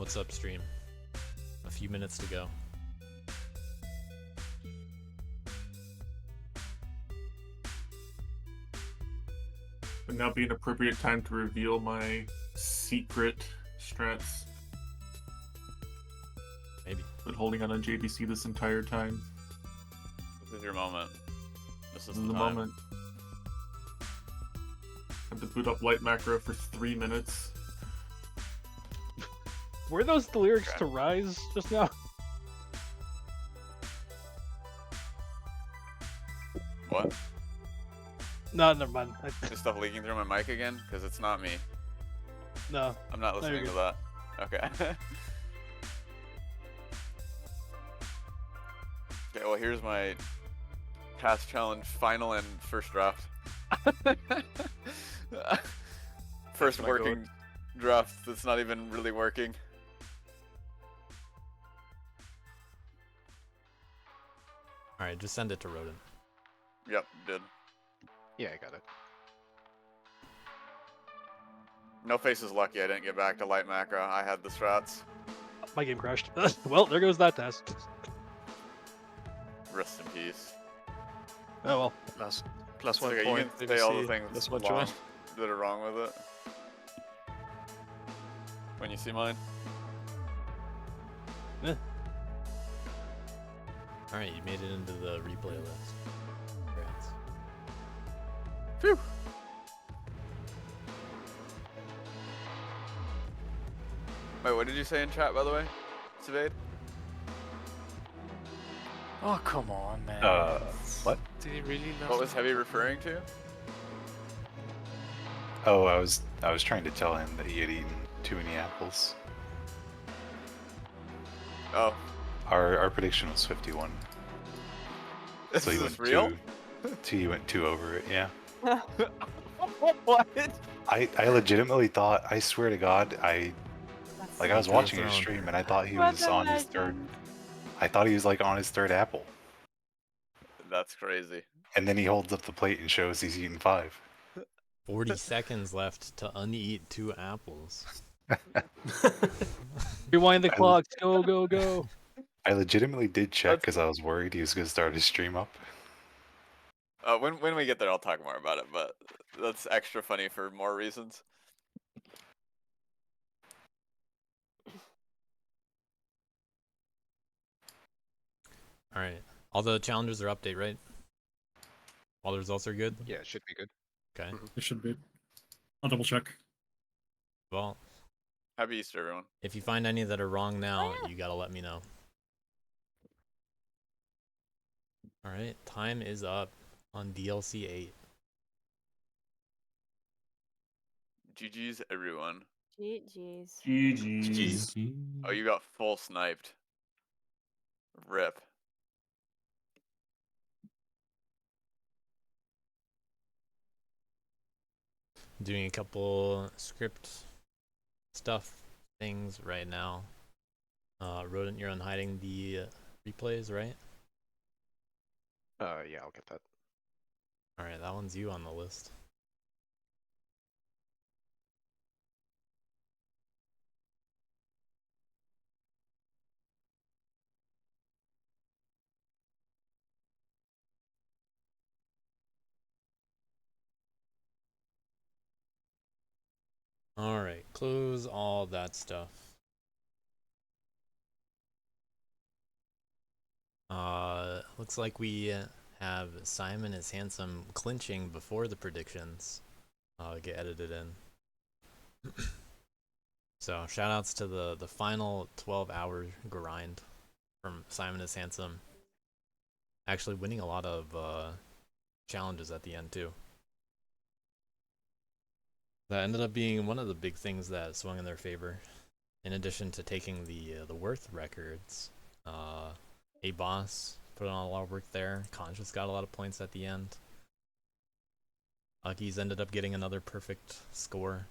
What's up, stream? A few minutes to go. Would now be an appropriate time to reveal my secret strats. Maybe. Been holding on JBC this entire time. This is your moment. This is the the time. moment. Have to boot up light macro for 3 minutes. Were those the lyrics to Rise just now? What? No, never mind. Is stuff leaking through my mic again? Because it's not me. No. I'm not There you listening to that. Okay. Okay, well here's my past challenge final and first draft. First my working draft that's not even really working. Alright, just send it to Rodent. Yep, did. Yeah, I got it. No Face is lucky I didn't get back to light macro. I had the strats. My game crashed. Well, there goes that test. Rest in peace. Oh well. Plus It's 1 okay, point. you can say all the BBC. things That's what wrong, join. that are wrong with it. When you see mine. Alright, you made it into the replay list. Congrats. Phew. Wait, what did you say in chat, by the way, Savade? Oh, come on, man. What? Did he really love What was Heavy referring to? Oh, I was trying to tell him that he had eaten too many apples. Oh, Our prediction was 51. is So he this went real? he went 2 over it, yeah. What? I legitimately thought, I swear to God, I was watching his Thrown. stream and I thought he What was a on his third. legend. I thought he was like on his 3rd apple. That's crazy. And then he holds up the plate and shows he's eaten 5. 40 seconds left to uneat 2 apples. Rewind the I- clock. Go, go, go. I legitimately did check That's- because I was worried he was going to start his stream up. When we get there, I'll talk more about it, but that's extra funny for more reasons. Alright. All the challenges are update, right? All the results are good? Yeah, it should be good. Okay. It should be. I'll double check. Well, Happy Easter, everyone. if you find any that are wrong now, Oh, yeah. you gotta let me know. Alright, time is up on DLC 8. GG's, everyone. GG's. GG's. Oh, you got full sniped. Rip. Doing a couple script stuff things right now. Rodent, you're unhiding the replays, right? Yeah, I'll get that. Alright, that one's you on the list. Alright, close all that stuff. Looks like we have Simon is Handsome clinching before the predictions get edited in. So shoutouts to the final 12-hour grind from Simon is Handsome. Actually winning a lot of challenges at the end too. That ended up being one of the big things that swung in their favor. In addition to taking the Worth records, A Boss put on a lot of work there. Conscious got a lot of points at the end. Uckies ended up getting another perfect score.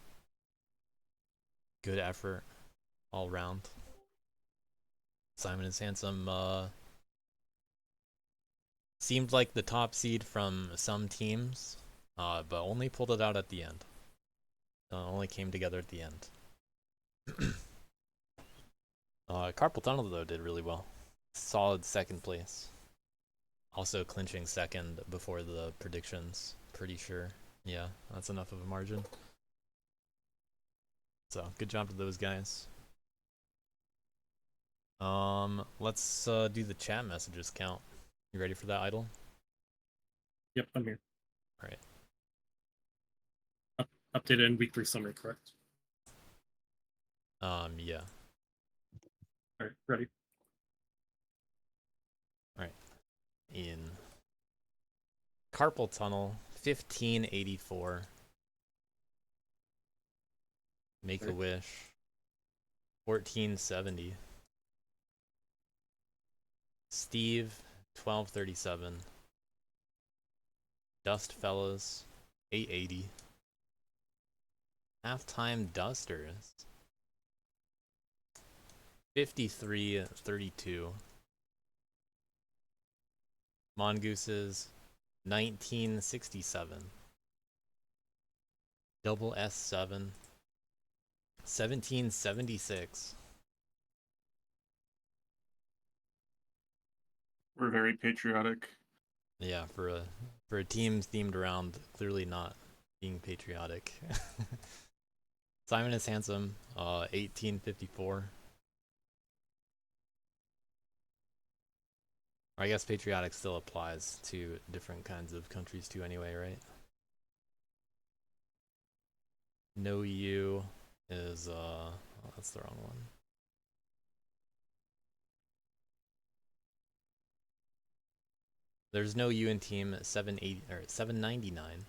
Good effort all around. Simon is Handsome seemed like the top seed from some teams, but only pulled it out at the end. Only came together at the end. Carpal Tunnel though did really well. Solid second place. Also clinching second before the predictions. Pretty sure. Yeah, that's enough of a margin. So good job to those guys. Let's do the chat messages count. You ready for that, Idle? Yep, I'm here. Alright. Updated in week 3 summary, correct? Yeah. All right, ready. In Carpal Tunnel, 1584. Make a Right. Wish, 1470. Steve, 1237. Dust Fellas, 880. Halftime Dusters, 5332. Mongooses, 1967. Double S7, 1776. We're very patriotic. Yeah, for a team themed around clearly not being patriotic. Simon is Handsome, 1854. I guess patriotic still applies to different kinds of countries too anyway, right? No You is oh, that's the wrong one. There's No You in team 780 or 799.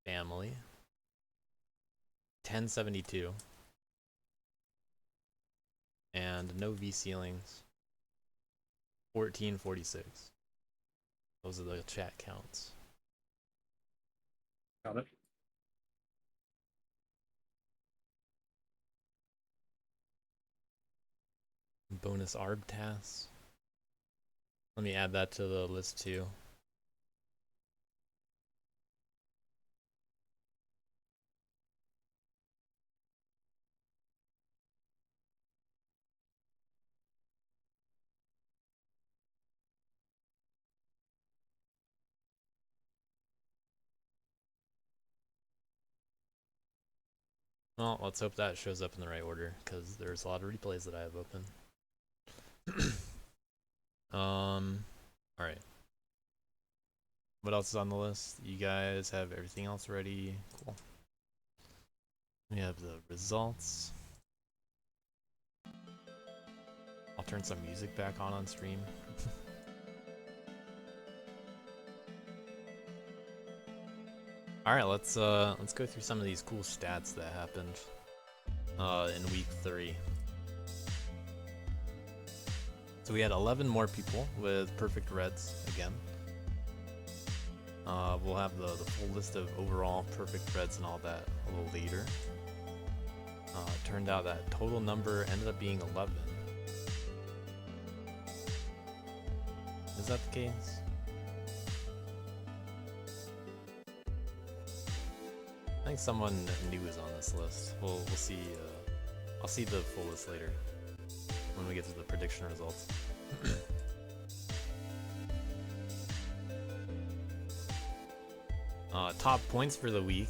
Family, 1072. And No V Ceilings, 1446. Those are the chat counts. Got it. Bonus ARB tasks. Let me add that to the list too. Well, let's hope that shows up in the right order, because there's a lot of replays that I have open. Alright. What else is on the list? You guys have everything else ready? Cool. We have the results. I'll turn some music back on stream. Alright, let's go through some of these cool stats that happened in week 3. So we had 11 more people with perfect reds again. We'll have the full list of overall perfect reds and all that a little later. Turned out that total number ended up being 11. Is that the case? I think someone new is on this list. We'll see. I'll see the full list later when we get to the prediction results. Top points for the week.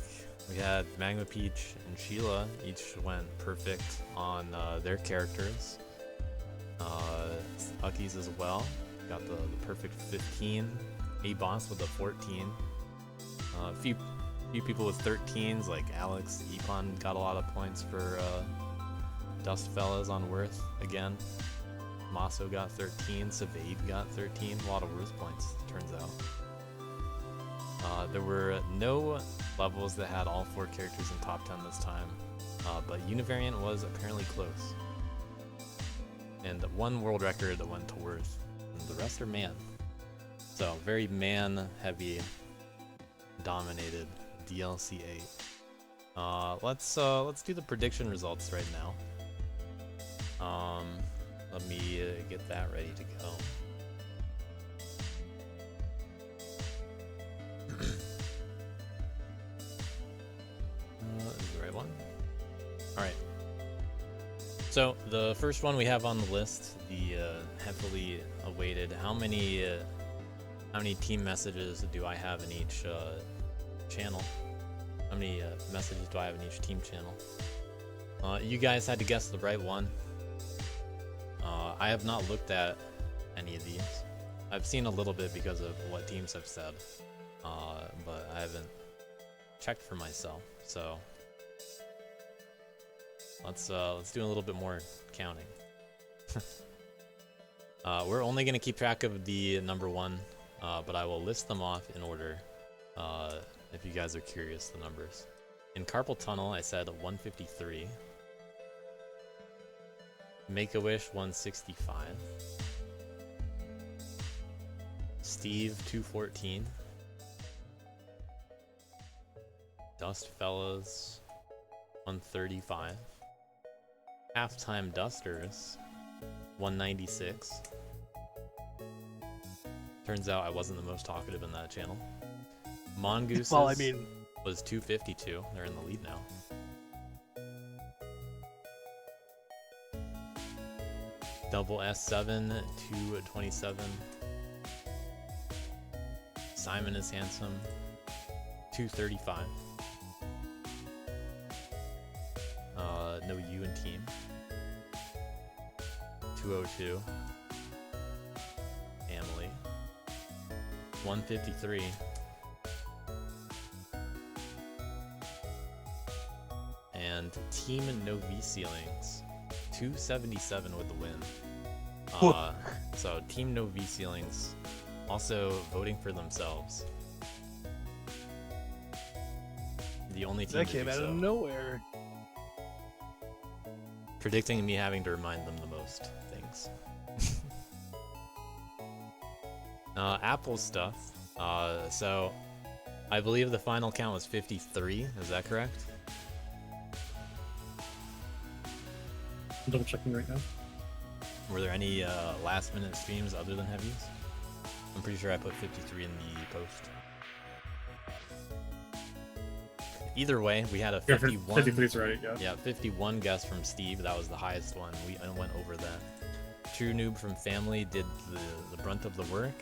We had Magma Peach and Sheila each went perfect on their characters. Uckies as well. Got the perfect 15. A-Boss with a 14. A few people with 13s like Alex, Epon got a lot of points for Dust Fellas on Worth again. Maso got 13, Savade got 13, a lot of Worth points, turns out. There were no levels that had all 4 characters in top 10 this time, but Univariant was apparently close. And one world record that went to Worth, and the rest are man. So very man-heavy, dominated DLC 8. Let's do the prediction results right now. Let me get that ready to go. Is the right one? All right. So the first one we have on the list, the heavily awaited. How many team messages do I have in each channel? How many messages do I have in each team channel? You guys had to guess the right one. I have not looked at any of these. I've seen a little bit because of what teams have said, but I haven't checked for myself. So let's do a little bit more counting. We're only gonna keep track of the number one, but I will list them off in order. If you guys are curious, the numbers. In Carpal Tunnel, I said 153. Make-A-Wish 165. Steve 214. Dust Fellas 135. Halftime Dusters 196. Turns out I wasn't the most talkative in that channel. Mongooses Well, I mean, was 252. They're in the lead now. Double S7 227. Simon is Handsome 235. No You and Team 202. Family 153. And Team No V Ceilings 277 with the win. So Team No V Ceilings also voting for themselves. The only team that to do came out so. of nowhere. Predicting me having to remind them the most things. Apple stuff. So I believe the final count was 53. Is that correct? I'm double checking right now. Were there any last minute streams other than Heavies? I'm pretty sure I put 53 in the post. Either way, we had a Yeah, 51. 53 is right, yeah. Yeah, 51 guess from Steve. That was the highest one. We went over that. True Noob from Family did the brunt of the work.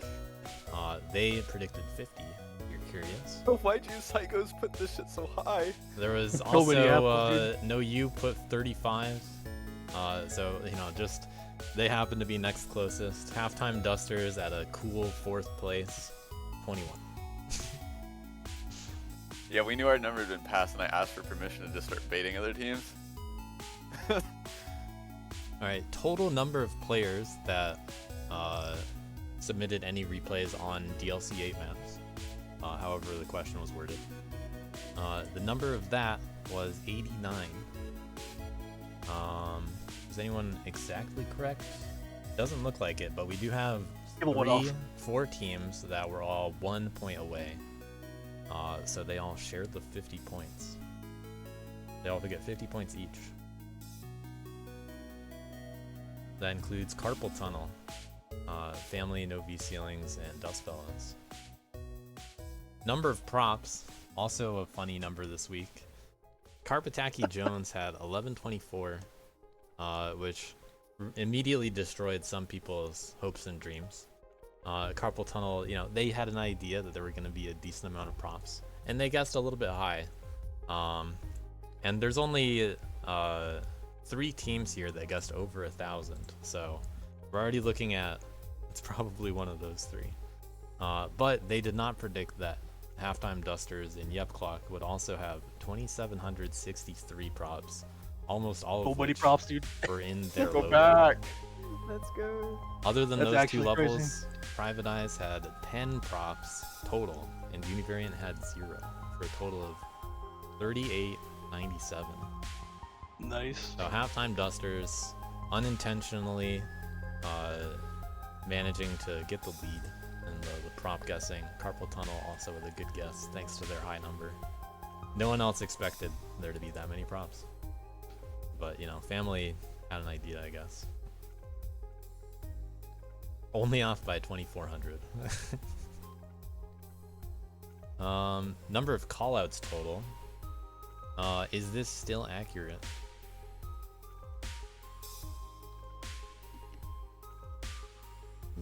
They predicted 50. You're curious. Oh, why'd you psychos put this shit so high? There was So many apples, also No You put 35. So just they happen to be next closest. Halftime Dusters at a cool 4th place, 21. Yeah, we knew our number had been passed, and I asked for permission to just start baiting other teams. All right, total number of players that submitted any replays on DLC 8 maps. However the question was worded. The number of that was 89. Is anyone exactly correct? Doesn't look like it, but we do have Give a one off. 4 teams that were all 1 point away. So they all shared the 50 points. They all get 50 points each. That includes Carpal Tunnel, Family, No V Ceilings, and Dust Fellas. Number of props, also a funny number this week. Carpataki Jones had 1124, which immediately destroyed some people's hopes and dreams. Carpal Tunnel, they had an idea that there were going to be a decent amount of props, and they guessed a little bit high. And there's only 3 teams here that guessed over 1,000, so we're already looking at it's probably one of those 3. But they did not predict that Halftime Dusters in Yep Clock would also have 2,763 props, almost all of So many which props, dude. were in their Go logo. back. Let's go. Other than That's those 2 actually levels, crazy. Private Eyes had 10 props total, and Univariant had 0, for a total of 3897. Nice. So Halftime Dusters unintentionally managing to get the lead in the prop guessing. Carpal Tunnel also with a good guess thanks to their high number. No one else expected there to be that many props. But, Family had an idea, I guess. Only off by 2,400. Number of callouts total. Is this still accurate?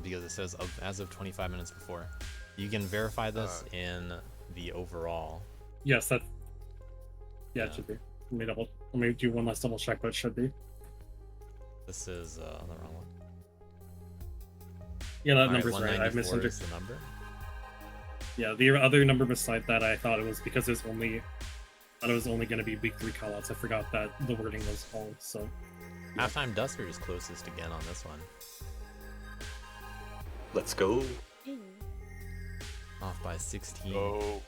because it says as of 25 minutes before. You can verify this in the overall. Yes, that. Yeah, Yeah. it should be. Let me do one last double check, but it should be. This is the wrong one. Yeah, that Alright, number's right. I 194 is misunderstood. the number. Yeah, the other number beside that, I thought it was because there's only. I thought it was only going to be week 3 callouts. I forgot that the wording was all. So. Yeah. Halftime Duster is closest again on this one. Let's go. Off by 16. Oh.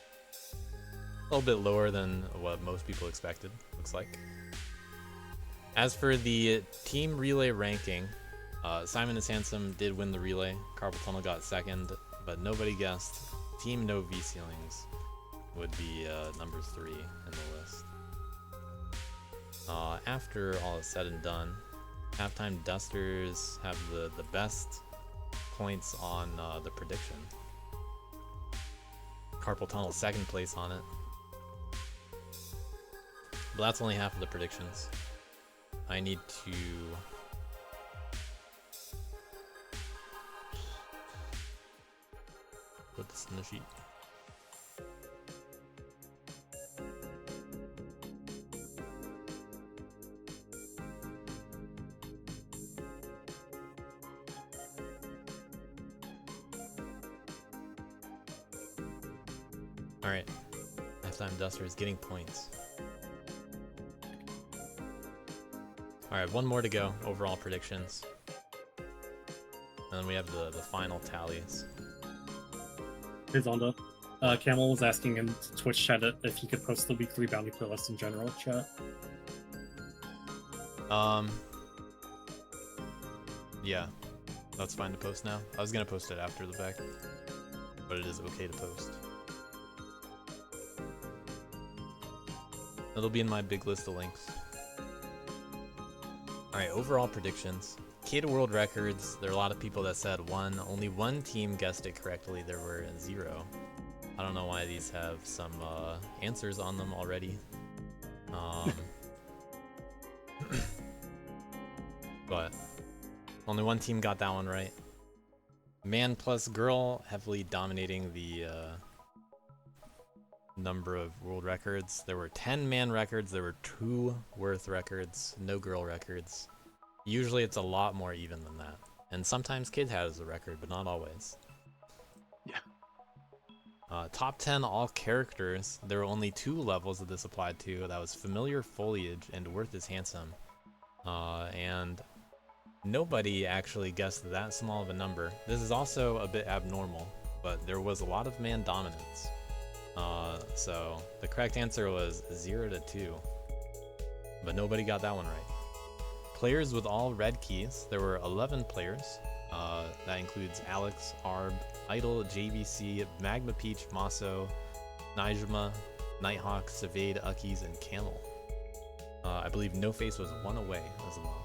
A little bit lower than what most people expected, looks like. As for the team relay ranking, Simon is Handsome did win the relay. Carpal Tunnel got second, but nobody guessed Team No V Ceilings would be number 3 in the list. After all is said and done, Halftime Dusters have the best points on the prediction. Carpal Tunnel second place on it. But that's only half of the predictions. I need to put this in the sheet. Alright. Halftime Duster is getting points. Alright, one more to go. Overall predictions. And then we have the final tallies. Hey Zonda. Camel was asking in Twitch chat if he could post the week 3 bounty playlist in general chat. Yeah. That's fine to post now. I was gonna post it after the fact. But it is okay to post. It'll be in my big list of links. Alright, overall predictions. K to World Records, there are a lot of people that said 1. Only one team guessed it correctly. There were 0. I don't know why these have some answers on them already. But only one team got that one right. Man plus girl heavily dominating the number of world records. There were 10 man records, there were 2 Worth records, no girl records. Usually it's a lot more even than that. And sometimes Kid has a record, but not always. Yeah. Top 10 all characters. There were only 2 levels that this applied to. That was Familiar Foliage and Worth is Handsome. And nobody actually guessed that small of a number. This is also a bit abnormal, but there was a lot of man dominance. So the correct answer was 0 to 2, but nobody got that one right. Players with all red keys, there were 11 players. That includes Alex, Arb, Idol, JVC, Magma Peach, Maso, Nijma, Nighthawk, Savade, Uckies, and Camel. I believe No Face was 1 away as well.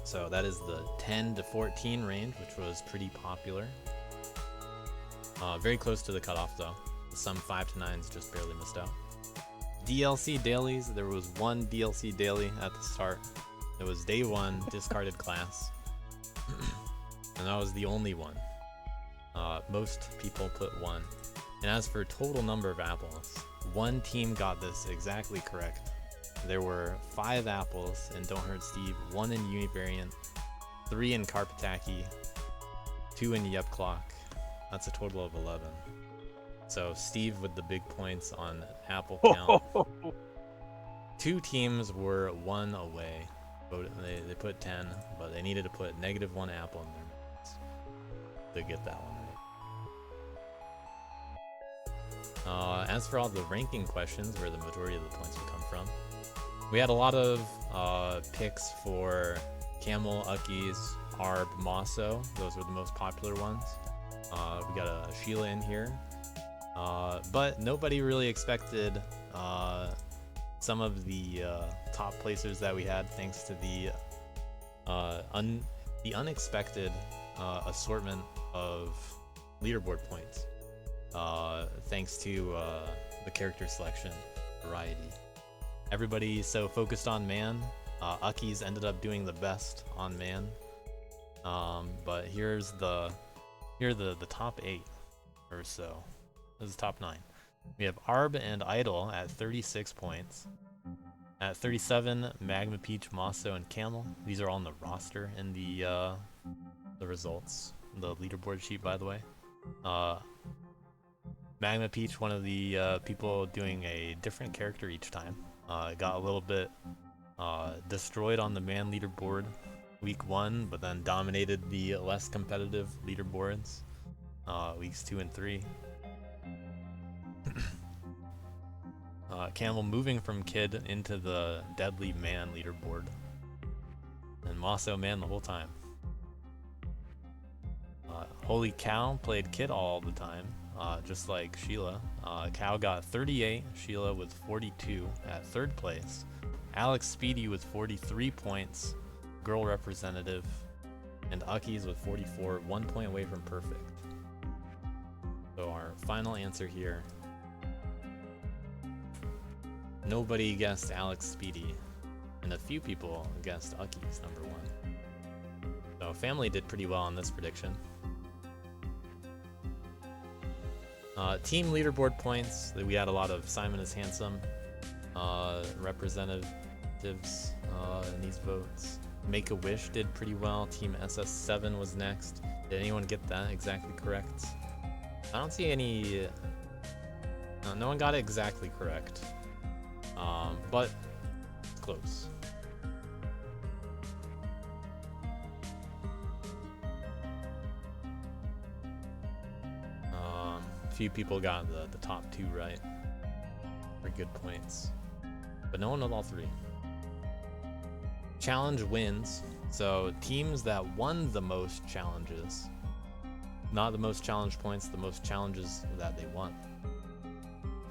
So that is the 10 to 14 range, which was pretty popular. Very close to the cutoff though. Some 5 to 9s just barely missed out. DLC dailies, there was 1 DLC daily at the start. It was day 1, discarded class. And that was the only one. Most people put 1. And as for total number of apples, 1 team got this exactly correct. There were 5 apples in Don't Hurt Steve, 1 in Univariant, 3 in Carpataki, 2 in Yep Clock. That's a total of 11. So Steve with the big points on apple count. 2 teams were 1 away. They put 10, but they needed to put -1 apple in their minutes to get that one right. As for all the ranking questions, where the majority of the points would come from, we had a lot of picks for Camel, Uckies, Arb, Maso. Those were the most popular ones. We got a Sheila in here. But nobody really expected some of the top placers that we had, thanks to the unexpected assortment of leaderboard points, thanks to the character selection variety. Everybody so focused on man. Uckies ended up doing the best on man. But here are the top 8 or so. This is top 9. We have Arb and Idol at 36 points. At 37, Magma Peach, Mosso, and Camel. These are all on the roster in the results, the leaderboard sheet, by the way. Magma Peach, one of the people doing a different character each time, got a little bit destroyed on the man leaderboard week 1, but then dominated the less competitive leaderboards weeks 2 and 3. Camel moving from Kid into the deadly man leaderboard, and Mosso man the whole time. Holy Cow played Kid all the time, just like Sheila. Cow got 38, Sheila with 42 at 3rd place. Alex Speedy with 43 points, girl representative, and Uckies with 44, 1 point away from perfect. So our final answer here. Nobody guessed Alex Speedy, and a few people guessed Uckies number 1. So family did pretty well on this prediction. Team leaderboard points, we had a lot of Simon is Handsome representatives in these votes. Make-A-Wish did pretty well. Team SS7 was next. Did anyone get that exactly correct? I don't see any... no one got it exactly correct. But it's close. A few people got the top 2 right for good points, but no one with all 3. Challenge wins. So teams that won the most challenges, not the most challenge points, the most challenges that they won.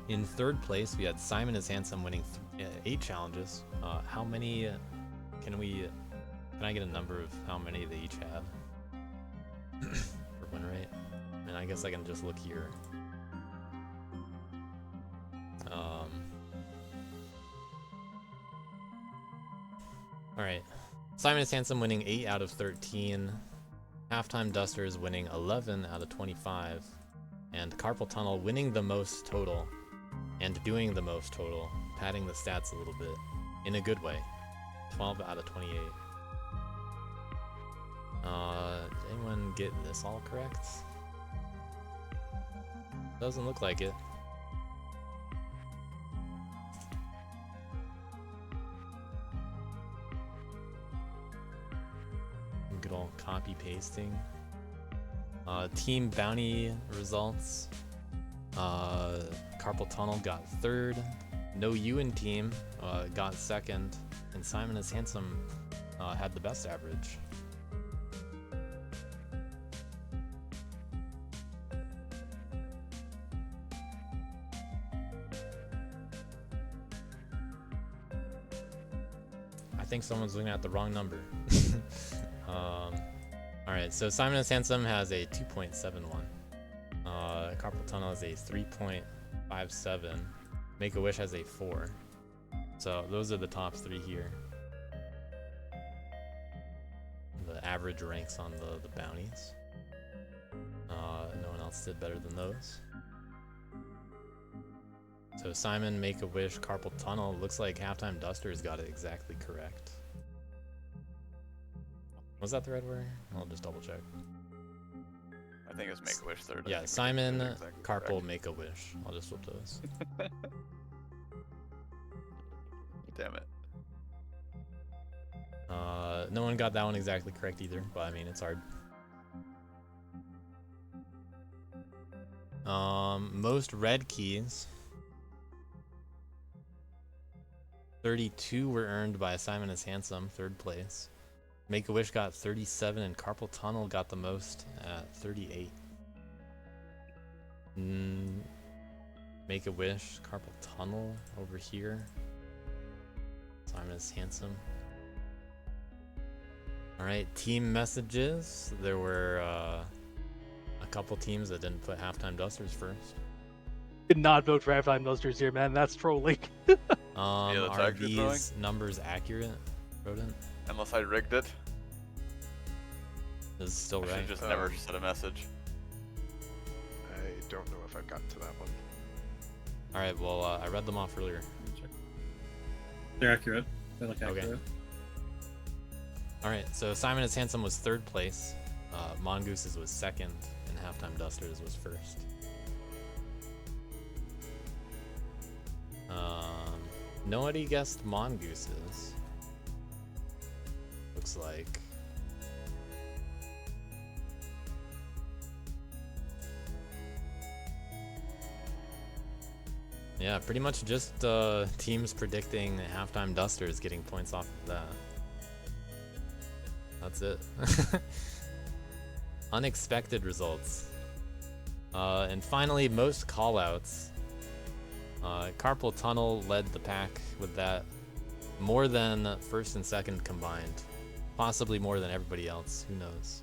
In 3rd place, we had Simon is Handsome winning 8 challenges. How many can I get a number of how many they each had for win rate? And I guess I can just look here. Alright. Simon is Handsome winning 8 out of 13. Halftime Dusters winning 11 out of 25. And Carpal Tunnel winning the most total. And doing the most total, padding the stats a little bit, in a good way. 12 out of 28. Did anyone get this all correct? Doesn't look like it. Good old copy pasting. Team bounty results. Carpal Tunnel got 3rd. No Ewan team got 2nd, and Simon is Handsome had the best average. I think someone's looking at the wrong number. Alright, so Simon is Handsome has a 2.71. Carpal Tunnel has a 3.57. Make-A-Wish has a 4. So those are the top 3 here. The average ranks on the bounties. No one else did better than those. So Simon, Make-A-Wish, Carpal Tunnel. Looks like Halftime Dusters got it exactly correct. Was that the right word? I'll just double check. I think it was Make-A-Wish 3rd. Yeah, Simon, Carpal, Make-A-Wish. I'll just flip those. Damn it. No one got that one exactly correct either, but I mean, it's hard. Most red keys. 32 were earned by Simon is Handsome, 3rd place. Make-A-Wish got 37, and Carpal Tunnel got the most at 38. Make-A-Wish, Carpal Tunnel over here. Simon is Handsome. Alright, team messages. There were a couple teams that didn't put Halftime Dusters first. Did not vote for Halftime Dusters here, man. That's trolling. that's Are accurate throwing? these numbers accurate, Rodent? Unless I rigged it. This is still I should right. just never Um, sent a message. I don't know if I've gotten to that one. All right. Well, I read them off earlier. They're accurate. They look Okay. accurate. All right. So Simon is Handsome was third place. Mongooses was second, and Halftime Dusters was first. Nobody guessed Mongooses. Looks like. Yeah, pretty much just teams predicting Halftime Dusters getting points off of that. That's it. Unexpected results. And finally, most callouts. Carpal Tunnel led the pack with that. More than first and second combined. Possibly more than everybody else. Who knows?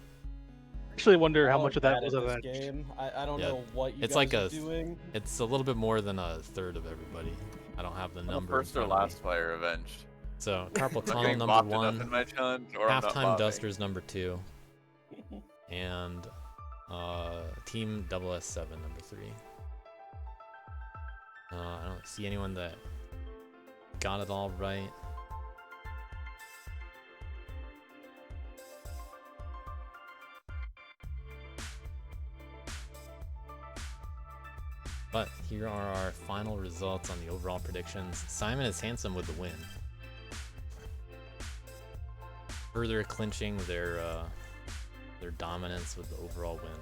Actually, wonder how All much of that bad was at this avenged. game. I don't Yeah, know what you it's guys like are a doing. It's a little bit more than a third of everybody. I don't have the I'm the number. in first or front of me. last player avenged. So Carpal I'm Tunnel getting number bopped enough in 1, my challenge, or I'm not Halftime bopping. Dusters number 2, and Team SS7 number 3. I don't see anyone that got it all right. But here are our final results on the overall predictions. Simon is Handsome with the win. Further clinching their dominance with the overall win.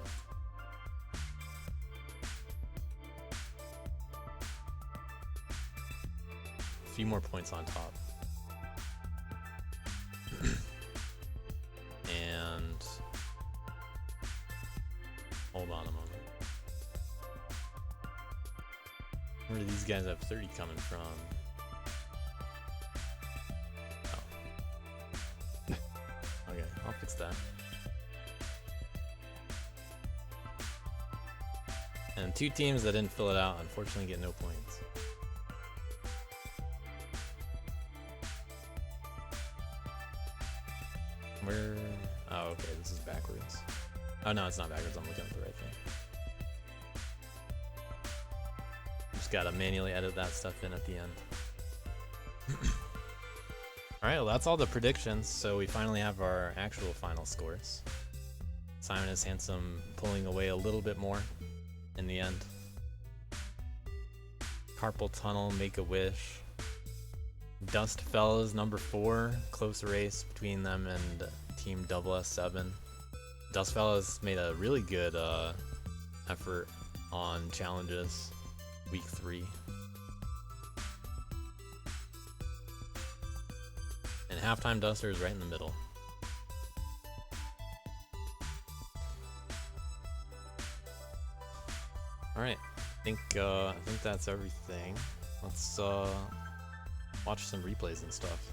A few more points on top. And hold on a moment. Where do these guys have 30 coming from? Oh. Okay, I'll fix that. And two teams that didn't fill it out unfortunately get no points. Where? Oh, okay, this is backwards. Oh no, it's not backwards, I'm looking at the right thing. Just gotta manually edit that stuff in at the end. Alright, well that's all the predictions, so we finally have our actual final scores. Simon is Handsome pulling away a little bit more in the end. Carpal Tunnel, Make a Wish. Dust Fellas number 4, close race between them and Team SS7. Dust Fellas made a really good effort on challenges week 3. And Halftime Duster is right in the middle. Alright, I think that's everything. Let's watch some replays and stuff.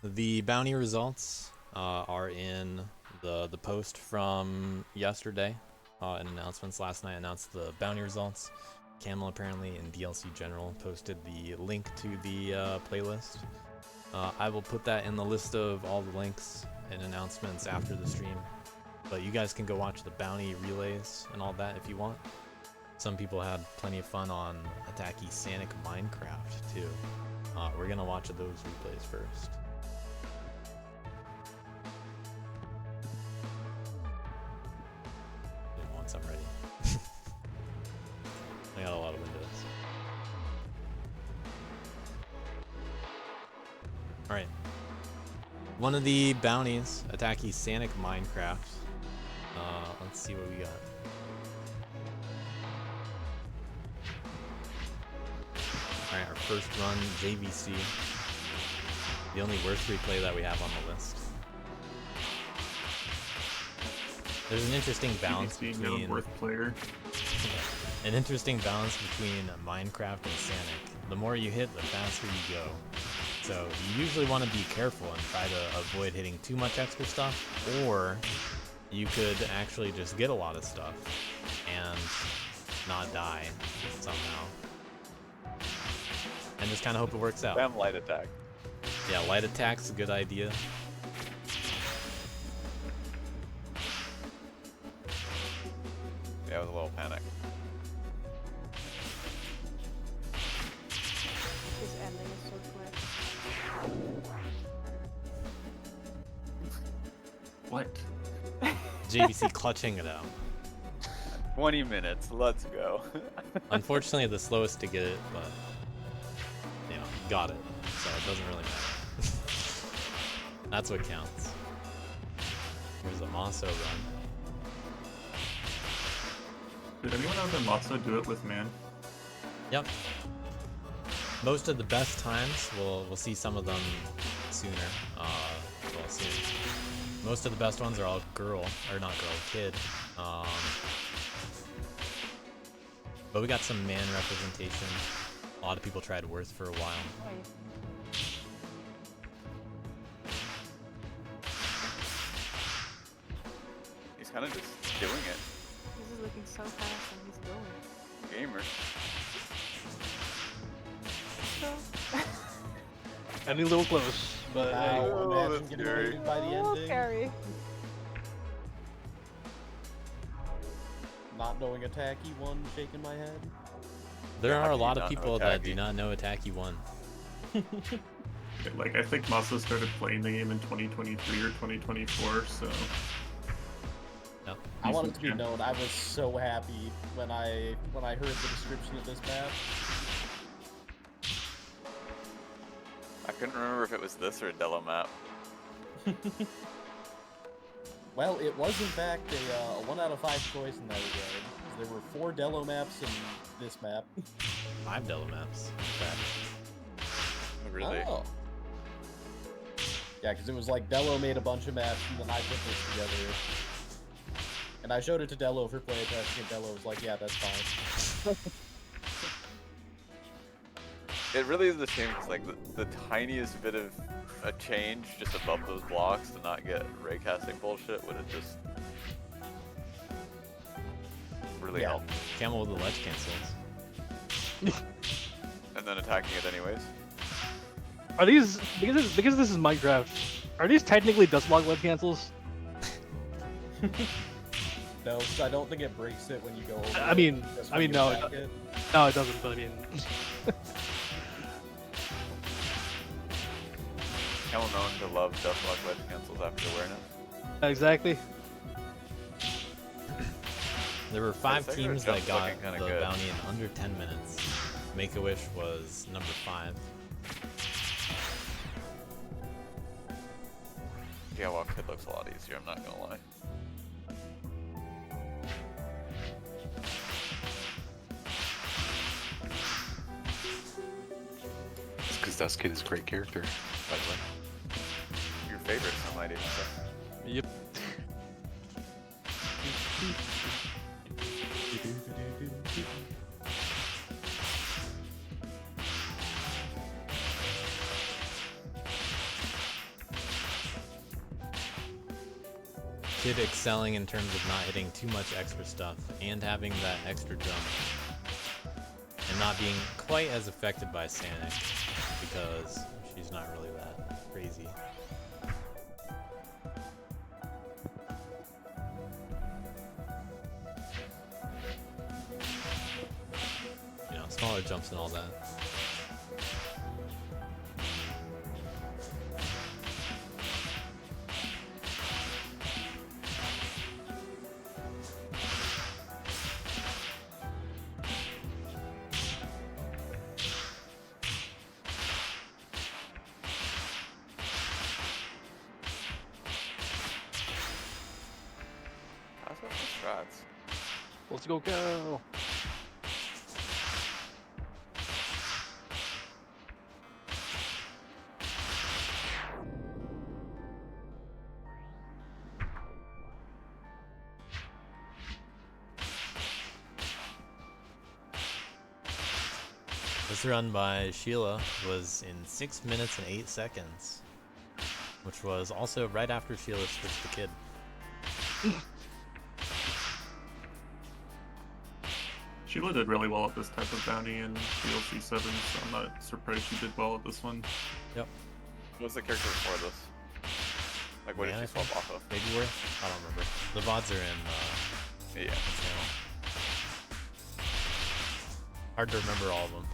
The bounty results are in the post from yesterday. In announcements last night announced the bounty results. Camel apparently in DLC General posted the link to the playlist. I will put that in the list of all the links and announcements after the stream. But you guys can go watch the bounty relays and all that if you want. Some people had plenty of fun on Attacky Sanic Minecraft too. We're gonna watch those replays first. Once I'm ready. I got a lot of windows. Alright. One of the bounties, Attacky Sanic Minecraft. Let's see what we got. Alright, our first run, JVC. The only worst replay that we have on the list. There's an interesting balance BBC between known worth player. an interesting balance between Minecraft and Sanic. The more you hit, the faster you go. So you usually want to be careful and try to avoid hitting too much extra stuff, or you could actually just get a lot of stuff and not die somehow. And just kind of hope it works out. Spam light attack. Yeah, light attack's a good idea. Yeah, it was a little panic. This ending is so quick. What? JVC clutching it out. 20 minutes. Let's go. Unfortunately, the slowest to get it, but you know, got it, so it doesn't really matter. That's what counts. Here's a Maso run. Did anyone other than Matzo do it with man? Yep. Most of the best times, we'll see some of them sooner. Well, soon. Most of the best ones are all girl, or not girl, kid. But we got some man representation. A lot of people tried Worth for a while. Wait. He's kind of just doing it. This is looking so fast and he's going. Gamer. So. Getting a little close, but hey. Wow, Oh, imagine that's getting scary. raided by the Oh, ending. scary. Not knowing attacky one, shaking my head. There Yeah, how are a can you lot of not know people that do Taki? not know Attacky 1. Like, I think Matzo started playing the game in 2023 or 2024, so. Yep. I want it to be Yeah. known, I was so happy when I heard the description of this map. I couldn't remember if it was this or a Delo map. Well, it was in fact a 1 out of 5 choice in that regard. There were 4 Delo maps in this map. 5 Delo maps, in fact. Really? Oh. Yeah, because it was like Delo made a bunch of maps and then I put this together. And I showed it to Delo for playtesting and Delo was like, yeah, that's fine. It really is a shame because like the tiniest bit of a change just above those blocks to not get raycasting bullshit would have just really Yeah. helped. Camel with the ledge cancels. And then attacking it anyways. Are these because this is Minecraft? Are these technically Dustblock ledge cancels? No, 'cause I don't think it breaks it when you go over I it, mean- just I when mean, you no, attack it. No, it doesn't. But I mean, Camel known to love Deathlock ledge cancels after awareness. exactly. There were 5 Sacred teams Jump's that got looking kinda the good. bounty in under 10 minutes. Make-A-Wish was number 5. Yeah, well, Kid looks a lot easier, I'm not gonna lie. It's because Dustkid is a great character, by the way. Your favorite, some might even say. Yep. Kid excelling in terms of not hitting too much extra stuff and having that extra jump. And not being quite as affected by Sanic because she's not really that crazy. You know, smaller jumps and all that. That's what the strats. Let's go. This run by Sheila was in 6 minutes and 8 seconds, which was also right after Sheila switched to Kid. Sheila did really well at this type of bounty in DLC 7, so I'm not surprised she did well at this one. Yep. What's the character before this? Like, what did Man, she swap off of? Maybe we're? I don't remember. The VODs are in Yeah. the channel. Hard to remember all of them.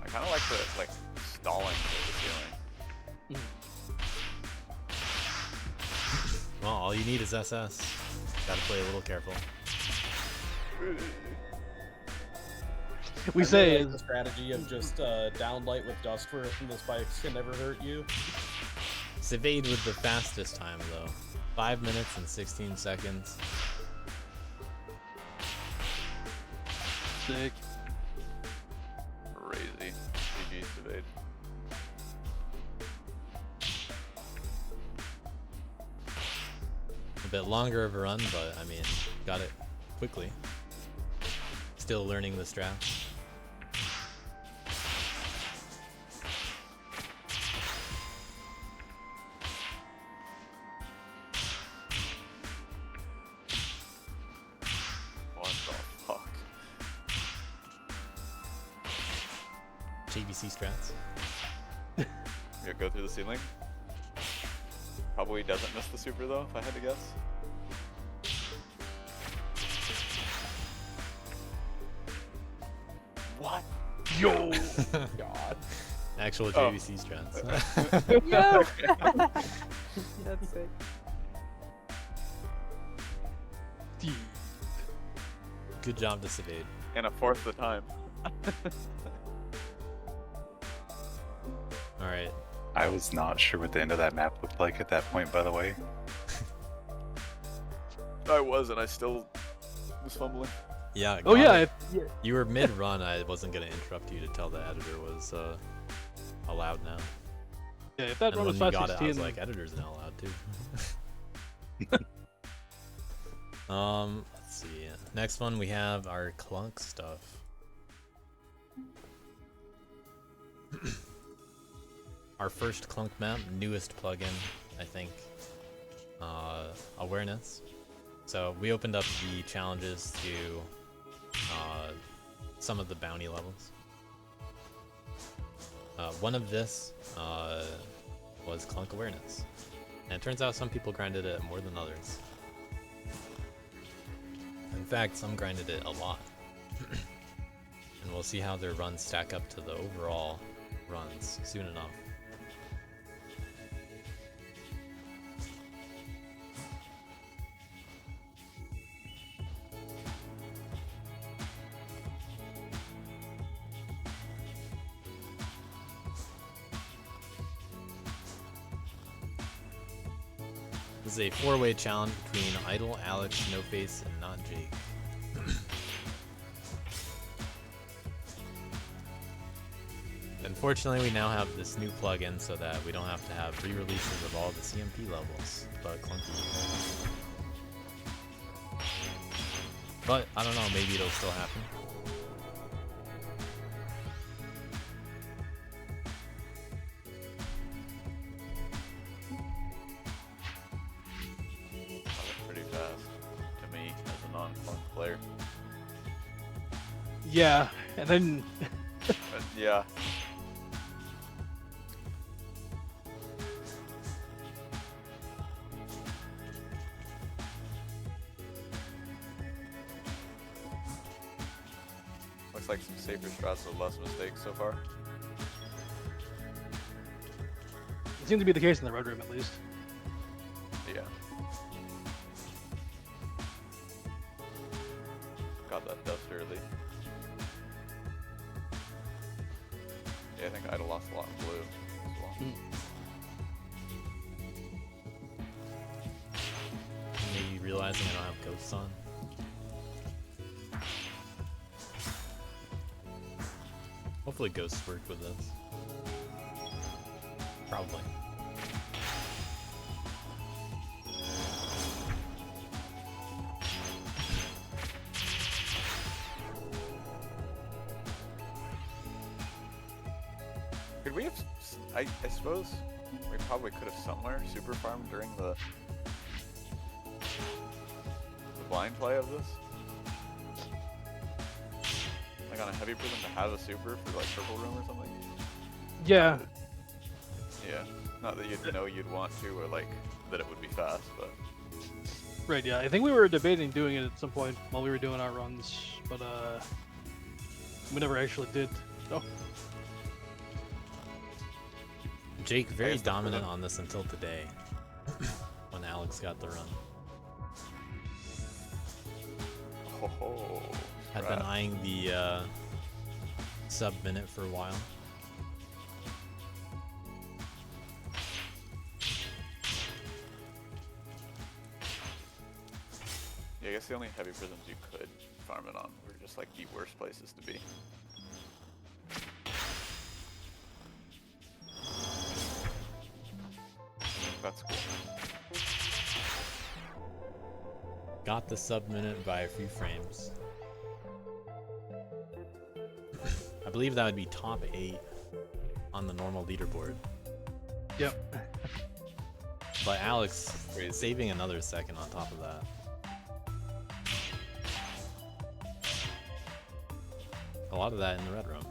I kind of like the stalling to the ceiling. Well, all you need is SS. Gotta play a little careful. We I say really like the strategy of just downlight with dust for it, and the spikes can never hurt you. Evade with the fastest time though. 5 minutes and 16 seconds. sick. Crazy. GG's evade. A bit longer of a run, but I mean, got it quickly. Still learning the strats. What the fuck? JVC strats. You go through the ceiling? Probably doesn't miss the super though, if I had to guess. What? Yo! God. Actual Oh. JVC strats. Yo! That's sick. Good job to evade. And a fourth the time. Alright. I was not sure what the end of that map looked like at that point, by the way. I was, and I still was fumbling. Yeah. Oh got yeah, it. yeah. You were mid-run. I wasn't gonna interrupt you to tell the editor was allowed now. Yeah, if that And run when was you got it, I 516, was like, editor's now allowed too. Let's see. Next one we have our clunk stuff. Our first clunk map, newest plugin, I think. Awareness. So we opened up the challenges to some of the bounty levels. One of this was clunk awareness, and it turns out some people grinded it more than others. In fact, some grinded it a lot. And we'll see how their runs stack up to the overall runs soon enough. This is a 4-way challenge between Idol, Alex, Snowface, and Not Jake. Unfortunately, we now have this new plugin so that we don't have to have re-releases of all the CMP levels, but clunky. But, I don't know, maybe it'll still happen. Pretty fast to me as a non-clunk player. yeah, and then But yeah. Looks like some safer strats with less mistakes so far. it seemed to be the case in the Red Room at least. Yeah. Got that dust early. Yeah, I think Idol lost a lot in blue as well. Maybe realizing I don't have ghosts on. Hopefully ghosts worked with this. Probably. Could we have? I suppose we probably could have somewhere super farmed during the blind play of this. Like on a heavy prism to have a super for like purple room or something. Yeah. Yeah. Not that you'd know you'd want to, or like that it would be fast, but Right, yeah. I think we were debating doing it at some point while we were doing our runs, but we never actually did. Oh, Jake very guess that's dominant what on this until today, when Alex got the run. oh, Had been eyeing the sub minute for a while. Yeah, I guess the only heavy prisms you could farm it on were just like the worst places to be. That's cool. Got the sub minute by a few frames. I believe that would be top 8 on the normal leaderboard. yep. But Alex Crazy. saving another second on top of that. A lot of that in the red room.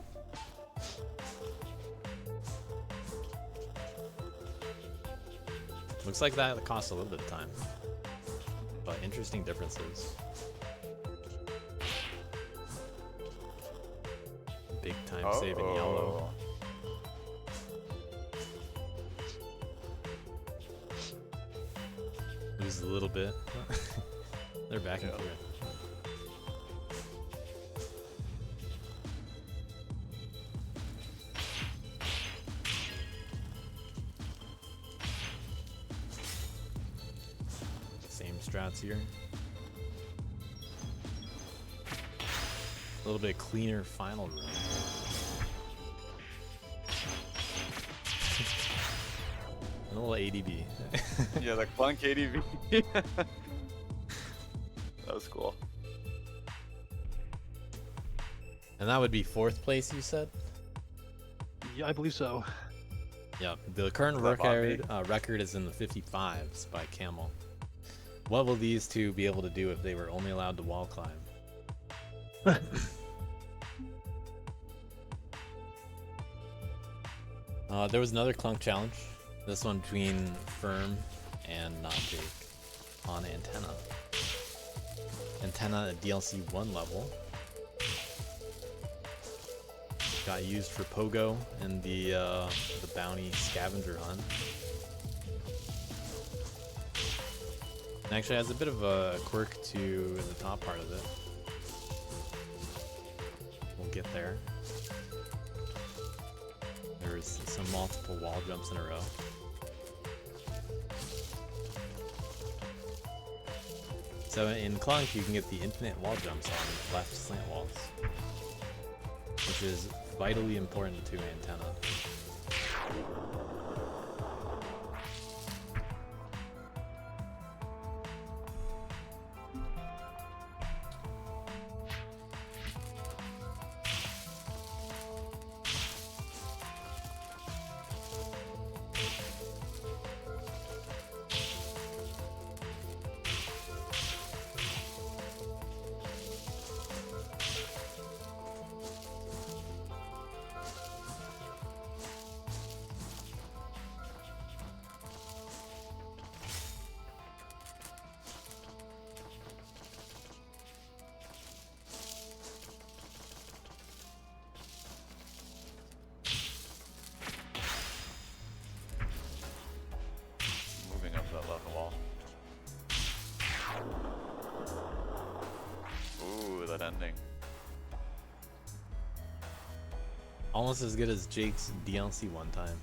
Looks like that costs a little bit of time, but interesting differences. Big time saving yellow. Lose a little bit. They're back and Yeah. forth. Same strats here. A little bit cleaner final room. A little ADB. Yeah, the clunk ADV. That was cool. And that would be 4th place, you said? Yeah, I believe so. Yep. The current Is that record is in the 55s by Camel. What will these two be able to do if they were only allowed to wall climb? There was another Clunk challenge. This one between Firm and Not Jake on Antenna. Antenna at DLC 1 level. Got used for Pogo in the bounty scavenger hunt. It actually has a bit of a quirk to the top part of it. We'll get there. There's some multiple wall jumps in a row. So in Clunk, you can get the infinite wall jumps on left slant walls, which is vitally important to Antenna. Moving up that left wall. Ooh, that ending. Almost as good as Jake's DLC one time.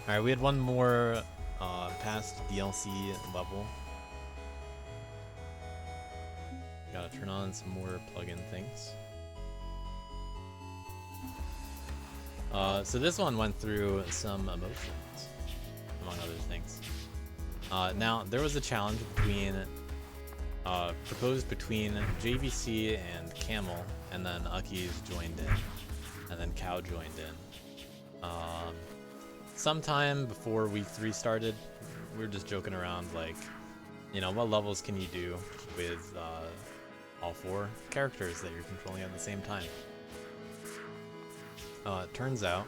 Alright, we had one more past DLC level. Gotta turn on some more plugin things. So this one went through some emotions, among other things. Now, there was a challenge between proposed between JVC and Camel, and then Uckies joined in, and then Cow joined in. Sometime before week 3 started, we were just joking around like, you know, what levels can you do with all 4 characters that you're controlling at the same time? It turns out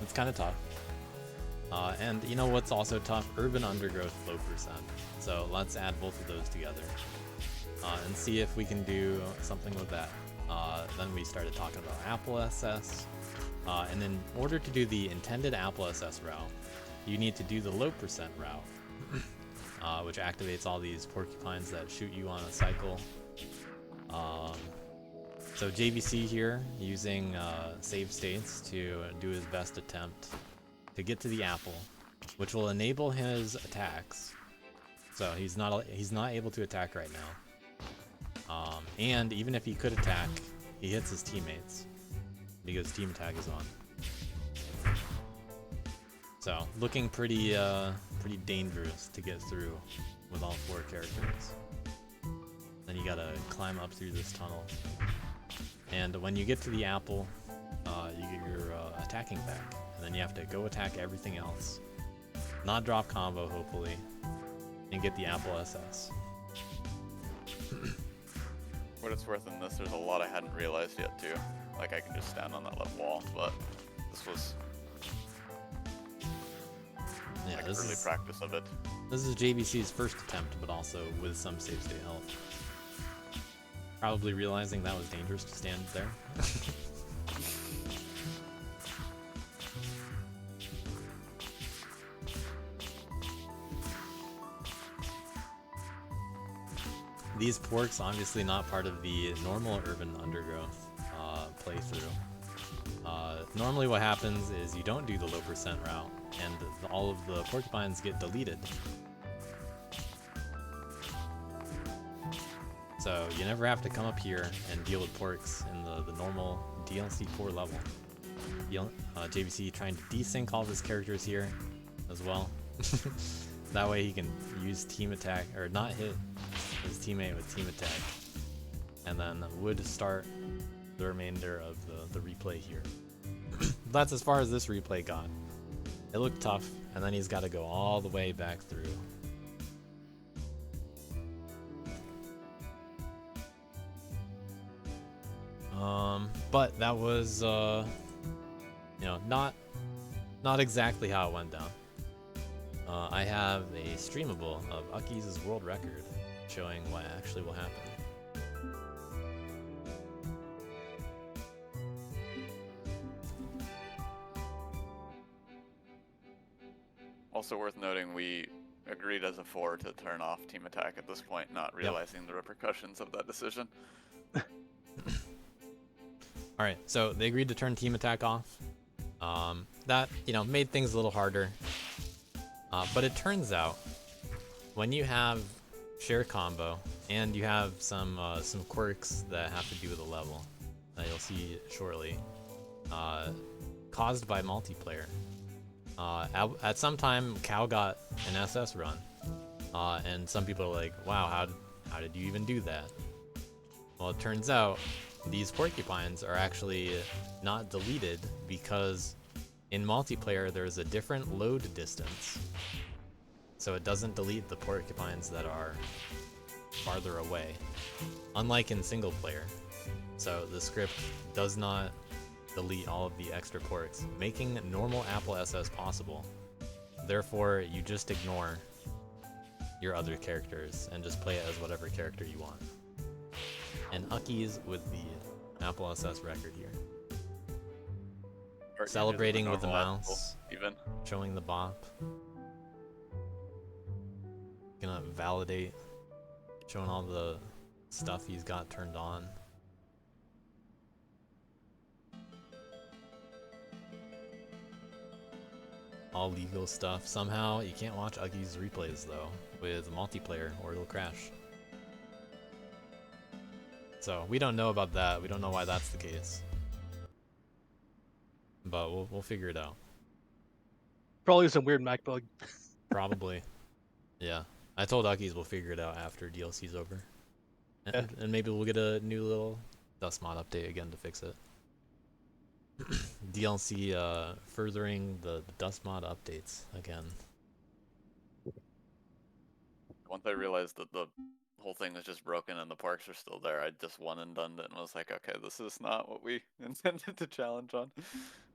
it's kind of tough. And you know what's also tough? Urban Undergrowth low percent. So let's add both of those together and see if we can do something with that. Then we started talking about Apple SS. And in order to do the intended Apple SS route, you need to do the low percent route, which activates all these porcupines that shoot you on a cycle. So JVC here using save states to do his best attempt to get to the apple, which will enable his attacks. So he's not able to attack right now. And even if he could attack, he hits his teammates because team attack is on. So looking pretty dangerous to get through with all 4 characters. Then you gotta climb up through this tunnel. And when you get to the apple, you get your attacking back. And then you have to go attack everything else. Not drop combo, hopefully. And get the Apple SS. What it's worth in this, there's a lot I hadn't realized yet too. Like I can just stand on that left wall, but this was like this early is practice of it. This is JVC's first attempt, but also with some save state help. Probably realizing that was dangerous to stand there. These porks obviously not part of the normal Urban Undergrowth playthrough. Normally what happens is you don't do the low percent route, and all of the porcupines get deleted. So you never have to come up here and deal with porks in the normal DLC 4 level. JVC trying to desync all of his characters here as well. That way he can use team attack, or not hit his teammate with team attack. And then would start the remainder of the replay here. That's as far as this replay got. It looked tough, and then he's got to go all the way back through. But that was, you know, not exactly how it went down. I have a streamable of Uckies' world record showing what actually will happen. Also worth noting, we agreed as a 4 to turn off team attack at this point, not realizing the repercussions of that decision. Alright, so they agreed to turn team attack off. That, you know, made things a little harder. But it turns out, when you have share combo, and you have some quirks that have to do with the level, that you'll see shortly, caused by multiplayer. At some time, Cow got an SS run, and some people are like, wow, how did you even do that? Well, it turns out these porcupines are actually not deleted because in multiplayer there's a different load distance. So it doesn't delete the porcupines that are farther away, unlike in single player. So the script does not delete all of the extra porks, making normal Apple SS possible. Therefore, you just ignore your other characters and just play it as whatever character you want. And Uckies with the Apple SS record here. Or Celebrating even with the normal mouse, Apple, even. showing the bop. Gonna validate, showing all the stuff he's got turned on. All legal stuff. Somehow you can't watch Uckies replays though with multiplayer or it'll crash. So we don't know about that. We don't know why that's the case. But we'll figure it out. Probably some weird Mac bug. Probably. Yeah, I told Uckies we'll figure it out after DLC's over, and, Yeah. and maybe we'll get a new little dust mod update again to fix it. DLC furthering the dust mod updates again. Once I realized that the whole thing was just broken and the parks are still there, I just one and done it and was like, okay, this is not what we intended to challenge on.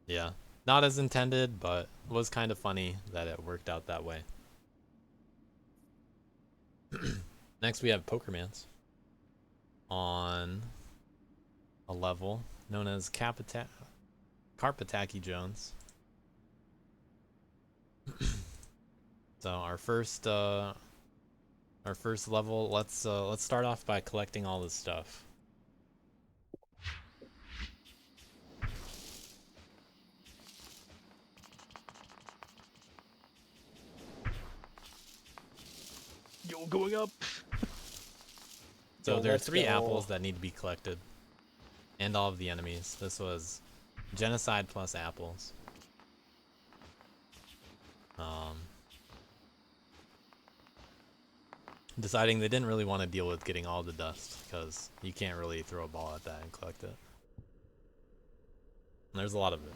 Yeah, not as intended, but was kind of funny that it worked out that way. Next we have Pokermans on a level known as Carpataki Jones. So our first level, let's start off by collecting all this stuff. Yo, going up. So Yo, there are let's 3 go. apples that need to be collected, and all of the enemies. This was genocide plus apples. Deciding they didn't really want to deal with getting all the dust, because you can't really throw a ball at that and collect it. And there's a lot of it.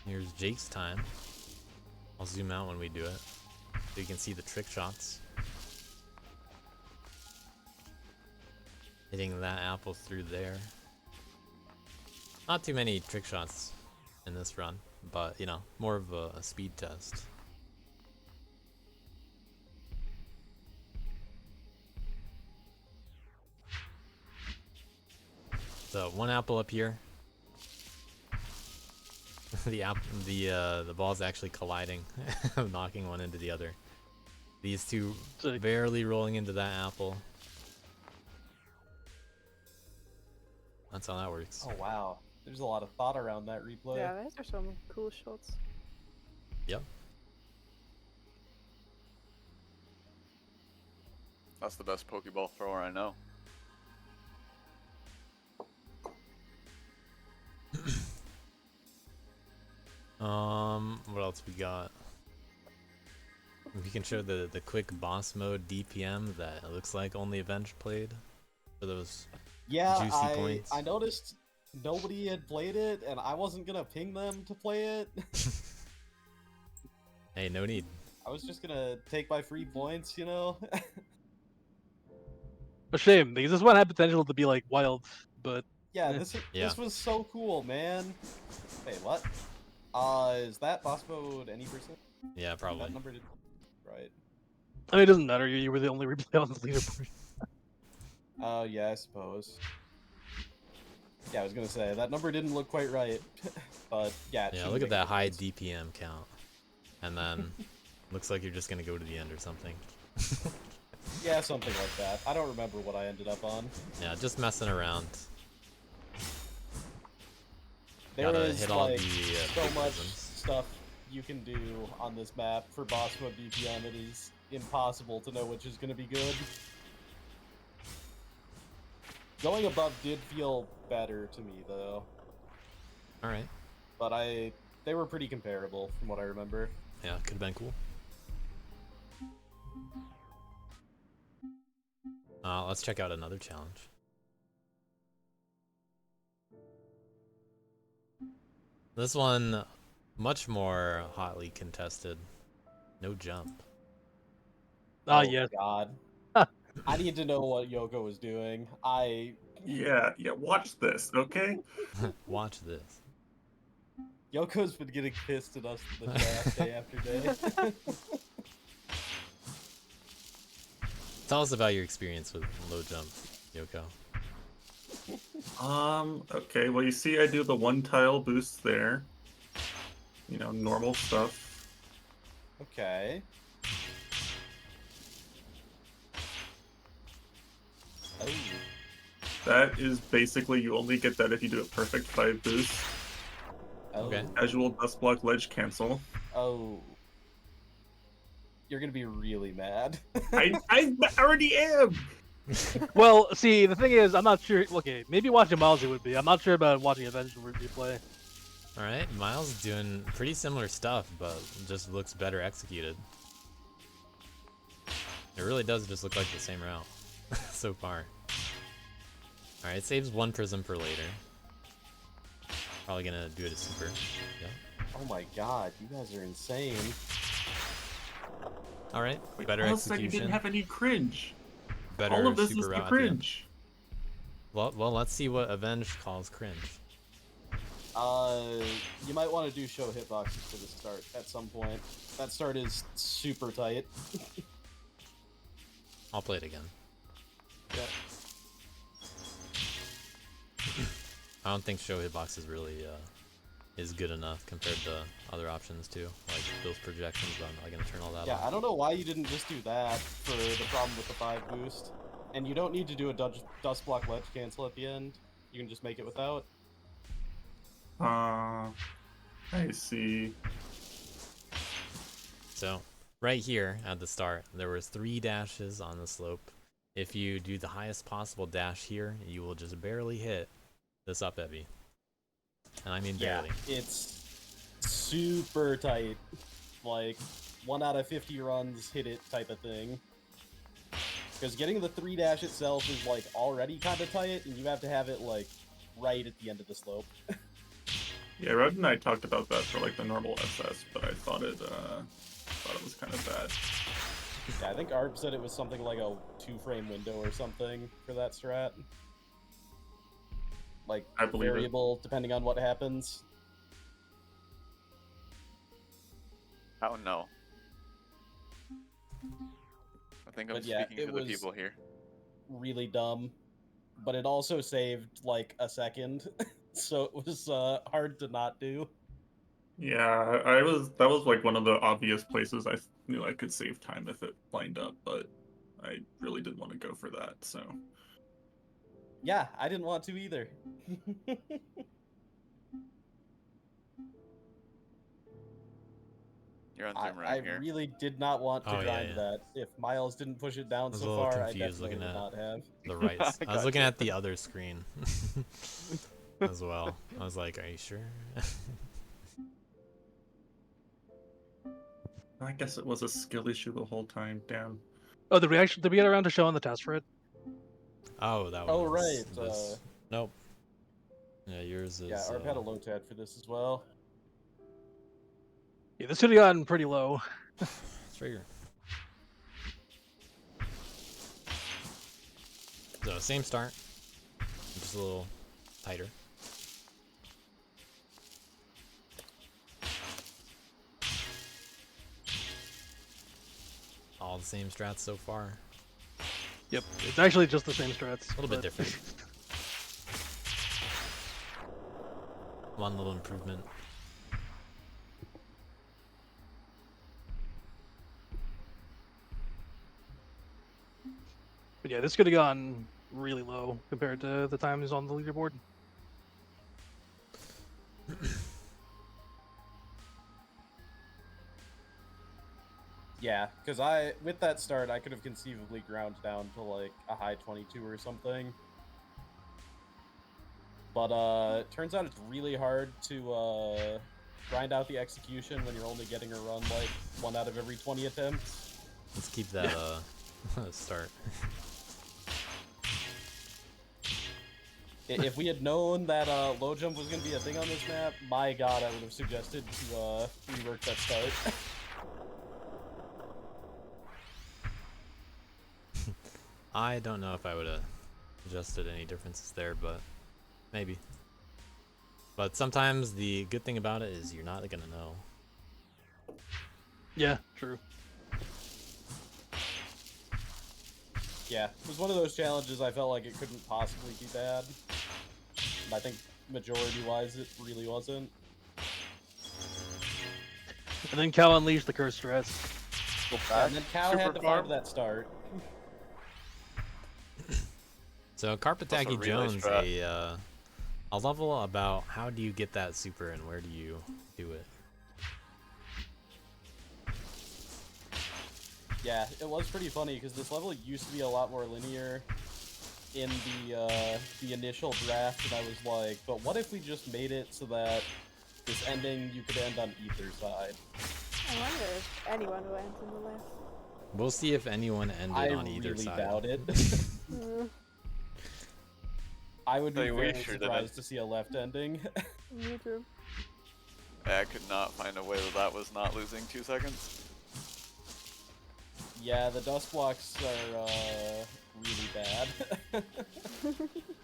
Here's Jake's time. I'll zoom out when we do it, so you can see the trick shots. Hitting that apple through there. Not too many trick shots in this run, but you know, more of a speed test. So 1 apple up here. The ball's actually colliding, knocking one into the other. These 2 Sick. barely rolling into that apple. That's how that works. Oh wow, there's a lot of thought around that replay. Yeah, those are some cool shots. Yep. That's the best Pokeball thrower I know. What else we got? We can show the quick boss mode DPM that it looks like only Avenge played for those Yeah, juicy points. I noticed nobody had played it, and I wasn't gonna ping them to play it. Hey, no need. I was just gonna take my free points, you know. A shame because this one had potential to be like wild, but Yeah, Eh. this was so cool, man. Wait, what? Is that boss mode any percent? Yeah, probably. That number did right. I mean, it doesn't matter. You were the only replay on the leaderboard. Oh yeah, I suppose. Yeah, I was gonna say that number didn't look quite right, but yeah. it Yeah, shouldn't look at make that a high difference. DPM count. And then looks like you're just gonna go to the end or something. Yeah, something like that. I don't remember what I ended up on. Yeah, just messing around. There Gotta is hit all like the so big much prisms. stuff you can do on this map for boss mode DPM. It is impossible to know which is going to be good. Going above did feel better to me though, Alright. but they were pretty comparable from what I remember. Yeah, could have been cool. Let's check out another challenge. This one, much more hotly contested. No jump. Ah, Oh, yes. God. I need to know what Yoko was doing. Yeah, watch this, okay? Watch this. Yoko's been getting pissed at us in the chat day after day. Tell us about your experience with low jump, Yoko. Okay, well you see I do the 1 tile boost there. You know, normal stuff. Okay. Oh. That is basically, you only get that if you do a perfect 5 boost. Oh. Okay. Casual dust block ledge cancel. Oh. you're gonna be really mad. I already am. Well, see, the thing is, I'm not sure. Okay, maybe watching Miles it would be. I'm not sure about watching Avenged replay. All right, Miles is doing pretty similar stuff, but just looks better executed. It really does just look like the same route so far. All right, saves one prism for later. Probably gonna do it as super. Yeah. Oh my god, you guys are insane. All right, Wait, better Miles said you execution. didn't have any cringe. Better All of this super is the route at the end. cringe. Well, let's see what Avenged calls cringe. You might want to do show hitboxes for the start at some point. That start is super tight. I'll play it again. Yeah. I don't think show hitboxes really is good enough compared to other options too, like those projections. But I'm not gonna turn all that Yeah, off. I don't know why you didn't just do that for the problem with the 5 boost. And you don't need to do a dust block ledge cancel at the end. You can just make it without. I see. So right here at the start, there were 3 dashes on the slope. If you do the highest possible dash here, you will just barely hit this up heavy. And I mean barely. Yeah, it's super tight. Like, 1 out of 50 runs hit it type of thing. Because getting the 3 dash itself is like already kind of tight, and you have to have it like right at the end of the slope. Yeah, Red and I talked about that for like the normal SS, but I thought it was kind of bad. Yeah, I think Arb said it was something like a 2-frame window or something for that strat. Like, I believe it. variable depending on what happens. Oh no. I think I'm But yeah, speaking it to the was- people here. Really dumb. But it also saved like a second. So it was hard to not do. Yeah, that was like one of the obvious places I knew I could save time if it lined up, but I really didn't want to go for that, so. Yeah, I didn't want to either. You're on I Zoom right here. really did not want to Oh, yeah, grind yeah. that. If Miles didn't push it down I was so a little far, I confused definitely looking would at not have. The right. I was looking Gotcha. at the other screen as well. I was like, "Are you sure?" I guess it was a skill issue the whole time. Damn. Oh, did we get around to showing the test for it? Oh, that was. Oh, right, This. Nope. Yeah, yours is. Yeah, Arb had a low tat for this as well. Yeah, this could have gotten pretty low. Trigger. So same start, just a little tighter. All the same strats so far. Yep, it's actually just the same strats. A little bit but- different. One little improvement. But yeah, this could have gone really low compared to the times on the leaderboard. Yeah, because with that start, I could have conceivably ground down to like a high 22 or something. But turns out it's really hard to grind out the execution when you're only getting a run like 1 out of every 20 attempts. Let's keep that start. If we had known that low jump was going to be a thing on this map, my god, I would have suggested to rework that start. I don't know if I would have adjusted any differences there, but maybe. But sometimes the good thing about it is you're not gonna know. Yeah, true. Yeah, it was one of those challenges I felt like it couldn't possibly be bad. And I think majority-wise it really wasn't. And then Cal unleashed the curse strats. And then Cal had to Supercar. find that start. So Carpataki relay Jones, strat. a level about how do you get that super and where do you do it? Yeah, it was pretty funny because this level used to be a lot more linear in the initial draft, and I was like, but what if we just made it so that this ending you could end on either side? I wonder if anyone will enter the left. We'll see if anyone ended I on either really side. doubt it. Mm, I would be Like, we very sure surprised didn't. to see a left ending. me too. I could not find a way that was not losing 2 seconds. Yeah, the dust blocks are really bad.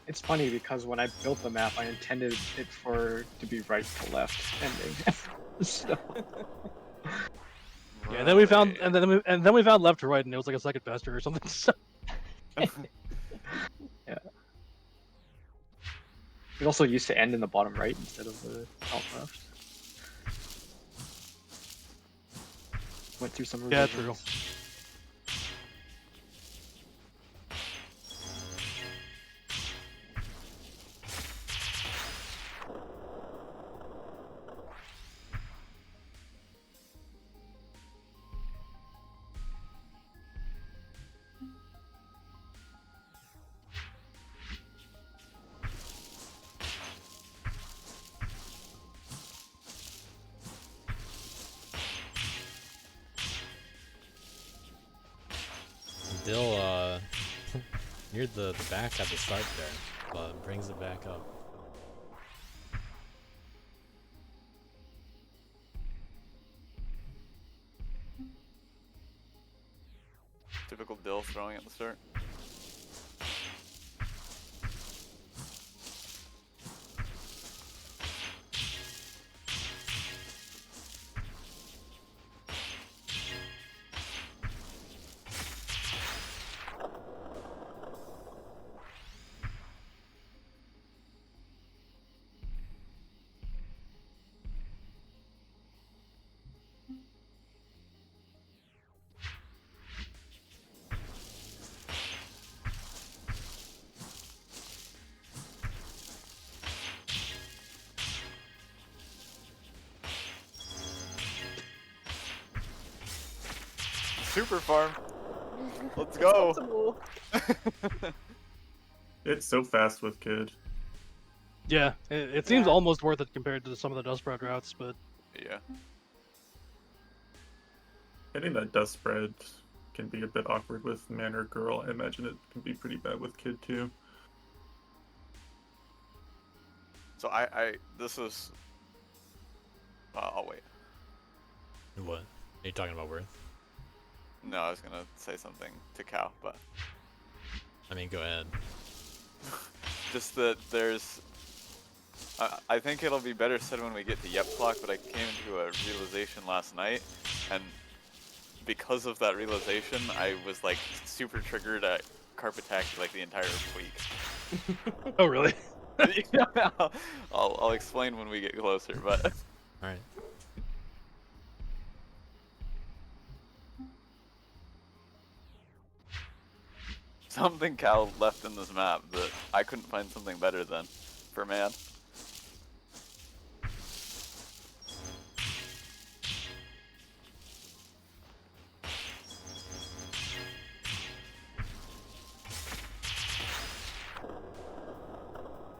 It's funny because when I built the map, I intended it to be right to left ending. So, Yeah, and then we found Right. and then we found left to right, and it was like a second faster or something. So, yeah. It also used to end in the bottom right instead of the top left. Went through some yeah, revisions. true. Dill, near the back at the start there, but brings it back up. Typical Dill throwing at the start. Super farm. Let's go. Possible. It's so fast with Kid. Yeah, it seems Yeah. almost worth it compared to some of the dust spread routes, but Yeah. Hitting that dust spread can be a bit awkward with Man or Girl. I imagine it can be pretty bad with Kid too. So this was. I'll wait. What? Are you talking about Worth? No, I was gonna say something to Cal, but I mean, go ahead. just that there's. I think it'll be better said when we get to Yep Clock, but I came into a realization last night, and because of that realization, I was like super triggered at Carpet Taxi like the entire week. oh really? I'll explain when we get closer, but All right. something Cal left in this map that I couldn't find something better than for man.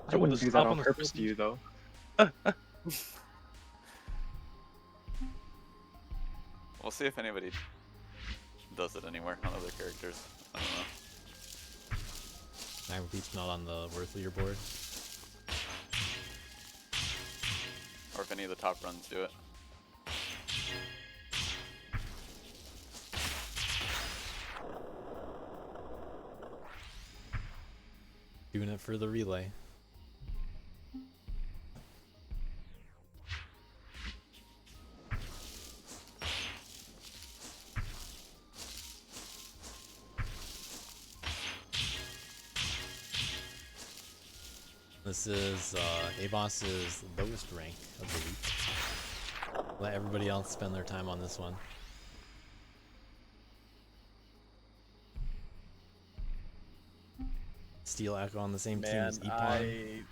I wouldn't just do that hop on the purpose field to you, though. We'll see if anybody does it anywhere on other characters. I don't know. Nine Repeat's not on the Worth leaderboard. Or if any of the top runs do it. Doing it for the relay. This is Abos's lowest rank of the week. Let everybody else spend their time on this one. Steel Echo on the same team Man, as Epon.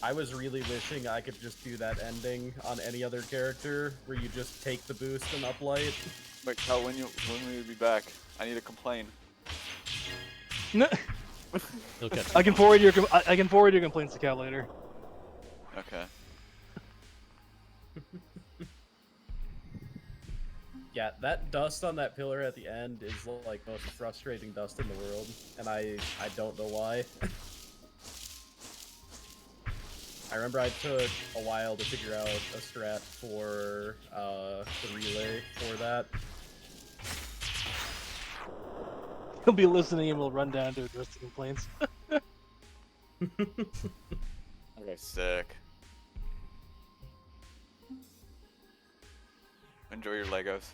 I was really wishing I could just do that ending on any other character where you just take the boost and uplight. Wait, Cal, when will you be back? I need to complain. No, He'll catch I can forward your I can forward your complaints to Cal later. Okay. Yeah, that dust on that pillar at the end is like most frustrating dust in the world, and I don't know why. I remember I took a while to figure out a strat for the relay for that. He'll be listening and we'll run down to address the complaints. Okay, sick. Enjoy your Legos.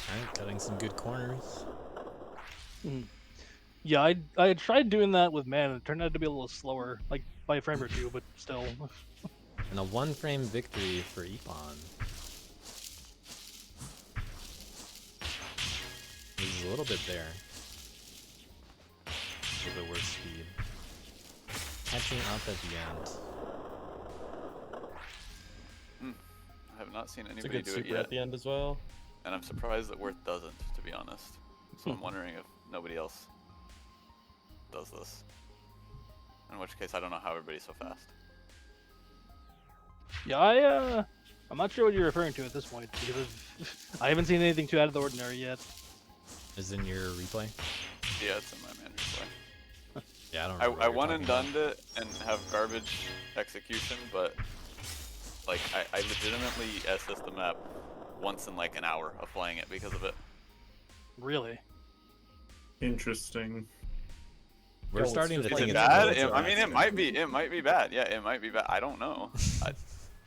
Alright, cutting some good corners. Yeah, I had tried doing that with man, and it turned out to be a little slower, like by a frame or two, but still. And a 1-frame victory for Epon. He's a little bit there. A little bit worse speed. Catching up at the end. I have not seen It's a anybody good do it super yet, at the end as well. and I'm surprised that Worth doesn't, to be honest. So I'm wondering if nobody else does this. In which case, I don't know how everybody's so fast. Yeah, I'm not sure what you're referring to at this point because I haven't seen anything too out of the ordinary yet. Is in your replay? Yeah, it's in my man replay. Yeah, I don't I remember what one you're and talking done it and have garbage execution, but like I legitimately assist the map once in like an hour of playing it because of it. Really? Interesting. We're Yo, starting it's to Is think it it's bad? relative I mean, it might be. accident. It might be bad. Yeah, it might be bad. I don't know.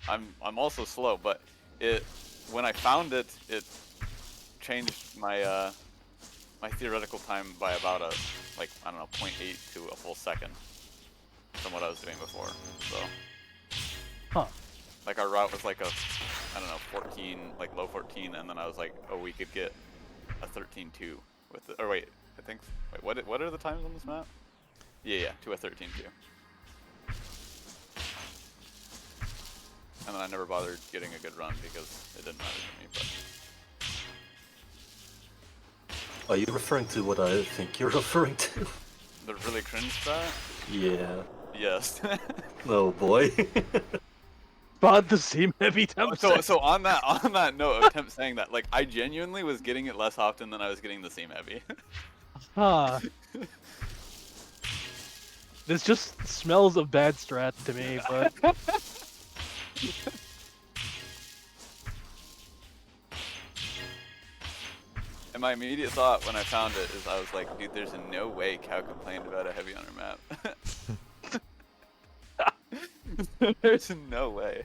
I'm also slow, but when I found it, it changed my my theoretical time by about a like I don't know 0.8 to a full second from what I was doing before. So. Huh. Like our route was like a I don't know 14, like low 14, and then I was like, oh, we could get a 13.2 with it. Or wait, I think what are the times on this map? Yeah, to a 13.2. And then I never bothered getting a good run because it didn't matter to me. But Are you referring to what I think you're referring to? the really cringe strat? Yeah. Yes. Oh boy. But the seam heavy temp. so on that note of Temp saying that, like I genuinely was getting it less often than I was getting the seam heavy. Huh. This just smells of bad strat to me, but And my immediate thought when I found it is I was like, dude, there's no way Cow complained about a heavy on her map. There's no way.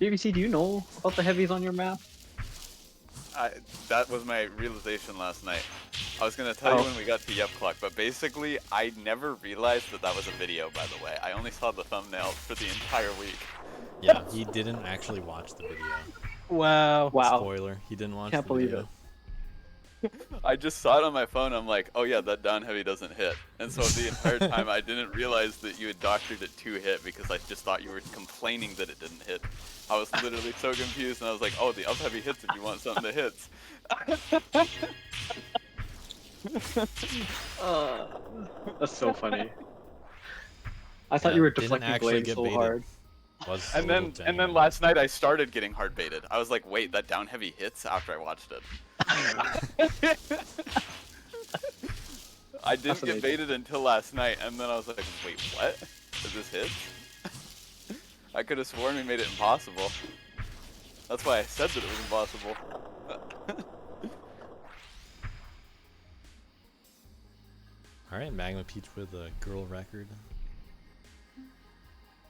BBC, do you know about the heavies on your map? That was my realization last night. I was gonna tell you when we got to Yep Clock, but basically I never realized that was a video, by the way. I only saw the thumbnail for the entire week. Yeah, he didn't actually watch the video. wow. Spoiler, he didn't watch Can't the believe video. I just saw it on my phone, I'm like, oh yeah, that down heavy doesn't hit. And so the entire time I didn't realize that you had doctored it to hit because I just thought you were complaining that it didn't hit. I was literally so confused and I was like, oh, the up heavy hits if you want something that hits. That's so funny. I thought you were Didn't deflecting actually blades get so baited. hard. Was a And little then genuine. last night I started getting hard baited. I was like, wait, that down heavy hits after I watched it. I didn't get Fascinating. baited until last night, and then I was like, wait, what? Is this hit? I could have sworn we made it impossible. That's why I said that it was impossible. Alright, Magma Peach with a girl record.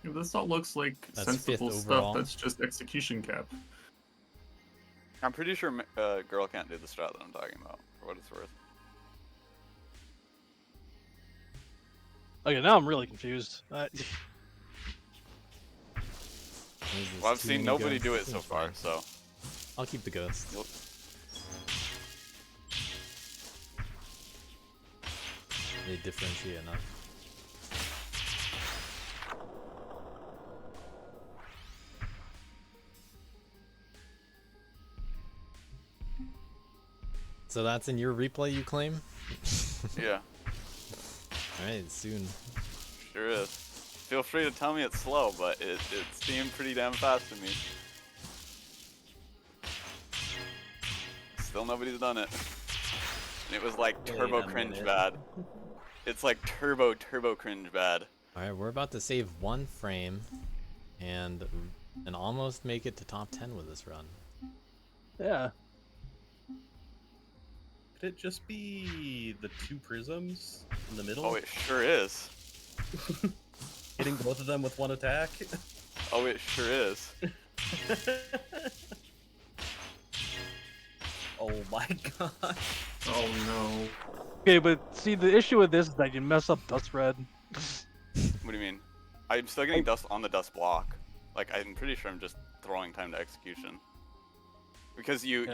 Yeah, this all looks like That's sensible fifth stuff. overall. That's just execution cap. I'm pretty sure girl can't do the strat that I'm talking about, for what it's worth. Okay, now I'm really confused. What is this, Well, I've too seen many nobody ghosts? do it so Seems far, fine. so I'll keep the ghost. you'll, They differentiate enough. So that's in your replay, you claim? yeah, Alright, soon. sure is. Feel free to tell me it's slow, but it seemed pretty damn fast to me. Still nobody's done it. And it was like Wait turbo a cringe minute. bad. It's like turbo cringe bad. Alright, we're about to save 1 frame and almost make it to top 10 with this run. Yeah. Could it just be the 2 prisms in the middle? Oh, it sure is. Hitting both of them with 1 attack? Oh, it sure is. Oh my god. Oh no. Okay, but see, the issue with this is that you mess up dust red. What do you mean? I'm still getting dust on the dust block. Like, I'm pretty sure I'm just throwing time to execution. Because you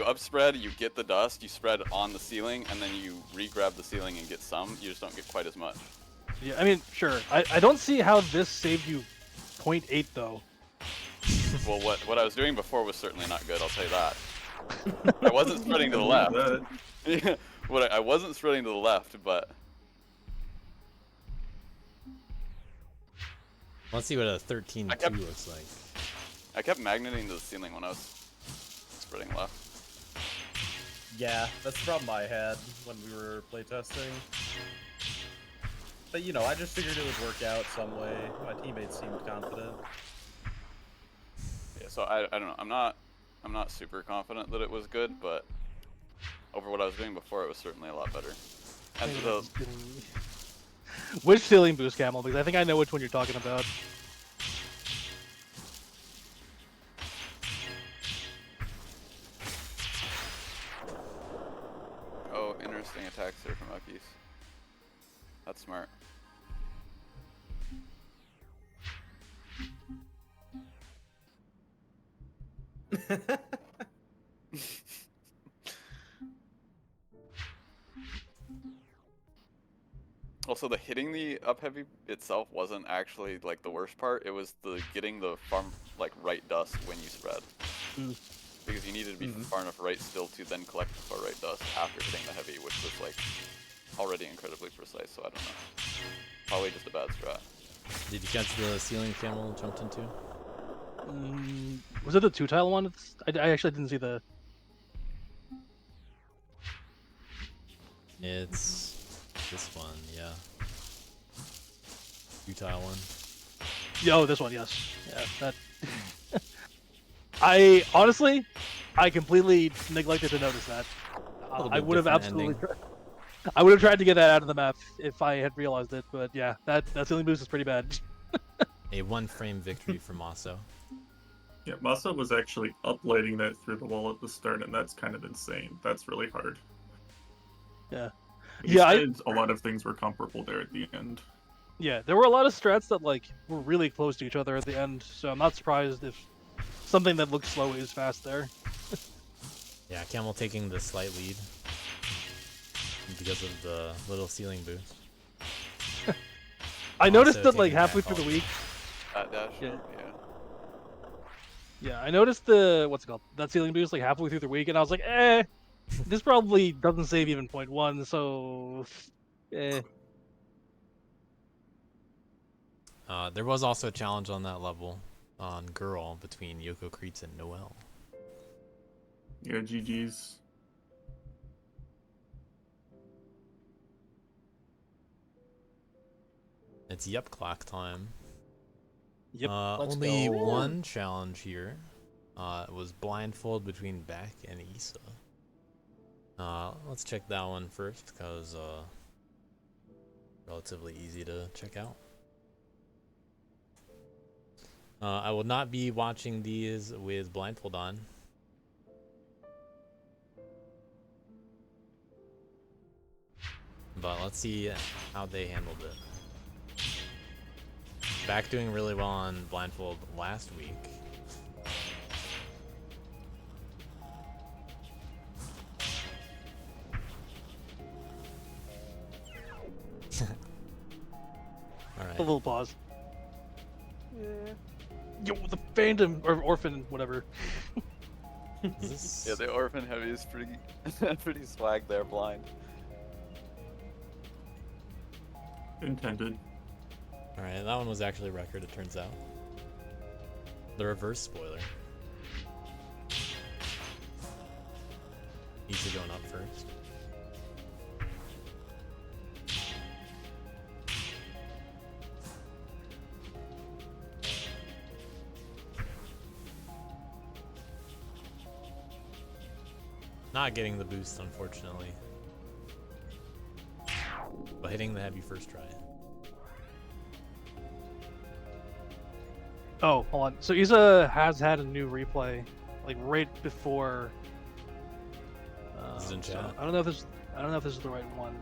upspread, you get the dust, you spread on the ceiling, and then you re-grab the ceiling and get some. You just don't get quite as much. Yeah, I mean, sure. I don't see how this saved you 0.8 though. Well, what I was doing before was certainly not good, I'll tell you that. I wasn't spreading to the left. That. Yeah, I wasn't spreading to the left, but Let's see what a 13-2 looks like. I kept magneting to the ceiling when I was spreading left. Yeah, that's the problem I had when we were playtesting. But you know, I just figured it would work out some way. My teammates seemed confident. Yeah, so I don't know. I'm not super confident that it was good, but over what I was doing before, it was certainly a lot better. And the Which ceiling boost, Camel? Because I think I know which one you're talking about. oh, interesting attacks here from Ukis. That's smart. Also, the hitting the up heavy itself wasn't actually like the worst part. It was the getting the right dust when you spread. Mm. Because you needed to be far enough right still to then collect the far right dust after hitting the heavy, which was like already incredibly precise. So I don't know. Probably just a bad strat. Did you catch the ceiling Camel jumped into? Was it the 2-tile one? I actually didn't see the. It's this one, yeah. 2-tile one. Oh, this one, yes. Yeah, that. I honestly, I completely neglected to notice that. Little I bit would have different absolutely. ending. I would have tried to get that out of the map if I had realized it, but yeah, that ceiling boost is pretty bad. A 1-frame victory for Maso. Yeah, Masa was actually uplighting that through the wall at the start, and that's kind of insane. That's really hard. Yeah. He Yeah, said a lot of things were comparable there at the end. Yeah, there were a lot of strats that like were really close to each other at the end, so I'm not surprised if something that looks slow is fast there. Yeah, Camel taking the slight lead because of the little ceiling boost. I noticed Also that like taking halfway back through the all- week. Dash. Yeah. Yeah. Yeah, I noticed the what's it called, that ceiling boost like halfway through the week, and I was like, this probably doesn't save even 0.1, so There was also a challenge on that level on Girl between Yoko Creets and Noel. Yeah, GG's. It's Yep Clock time. Yep, let's only go. one challenge here. It was blindfold between Beck and Issa. Let's check that one first, because relatively easy to check out. I will not be watching these with blindfold on. But let's see how they handled it. Back doing really well on blindfold last week. Alright. A little pause. Yeah. Yo, the Phantom or Orphan, whatever. Is this... Yeah, the Orphan Heavy is pretty pretty swag there, blind. Intended. Alright, that one was actually a record, it turns out. The reverse spoiler. Easy going up first. Not getting the boost, unfortunately. But hitting the heavy first try. Oh, hold on. So Isa has had a new replay, like right before. This is in so chat. I don't know if this is the right one.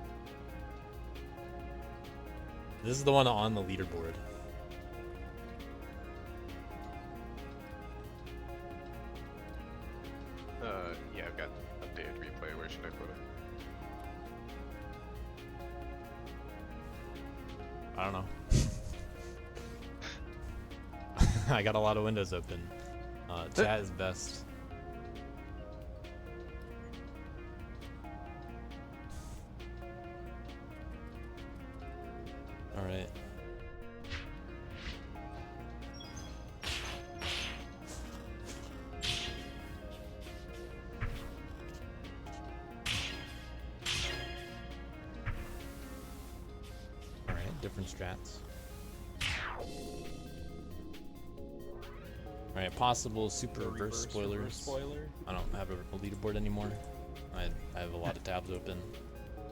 This is the one on the leaderboard. Yeah, I've got updated replay. Where should I put it? I don't know. I got a lot of windows open. Chat is best. Alright. Alright, different strats. Alright, possible super The reverse spoilers. reverse spoiler. I don't have a leaderboard anymore. I have a lot of tabs open.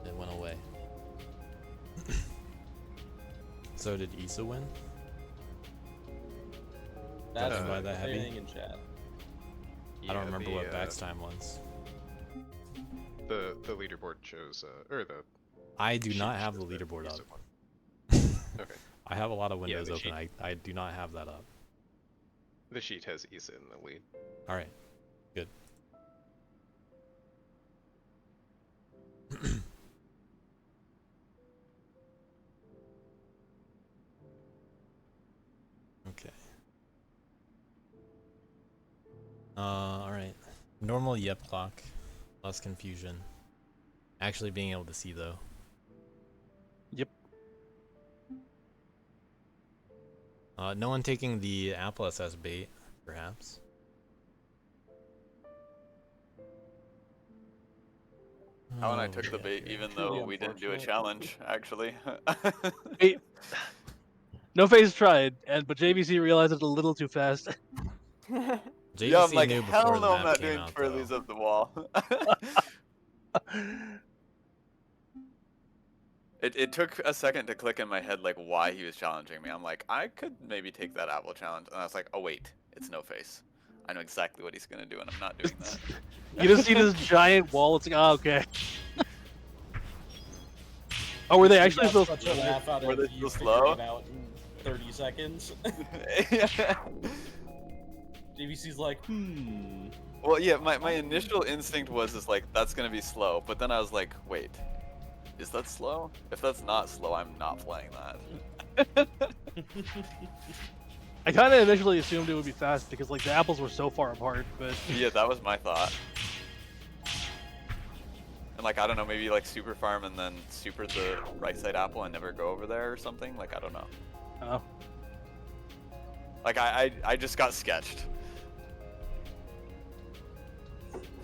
It went away. So did Isa win? That's Judging by that heavy? everything in chat. I don't Yeah, remember the, what Back's time was. The leaderboard shows, or the. I do sheet not have the shows that leaderboard up. Isa won. Okay. I have a lot of Yeah, windows the open. I do not have that up. The sheet has Isa in the lead. Alright. Good. Okay. Alright. Normal yep clock. Less confusion. Actually being able to see though. Yep. No one taking the Apple SS bait, perhaps. How and I Oh, took the yeah, bait yeah. even Truly though we didn't do a unfortunate. challenge, actually. Hey, No Face tried, but JVC realized it a little too fast. JVC Yeah, I'm like, knew hell before the no, I'm map not came doing out, twirlies though. up the wall. It took a second to click in my head like why he was challenging me. I'm like, I could maybe take that Apple challenge, and I was like, oh wait, it's No Face. I know exactly what he's gonna do, and I'm not doing that. You just see this giant wall. It's like, oh, okay. Oh, were they actually got supposed such a laugh out Were of they you so figuring slow? it out in 30 seconds. Yeah. JVC's like, Well, yeah, my initial instinct was like, that's gonna be slow, but then I was like, wait, is that slow? If that's not slow, I'm not playing that. I kind of initially assumed it would be fast because like the apples were so far apart, but Yeah, that was my thought. And like, I don't know, maybe like super farm and then super the right side apple and never go over there or something. Like, I don't know. oh, Like, I just got sketched.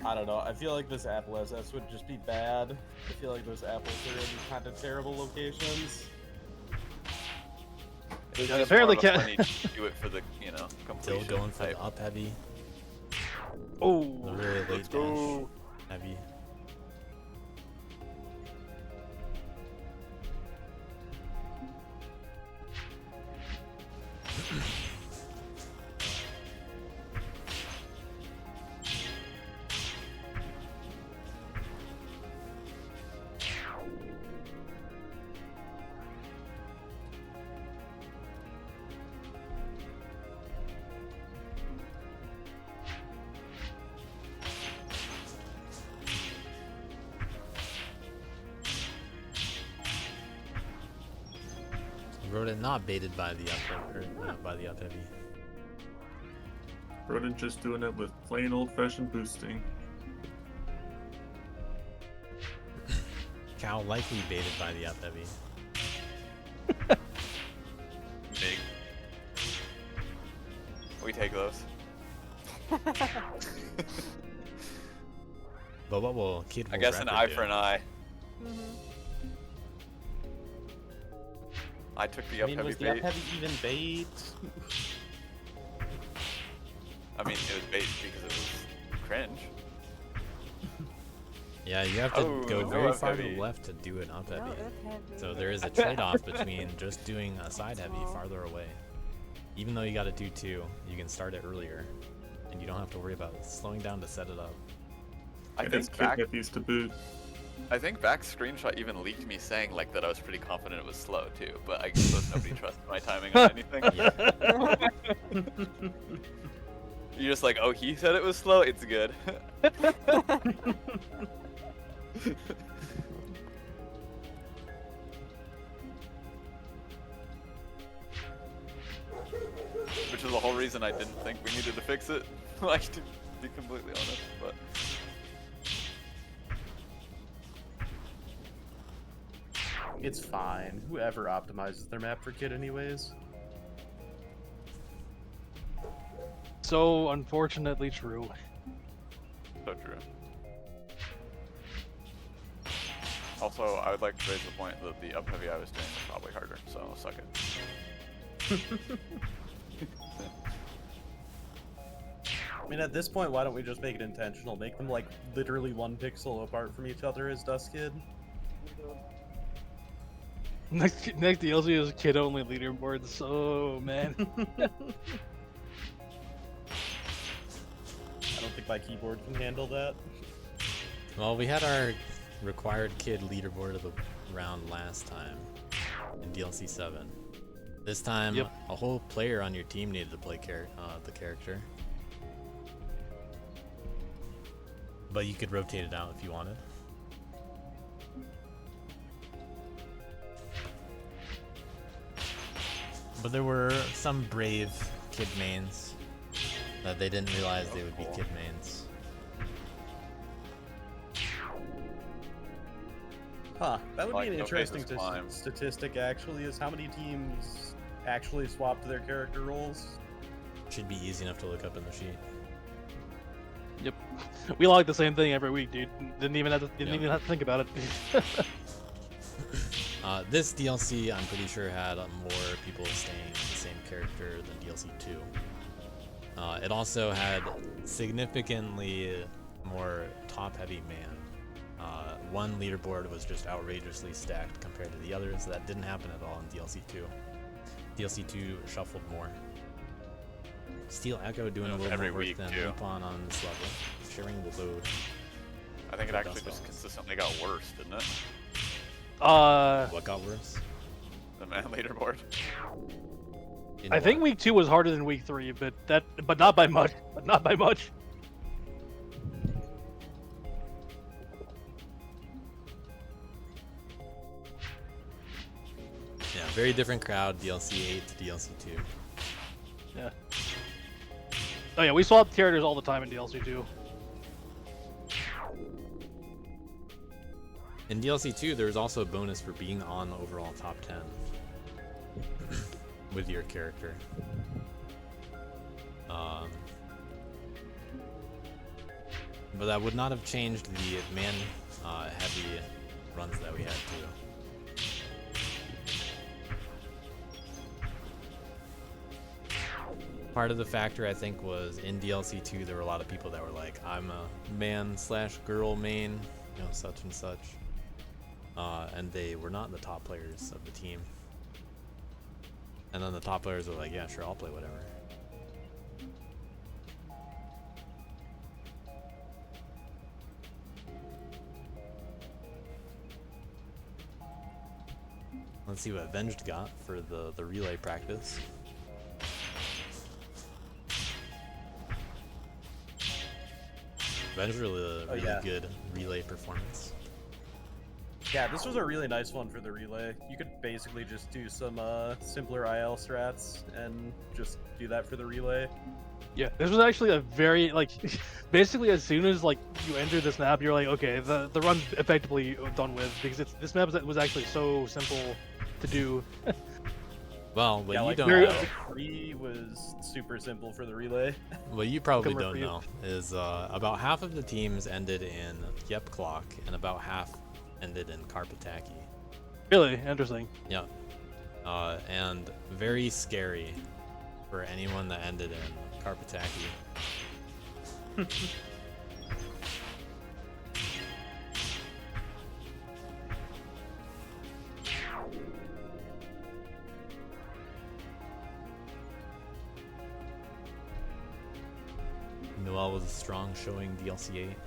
I don't know. I feel like this Apple SS would just be bad. I feel like those apples are in kind of terrible locations. It's Yeah, just apparently more of a can't- funny do it for the, you know, Still completion going for type. the up heavy. oh, The really late Let's dash go. heavy. Rodent not baited by the up or not by the up heavy. Rodent just doing it with plain old-fashioned boosting. Cow likely baited by the up heavy. Big. We take those. But what will Kid I Wolf guess an Record eye do? for an eye. Mhm. I took the I up mean, heavy was the up bait. heavy even bait? I mean, it was bait because it was cringe. Yeah, you have to Oh, go no very up far to heavy. the left to do an up No, heavy. up heavy. So there is a trade-off between just doing a side heavy Small. farther away. Even though you got to do 2, you can start it earlier, and you don't have to worry about slowing down to set it up. I It is think kid back. heavies to boot. I think back's screenshot even leaked me saying like that I was pretty confident it was slow too, but I suppose nobody trusted my timing on anything. Yeah. You're just like, oh, he said it was slow. It's good. Which is the whole reason I didn't think we needed to fix it. Like, to be completely honest, but. It's fine. Whoever optimizes their map for Kid anyways. So unfortunately true. So true. Also, I would like to raise the point that the up heavy I was doing was probably harder, so suck it. I mean, at this point, why don't we just make it intentional? Make them like literally 1 pixel apart from each other as Dust Kid. Next DLC is kid only leaderboard. So man. I don't think my keyboard can handle that. Well, we had our required kid leaderboard of the round last time in DLC 7. This time, Yep. a whole player on your team needed to play the character. But you could rotate it out if you wanted. But there were some brave kid mains that they didn't realize they would be kid mains. Huh, that would Like, be an no interesting faces climb. statistic actually, is how many teams actually swapped their character roles. Should be easy enough to look up in the sheet. Yep. We log the same thing every week, dude. Didn't even have to think about it. This DLC, I'm pretty sure, had more people staying with the same character than DLC 2. It also had significantly more top-heavy man. One leaderboard was just outrageously stacked compared to the others. That didn't happen at all in DLC 2. DLC 2 shuffled more. Steel Echo doing a little Every more work week, than too. Lupon on this level, sharing the load. I think it The actually dust just balls. consistently got worse, didn't it? What got worse? The man leaderboard. In I think what? week 2 was harder than week 3, but not by much. But not by much. Yeah, very different crowd, DLC 8 to DLC 2. Yeah. Oh yeah, we swap characters all the time in DLC 2. In DLC 2, there's also a bonus for being on the overall top 10 with your character. But that would not have changed the man heavy runs that we had too. Part of the factor, I think, was in DLC 2 there were a lot of people that were like, I'm a man/girl main, you know, such and such. And they were not the top players of the team. And then the top players were like, yeah, sure, I'll play whatever. Let's see what Avenged got for the relay practice. Avenged really, really yeah. good relay performance. Yeah, this was a really nice one for the relay. You could basically just do some simpler IL strats and just do that for the relay. Yeah, this was actually a very like, basically as soon as like you enter this map, you're like, okay, the run's effectively done with because this map was actually so simple to do. Well, what Yeah, you like don't Mario know, 3 was super simple for the relay. what you probably Come don't for you. know is about half of the teams ended in Yep Clock and about half ended in Karpataki. Really interesting. Yeah. And very scary for anyone that ended in Karpataki. Noel was a strong showing DLC 8.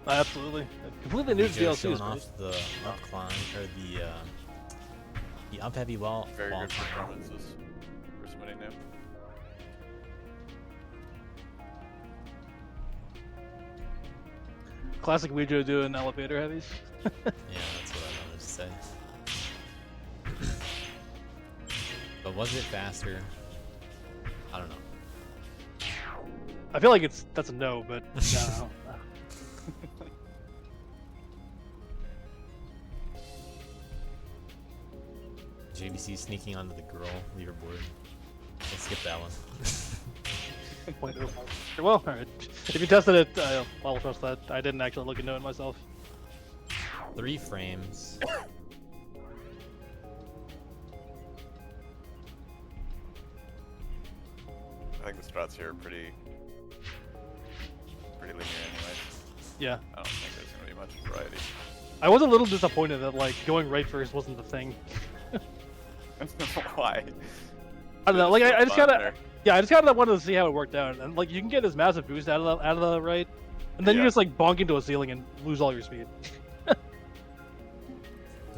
Absolutely, completely new Nico DLC. showing is great. off the up climb or the up heavy wall. Very wall good climb. performances for somebody new. Classic Ouija doing elevator heavies. Yeah, that's what I wanted to say. But was it faster? I don't know. I feel like that's a no, but no. JVC sneaking onto the girl leaderboard. Let's skip that one. 0.05. Well, alright. If you tested it, I'll trust that. I didn't actually look into it myself. 3 frames. I think the strats here are pretty linear anyways. Yeah. I don't think there's gonna be much variety. I was a little disappointed that like going right first wasn't the thing. Why? I don't know. Like I just Fun kinda, there. yeah, I just kinda wanted to see how it worked out, and like you can get this massive boost out of the right, and then you Yeah. just like bonk into a ceiling and lose all your speed.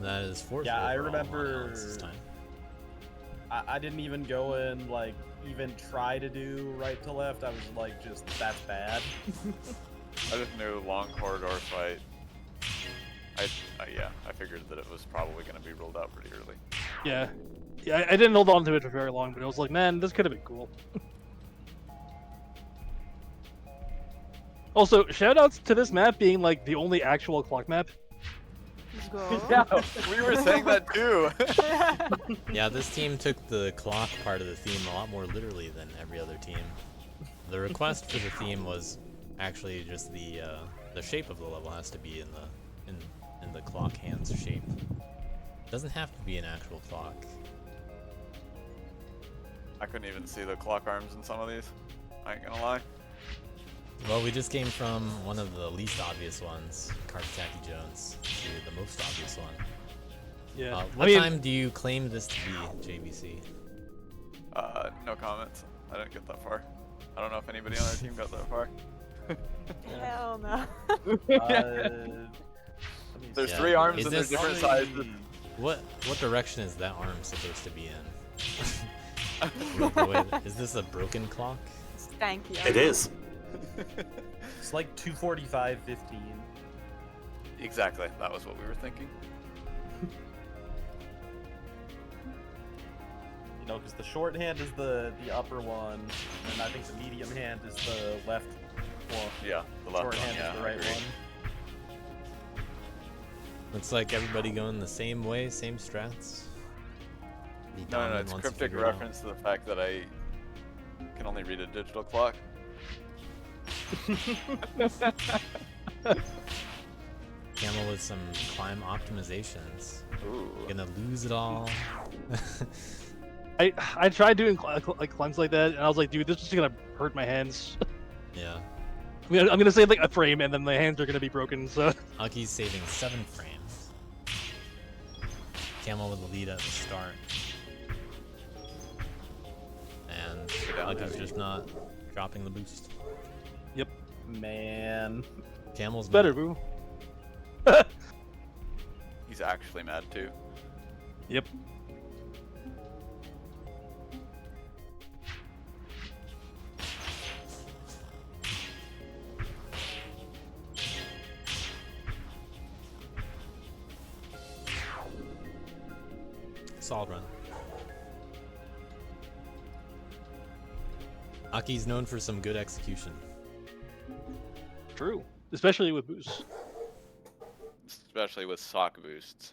That is 4th. Yeah, I overall on remember- Alex's time. I didn't even go and like even try to do right to left. I was like, just that's bad. I just knew long corridor fight. Yeah, I figured that it was probably gonna be rolled out pretty early. Yeah, yeah, I didn't hold on to it for very long, but I was like, man, this could have been cool. Also, shoutouts to this map being like the only actual clock map. Let's go. Yeah. We were saying that too. Yeah, this team took the clock part of the theme a lot more literally than every other team. The request for the theme was actually just the shape of the level has to be in the clock hands shape. It doesn't have to be an actual clock. I couldn't even see the clock arms in some of these. I ain't gonna lie. Well, we just came from one of the least obvious ones, Karpataki Jones, to the most obvious one. Yeah. What time do you claim this to be, JVC? No comments. I didn't get that far. I don't know if anybody on our team got that far. Hell no. There's Yeah. 3 arms Is and they're this- different sizes. What direction is that arm supposed to be in? Is this a broken clock? Thank you. It is. It's like 245.15. Exactly. That was what we were thinking. You know, because the short hand is the upper one, and I think the medium hand is the left one. Yeah, the left short one, hand yeah, is the I right agree. one. Looks like everybody going the same way, same strats. The No, dominant it's wants to cryptic figure it out. reference to the fact that I can only read a digital clock. Camel with some climb optimizations. Ooh. Gonna lose it all. I tried doing like cleanse like that, and I was like, dude, this is just gonna hurt my hands. Yeah. I mean, I'm gonna save like a frame, and then my hands are gonna be broken. So Aki's saving 7 frames. Camel with the lead at the start. And down Aki's heavy. just not dropping the boost. Man. Camel's better, mad. boo. He's actually mad too. Yep. solid run. Aki's known for some good execution. True, especially with boosts. Especially with sock boosts.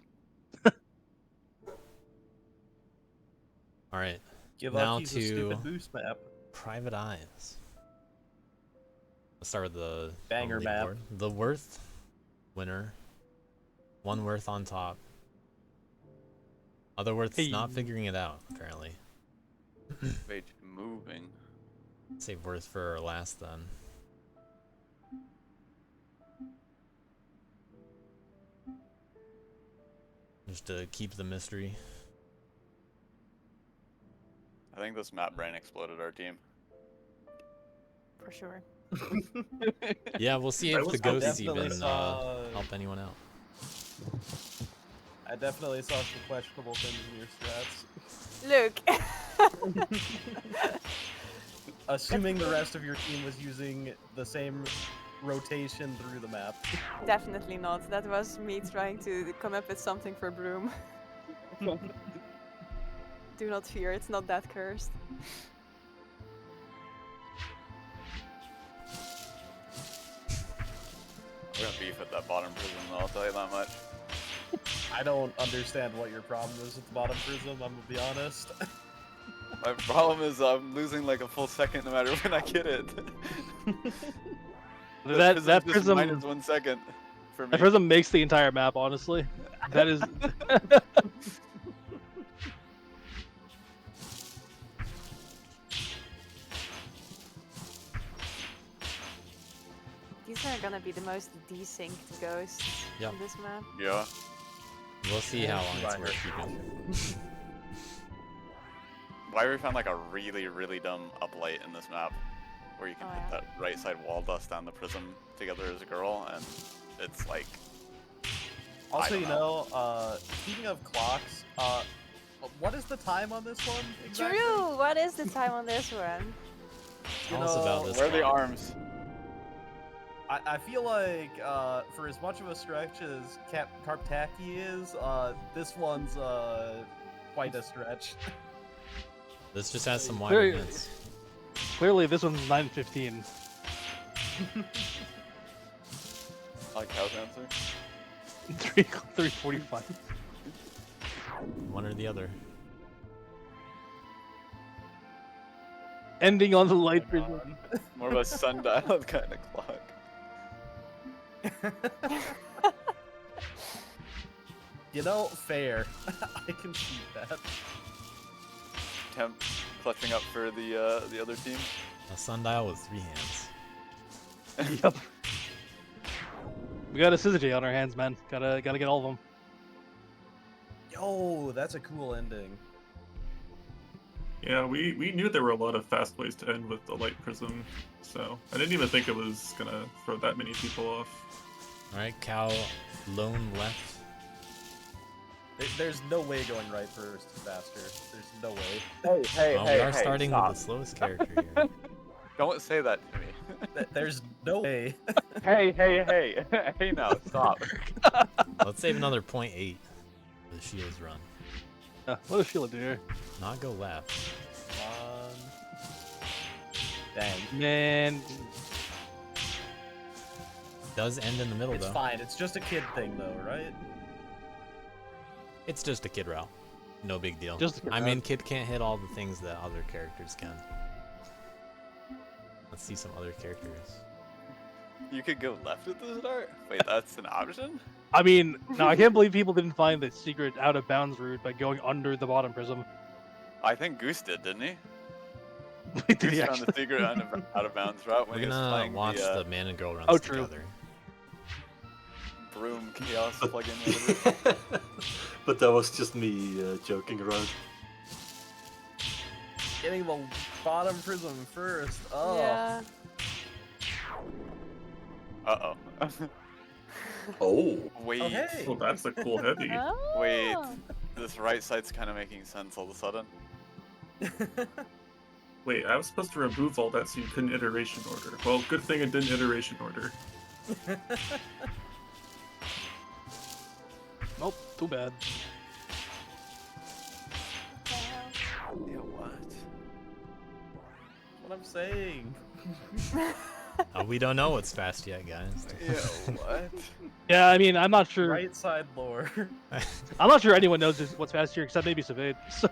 All right, Give now Aki's a to stupid boost map. Private Eyes. Let's start with the Banger map. leaderboard. The Worth winner. One Worth on top. Other Worth's not Hey. figuring it out, apparently. Page moving. Save Worth for last then. Just to keep the mystery. I think this map brain exploded our team. For sure. Yeah, we'll see I if the was- I ghosts definitely even saw- help anyone out. I definitely saw some questionable things in your strats. Look. Assuming the rest of your team was using the same rotation through the map. Definitely not. That was me trying to come up with something for Broom. Do not fear, it's not that cursed. We're gonna beef at that bottom prism, though, I'll tell you that much. I don't understand what your problem is with the bottom prism, I'm gonna be honest. My problem is I'm losing like a full second no matter when I get it. That Prism's just prism, minus 1 second for me. that prism makes the entire map. Honestly, that is. These are gonna be the most desynced ghosts Yep. in this map. Yeah. We'll see how long it's Combiner. worth keeping. Why we found like a really, really dumb uplight in this map where you can Oh, hit yeah. that right side wall dust down the prism together as a girl, and it's like. Also, don't you know, speaking of clocks, what is the time on this one exactly? True! What is the time on this one? You Tell us about know, this Where are the clock. arms? I feel like, for as much of a stretch as Karptaki is, this one's, quite a stretch. This just has some Very- wide hints. Clearly, this one's 9:15. I like Cal's answer. 3:45. One or the other. Ending on the light prism. On. More of a sundial kind of clock. You know, fair. I can see that. Temp clutching up for the other team. A sundial with 3 hands. Yep. We got a Scissor J on our hands, man. Gotta get all of them. Yo, that's a cool ending. Yeah, we knew there were a lot of fast ways to end with the light prism, so I didn't even think it was gonna throw that many people off. Alright, Cow lone left. There's no way going right first is faster. There's no way. Hey, Well, we are starting with the slowest character here. Don't say that to me. There's no way. hey, hey now, stop. Let's save another 0.8 for the Sheila's run. What does Sheila do here? Not go left. Dang. Man, Does end in the middle It's though. fine. It's just a kid thing, though, right? It's just a kid route. No big deal. Just a kid I mean, route. kid can't hit all the things that other characters can. Let's see some other characters. You could go left at the start? Wait, that's an option? I mean, no, I can't believe people didn't find the secret out of bounds route by going under the bottom prism. I think Goose did, didn't he? Did Goose he found actually? the secret out of bounds route when We're he was gonna playing watch the, the man and girl runs Oh, true. together. Broom Chaos plugin. But that was just me joking around. Getting the bottom prism first. Oh. Yeah. Uh-oh. Oh. Wait. Oh, hey. Well, that's a cool heavy. Wait. Oh. This right side's kind of making sense all of a sudden. Wait, I was supposed to remove all that so you couldn't iteration order. Well, good thing it didn't iteration order. Nope, too bad. what I'm saying. We don't know what's fast yet, guys. Yeah, what? Yeah, I mean, I'm not sure. Right side lore. I'm not sure anyone knows what's fast here except maybe Savade. So.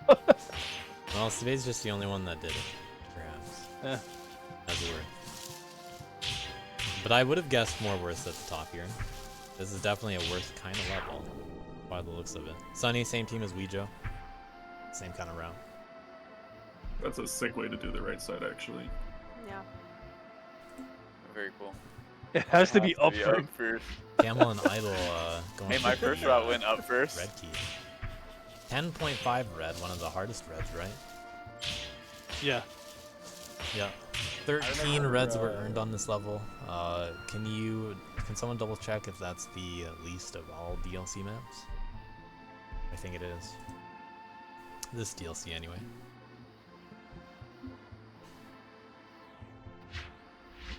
Well, Savade's just the only one that did it, perhaps. Yeah. As a word. But I would have guessed more worth at the top here. This is definitely a worth kind of level, by the looks of it. Sunny, same team as Weejo. Same kind of route. That's a sick way to do the right side, actually. Yeah. Very cool. It has to be up Up first. first. Camel and Idol going Hey, for my the, first route went up first. Red key. 10.5 red, one of the hardest reds, right? Yeah. Yeah. 13 remember, reds were earned on this level. Can someone double check if that's the least of all DLC maps? I think it is. This DLC anyway.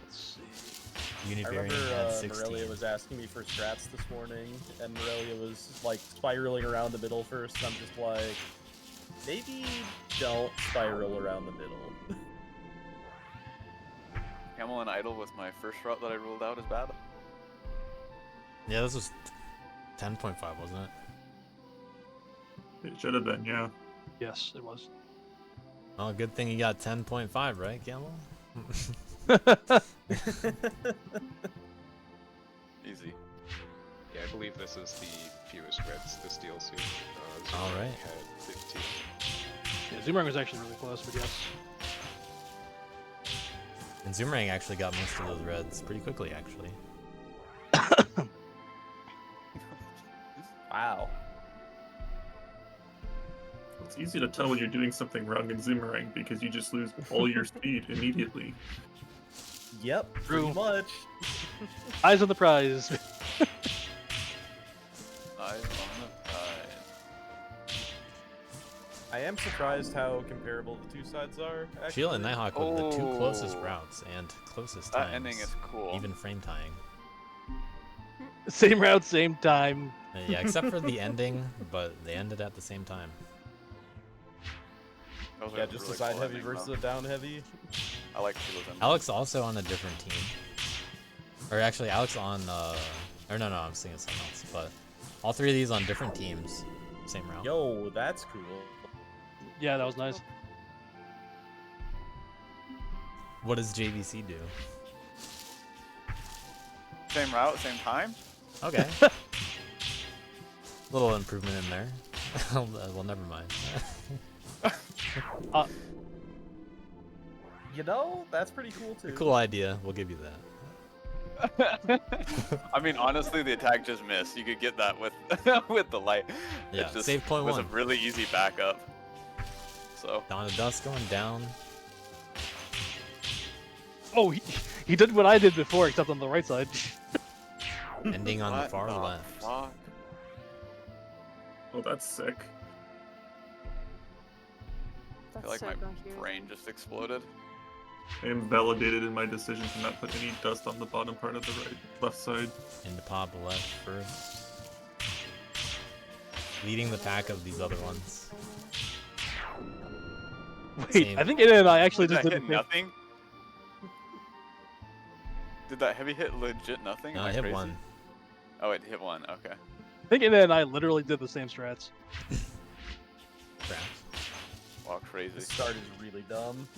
Let's see. I Univariant remember had 16. Morelia was asking me for strats this morning, and Morelia was like spiraling around the middle first. And I'm just like, maybe don't spiral around the middle. Camel and Idol with my first route that I ruled out is bad. Yeah, this was 10.5, wasn't it? It should have been, yeah. Yes, it was. Oh, good thing you got 10.5, right, Camel? Easy. Yeah, I believe this is the fewest reds this DLC. All right. Had 15. Yeah, Zoomerang was actually really close, but yes. And Zoomerang actually got most of those reds pretty quickly, actually. Wow. It's easy to tell when you're doing something wrong in Zoomerang because you just lose all your speed immediately. Yep, True. pretty much. Eyes on the prize. Eyes on the prize. I am surprised how comparable the two sides are. Actually. Sheila and Nighthawk with the two closest Oh. routes and closest That times. ending is cool. Even frame tying. Same route, same time. Yeah, except for the ending, but they ended at the same time. Those Yeah, are just really a side cool heavy endings, versus though. a down heavy. I like Sheila's ending. Alex also on a different team. Or actually, Alex on, or no, I'm thinking something else. But all three of these on different teams. Same route. Yo, that's cool. Yeah, that was nice. What does JVC do? Same route, same time? Okay. Little improvement in there. Well, never mind. You know, that's pretty cool too. Cool idea. We'll give you that. I mean, honestly, the attack just missed. You could get that with with the light. Yeah, it just save point was one. a really easy backup. So Dawn of Dust going down. Oh, he did what I did before, except on the right side. Ending on the what far the left. fuck? Oh, that's sick. I feel That's like so my confusing. brain just exploded. I am validated in my decision to not put any dust on the bottom part of the left side. Into pop left first. Leading the pack of these other ones. Wait, Same. I think Ina and I actually Did just that did hit the same. nothing? Did that heavy hit legit nothing? No, Am I hit crazy? one. Oh, it hit one. Okay. I think Ina and I literally did the same strats. Perhaps. Wow, crazy. This start is really dumb.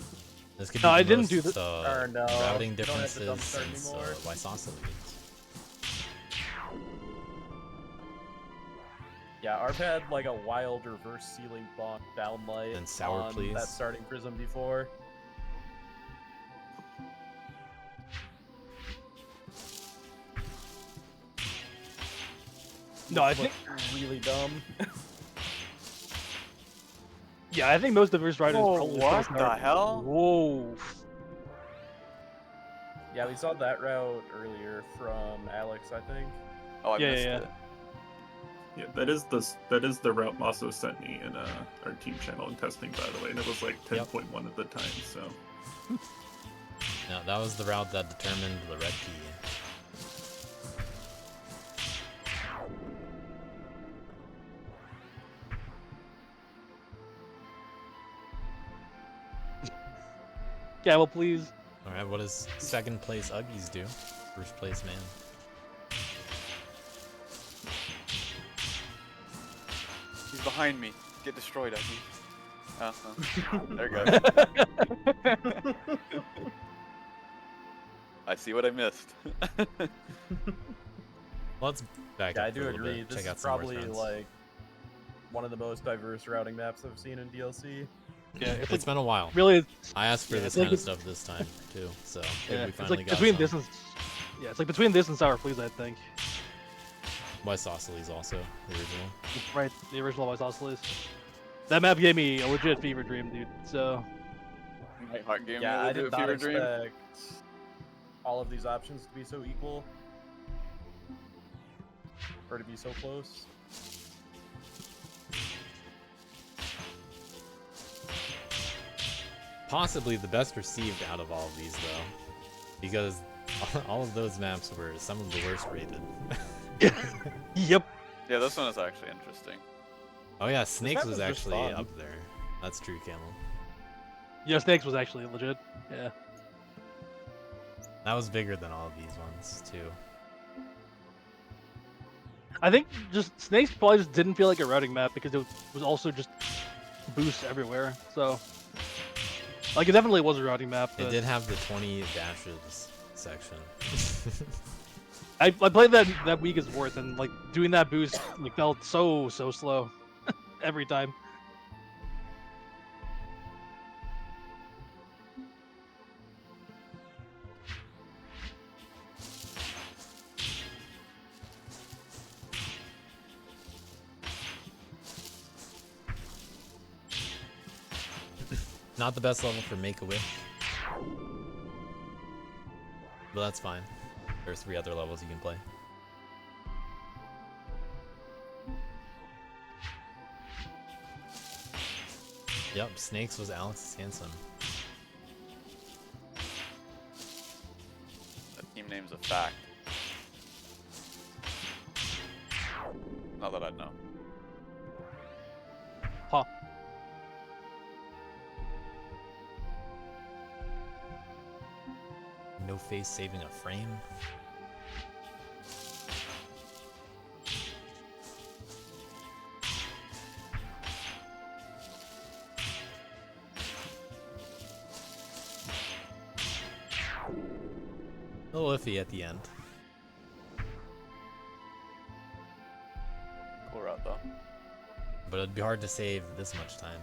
This could No, be I the didn't most, do the- Or no, routing you don't have differences to dump start since anymore. Wysausa leads. Yeah, Arp had like a wild reverse ceiling bonk downlight And Sour on Please. that starting prism before. No, I Which think looked really dumb. yeah, I think most of his riders Whoa, probably what still the start- hell? Whoa. Yeah, we saw that route earlier from Alex, I think. Oh, I Yeah, missed yeah, it. Yeah, that is the route Maso sent me in our team channel and testing, by the way, and it was like 10.1 at the time. So No, that was the route that determined the red key. Camel, please. All right, what does second place Uggies do? First place man. He's behind me. Get destroyed, Uggy. There you go. I see what I missed. Let's back Yeah, up I for do a little agree. bit. This Check is out some more probably threads. like one of the most diverse routing maps I've seen in DLC. Yeah, It's been a while. really. I asked for Yeah, this it's like kind of it's- stuff this time too, so Yeah, we it's finally like got between some. this and yeah, it's like between this and Sour Please, I think. Isosceles also the original. Right, the original Isosceles. That map gave me a legit fever dream, dude. So My heart gave me Yeah, a I legit did not fever dream. expect all of these options to be so equal. Or to be so close. Possibly the best received out of all of these though, because all of those maps were some of the worst rated. Yep. Yeah, this one is actually interesting. Oh yeah, Snakes map was is just actually fun. up there. That's true, Camel. Yeah, Snakes was actually legit. Yeah. That was bigger than all of these ones too. I think just Snakes probably just didn't feel like a routing map because it was also just boosts everywhere. So, like, it definitely was a routing map. It But did have the 20 dashes section. I played that week as worth, and like doing that boost like felt so slow every time. Not the best level for Make-A-Wish. But that's fine. There's 3 other levels you can play. Yep, Snakes was Alex's Handsome. That team name's a fact. Not that I'd know. Huh. No face saving a frame. A little iffy at the end. Cool route though. But it'd be hard to save this much time.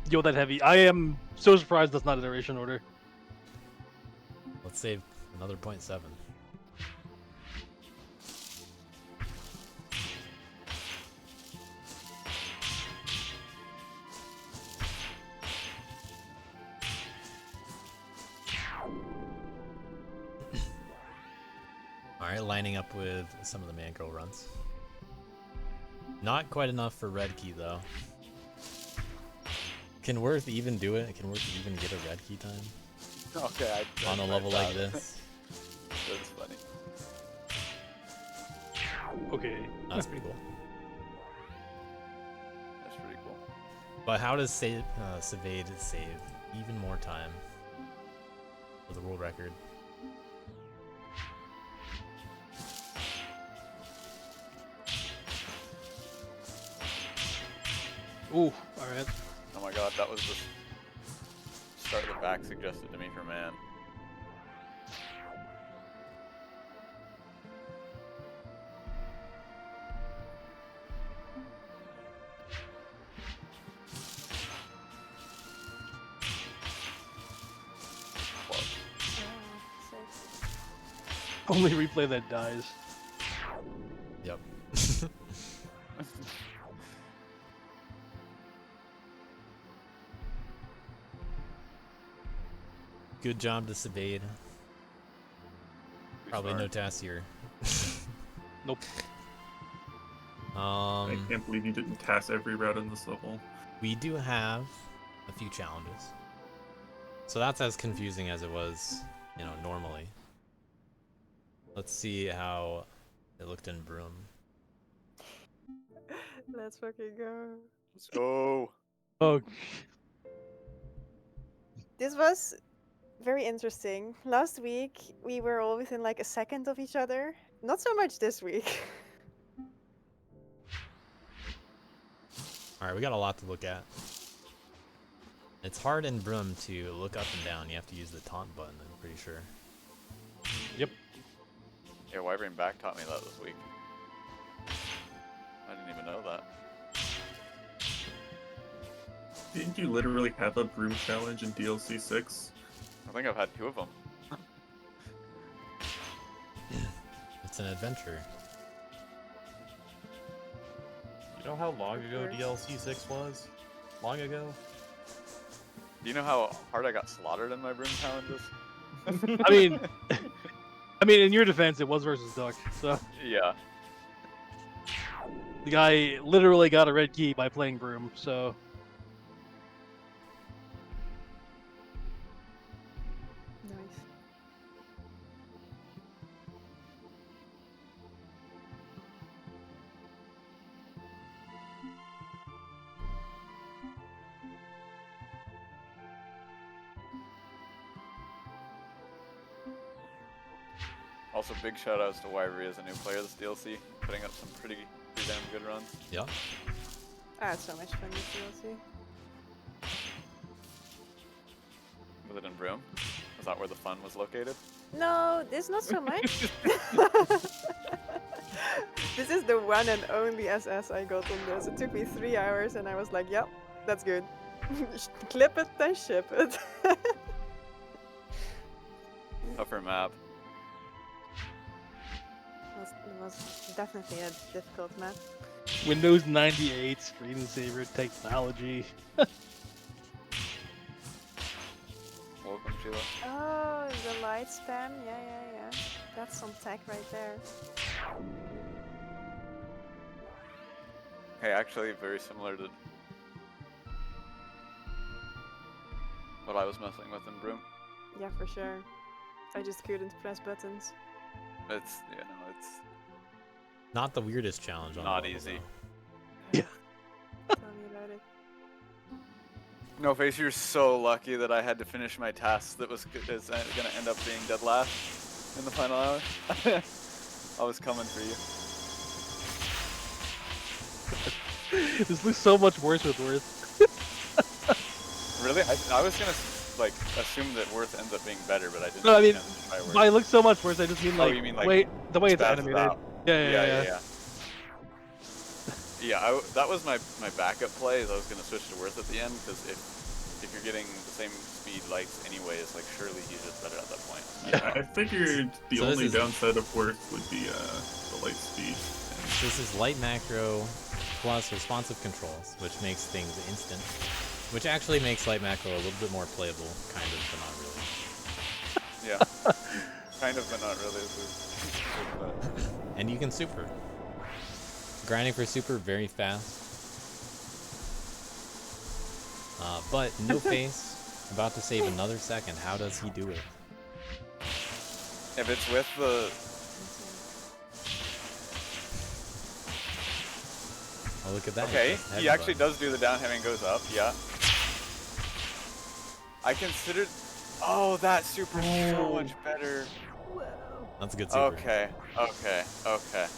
Yo, that heavy. I am so surprised that's not iteration order. Let's save another 0.7. Alright, lining up with some of the Man Girl runs. Not quite enough for Red Key though. Can Worth even do it? Can Worth even get a Red Key time? Okay, On a level like this? That's funny. Okay. That's pretty cool. That's pretty cool. But how does Savade save even more time for the world record? Ooh, alright. Oh my god, that was the start of the back suggested to me for man. Close. Only replay that dies. Yep. Good job to Savade. Probably no task here. Nope. I can't believe you didn't task every route in this level. We do have a few challenges. So that's as confusing as it was, you know, normally. Let's see how it looked in Broom. Let's fucking go. Let's go. Oh, This was very interesting. Last week we were all within like a second of each other. Not so much this week. Alright, we got a lot to look at. It's hard in Broom to look up and down. You have to use the taunt button, I'm pretty sure. yep. Yeah, Wyvern back taught me that this week. I didn't even know that. Didn't you literally have a broom challenge in DLC 6? I think I've had 2 of them. It's an adventure. You know how long ago DLC 6 was? Long ago? Do you know how hard I got slaughtered in my broom challenges? I mean, in your defense, it was versus Duck, so Yeah. the guy literally got a red key by playing Broom, so. Nice. Also, big shout outs to Wyvern as a new player this DLC, putting up some pretty damn good runs. Yeah. I had so much fun with DLC. Was it in Broom? Was that where the fun was located? No, this not so much. This is the one and only SS I got on this. It took me 3 hours and I was like, yep, that's good. Clip it, then ship it. Tougher map. It was definitely a difficult map. Windows 98 screensaver technology. Welcome, Sheila. Oh, the light spam? Yeah. That's some tech right there. Hey, actually, very similar to what I was messing with in Broom. Yeah, for sure. I just couldn't press buttons. It's, you know, it's Not the weirdest challenge on not the level, easy. though. Tell me about it. No face, you're so lucky that I had to finish my task that was gonna end up being dead last in the final hour. I was coming for you. This looks so much worse with Worth. Really? I was gonna like assume that Worth ends up being better, but I didn't. No, I mean, try Worth. by it looks so much worse. I just mean Oh, like, you mean, like, wait, the way it's spazzed animated. out. Yeah. Yeah, that was my backup play. Is I was gonna switch to Worth at the end because if you're getting the same speed lights anyways, like surely he's just better at that point. Yeah, I figured the So this only is- downside of Worth would be the light speed. This is light macro plus responsive controls, which makes things instant. Which actually makes light macro a little bit more playable, kind of, but not really. Yeah, kind of, but not really. And you can super. Grinding for super very fast. But no face, about to save another second. How does he do it? If it's with the Oh, look at that. okay, It's he heavy actually button. does do the down heavy and goes up. Yeah. I considered. Oh, that super so much better. That's a good super. Okay.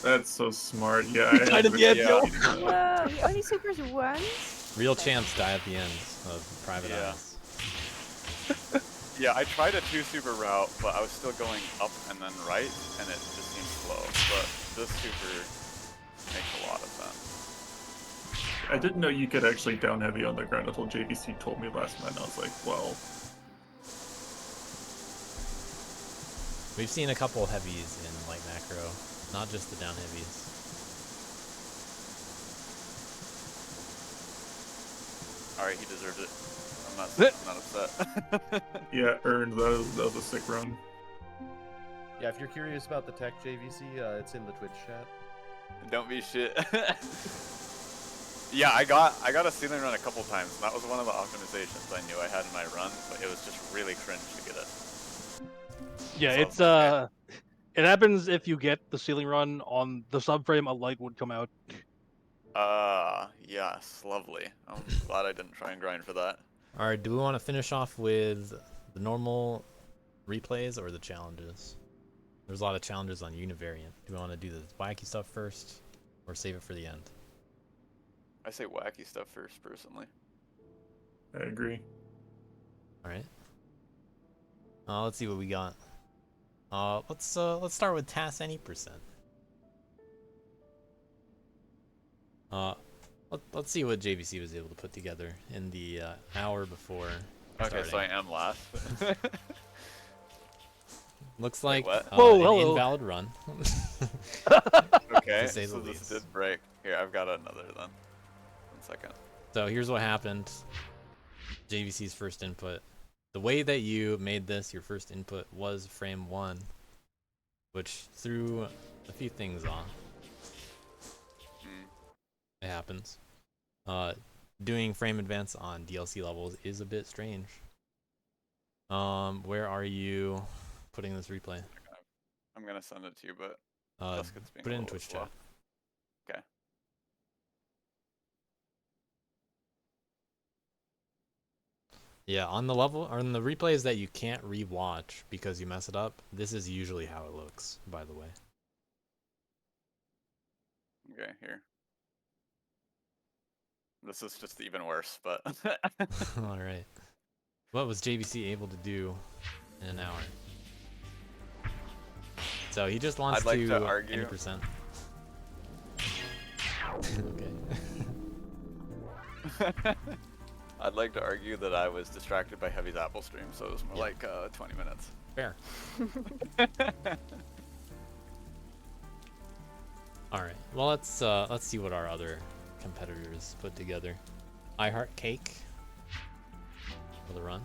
That's so smart. Yeah, He died at the end, yo. Whoa, he only supers once? Real champs die at the end of Private Yeah. Eyes. Yeah, I tried a 2 super route, but I was still going up and then right, and it just seemed slow. But this super makes a lot of sense. I didn't know you could actually down heavy on the ground until JVC told me last night, and I was like, well, We've seen a couple heavies in light macro, not just the down heavies. Alright, he deserved it. I'm not upset. yeah, earned. That was a sick run. Yeah, if you're curious about the tech JVC, it's in the Twitch chat. Don't be shit. Yeah, I got a ceiling run a couple times. And that was one of the optimizations I knew I had in my run, but it was just really cringe to get it. Yeah, So, it's it happens if you get the ceiling run on the subframe, a light would come out. Yes, lovely. I'm glad I didn't try and grind for that. All right, do we want to finish off with the normal replays or the challenges? There's a lot of challenges on Univariant. Do we want to do the wacky stuff first or save it for the end? I say wacky stuff first, personally. I agree. All right. Let's see what we got. Let's start with TAS any percent. Let's see what JVC was able to put together in the hour before Okay, starting. so I am last. Looks like what? Whoa, an hello. invalid run. Okay, to say so the this least. did break. Here, I've got another then. 1 second. So here's what happened. JVC's first input. The way that you made this, your first input, was frame 1, which threw a few things off. It happens. Doing frame advance on DLC levels is a bit strange. Where are you putting this replay? I'm gonna send it to you, but Dusket's being Put a it in little Twitch slow. chat. Okay. Yeah, on the level or on the replays that you can't rewatch because you mess it up, this is usually how it looks, by the way. Okay, here. This is just even worse, but All right. What was JVC able to do in an hour? So he just wants I'd like to to argue- 90%. Okay. I'd like to argue that I was distracted by Heavy's Apple stream, so it was more Yeah. like 20 minutes. Fair. All right. Well, let's see what our other competitors put together. I Heart Cake for the run.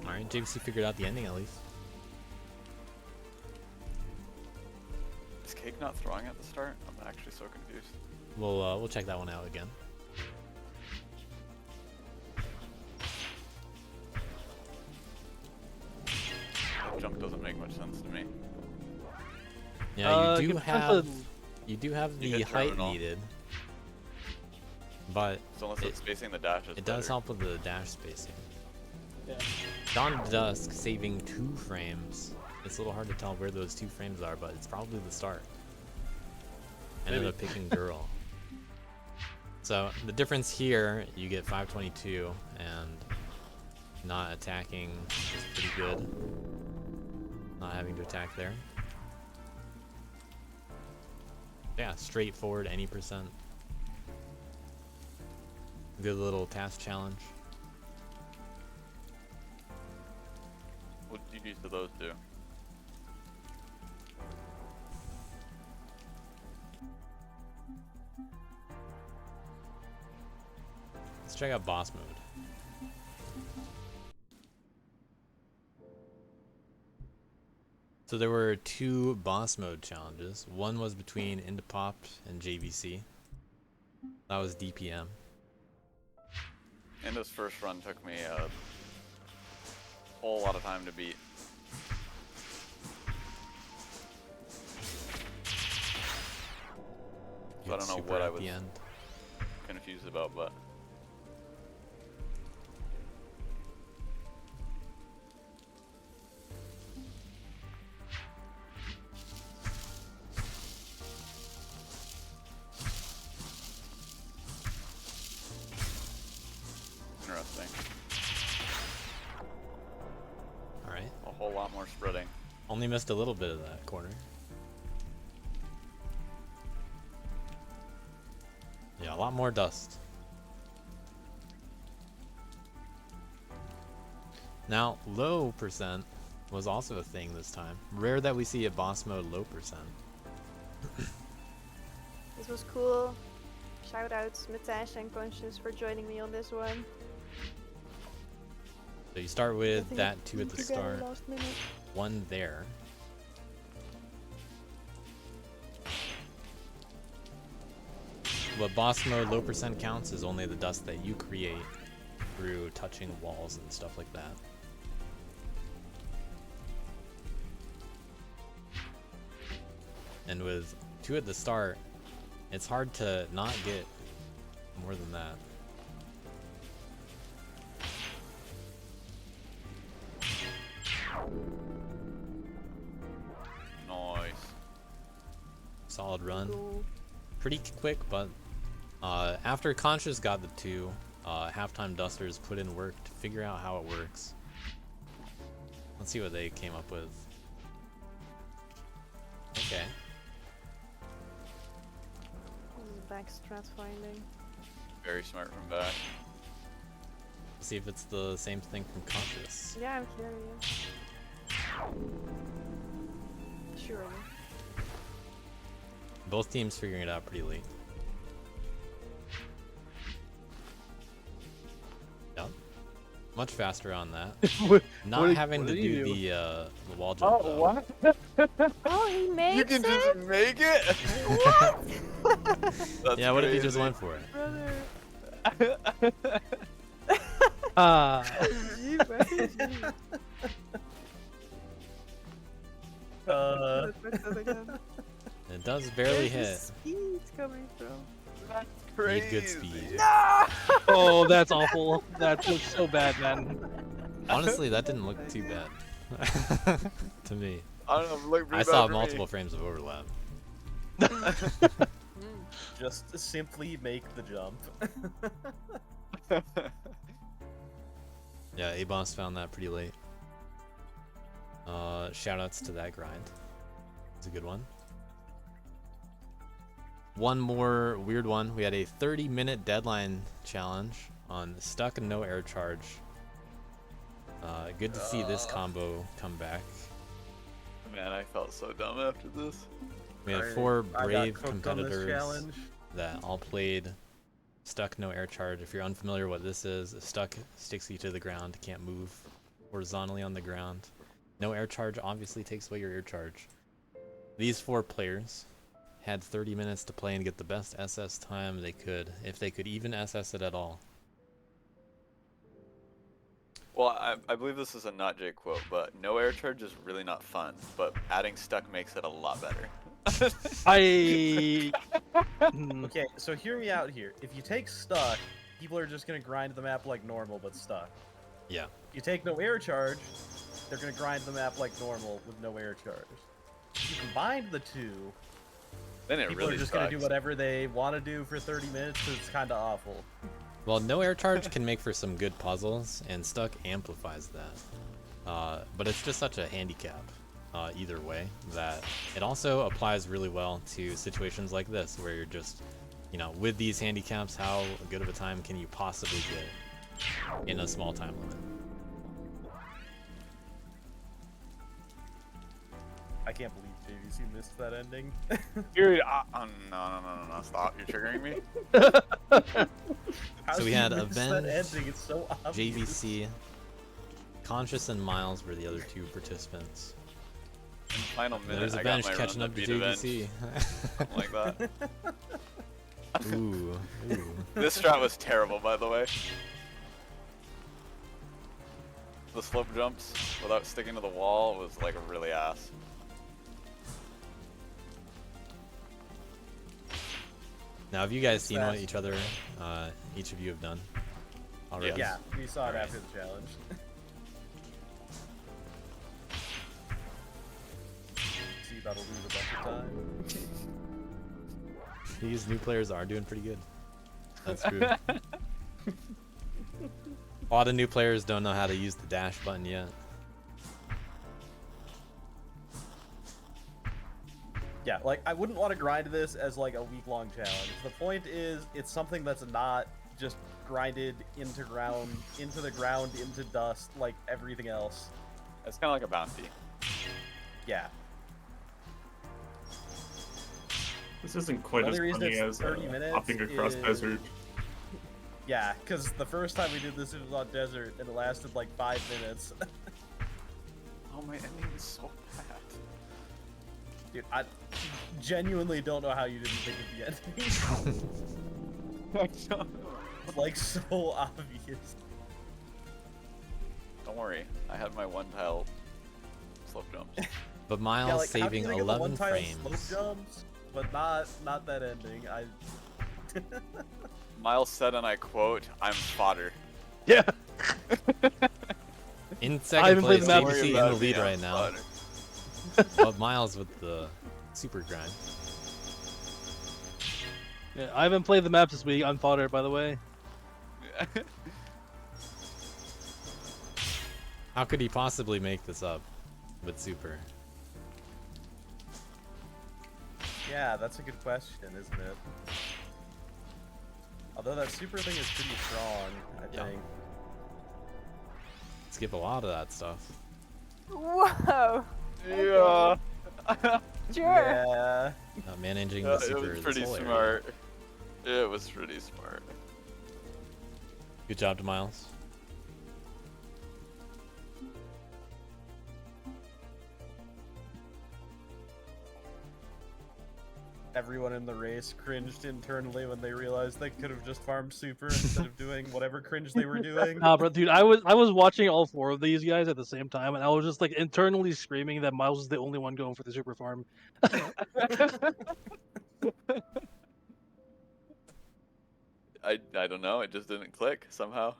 All right, JVC figured out the ending at least. Is Cake not throwing at the start? I'm actually so confused. We'll check that one out again. That jump doesn't make much sense to me. Yeah, you do depends have on- the You hit height terminal. needed, but So unless it's spacing the dash is it does better. help with the dash spacing. Yeah. Dawn of Dusk saving 2 frames. It's a little hard to tell where those 2 frames are, but it's probably the start. Ended Maybe. up picking girl. So the difference here, you get 522 and not attacking is pretty good. Not having to attack there. Yeah, straightforward, any percent. Good little task challenge. What did you use to those two? Let's check out boss mode. So there were 2 boss mode challenges. One was between Indipop and JVC. That was DPM. And this first run took me a whole lot of time to beat. So I don't know Super what I at was the end. confused about, but interesting. All right. A whole lot more spreading. Only missed a little bit of that corner. Yeah, a lot more dust. Now, low percent was also a thing this time. Rare that we see a boss mode low percent. This was cool. Shout outs Mitash and Conscious for joining me on this one. So you start with Getting that 2 at the together start, last minute. 1 there. what boss mode low percent counts is only the dust that you create through touching walls and stuff like that. And with 2 at the start, it's hard to not get more than that. Nice. Solid run. Pretty quick, but after Conscious got the 2, halftime dusters put in work to figure out how it works. Let's see what they came up with. Okay. Back strat finding. Very smart from back. See if it's the same thing from Conscious. Yeah, I'm curious. Surely. Both teams figuring it out pretty late. Yep. Much faster on that. Not having to do the wall jump. Oh, what? Oh, he makes You can it? just make it? What? That's Yeah, what if you just crazy. went for it? Brother. You Press that again. It does barely Where's the hit. speed coming from? That's Need crazy. good speed. No! Oh, that's awful. That looks so bad, man. Honestly, that didn't look too bad to me. I don't know, look I pretty saw bad for multiple me. frames of overlap. Just simply make the jump. Yeah, A-Boss found that pretty late. Shoutouts to that grind. It's a good one. One more weird one. We had a 30-minute deadline challenge on Stuck and No Air Charge. Good to see this combo come back. Man, I felt so dumb after this. We had I 4 got brave cooked on this competitors challenge. that all played Stuck No Air Charge. If you're unfamiliar what this is, Stuck sticks you to the ground, can't move horizontally on the ground. No Air Charge obviously takes away your air charge. These 4 players had 30 minutes to play and get the best SS time they could, if they could even SS it at all. Well, I believe this is a not Jay quote, but no air charge is really not fun, but adding Stuck makes it a lot better. I. Okay, so hear me out here. If you take Stuck, people are just gonna grind the map like normal, but Stuck. Yeah. If you take no air charge, they're gonna grind the map like normal with no air charge. If you combine the two, Then it people really are just sucks. gonna do whatever they want to do for 30 minutes, because it's kind of awful. Well, No Air Charge can make for some good puzzles, and Stuck amplifies that. But it's just such a handicap, either way, that it also applies really well to situations like this, where you're just, you know, with these handicaps, how good of a time can you possibly get in a small time limit? I can't believe JVC missed that ending. Dude, no, stop. You're triggering me. How So we did had you miss that Avenge, ending? It's so obvious. JVC, Conscious, and Miles were the other 2 participants. Final minute, There's I got Avenge my catching run up to to beat JVC. Something like that. Ooh. This strat was terrible, by the way. The slope jumps without sticking to the wall was like really ass. Now, have you guys seen what fast. each of you have done already? Yeah, we saw it Alright. after the challenge. See, that'll lose a bunch of time. These new players are doing pretty good. That's true. A lot of new players don't know how to use the dash button yet. Yeah, like I wouldn't want to grind this as like a week-long challenge. The point is, it's something that's not just grinded into the ground, into dust, like everything else. It's kind of like a bounty. Yeah. This isn't quite The as only reason funny it's as 30 minutes hopping across is- desert. Yeah, because the first time we did this, it was on desert, and it lasted like 5 minutes. Oh, my ending is so bad. Dude, I genuinely don't know how you didn't think of the ending. Like so obvious. Don't worry, I had my one tile slope jumps. But Miles Yeah, like, how do saving you think of the 11 one-tile frames. slope jumps, but not that ending. I. Miles said, and I quote, "I'm fodder." Yeah. In I second haven't played place, the map. JVC in the About lead me, I'm right now. fodder. But Miles with the super grind. Yeah, I haven't played the map this week. I'm fodder, by the way. How could he possibly make this up with super? Yeah, that's a good question, isn't it? Although that super thing is pretty strong, I Yeah. think. Skip a lot of that stuff. Whoa. Yeah. Sure. Yeah. Managing Yeah, the it super was this pretty whole area. smart. It was pretty smart. Good job to Miles. Everyone in the race cringed internally when they realized they could have just farmed super instead of doing whatever cringe they were doing. Nah, bro, dude, I was watching all four of these guys at the same time, and I was just like internally screaming that Miles was the only one going for the super farm. I don't know, it just didn't click somehow.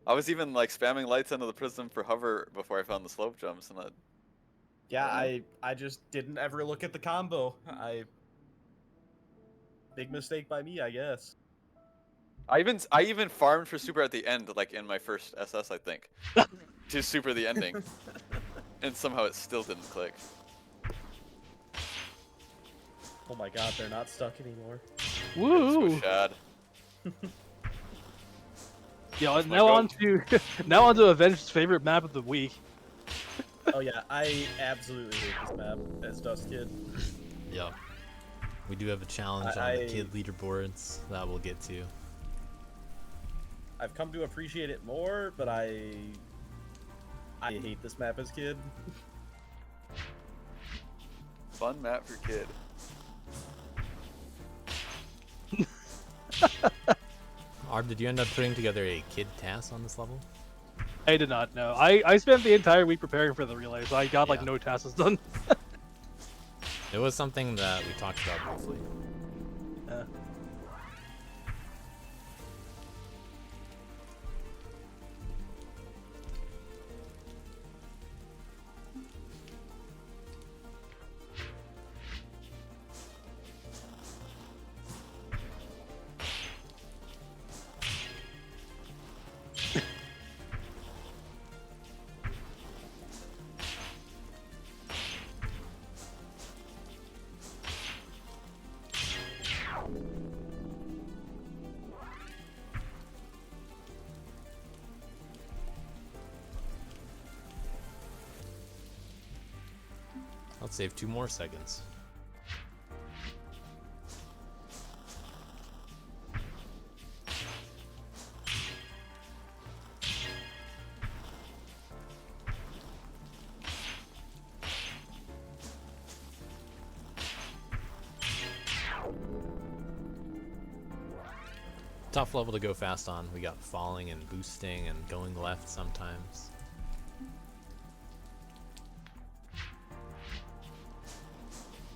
I was even like spamming lights into the prism for hover before I found the slope jumps, and Yeah, I just didn't ever look at the combo. Big mistake by me, I guess. I even farmed for super at the end, like in my first SS, I think, to super the ending, and somehow it still didn't click. Oh my god, they're not stuck anymore. Woo! Shad. Yeah, That's my now goat. on to now on to Avenge's favorite map of the week. Oh yeah, I absolutely hate this map as Dust Kid. Yeah. We do have a challenge on the kid leaderboards that we'll get to. I've come to appreciate it more, but I hate this map as kid. Fun map for kid. Arb, did you end up putting together a kid task on this level? I did not know. I spent the entire week preparing for the relay, so I got like Yeah. no tasks done. It was something that we talked about briefly. Yeah. Let's save 2 more seconds. Tough level to go fast on. We got falling and boosting and going left sometimes.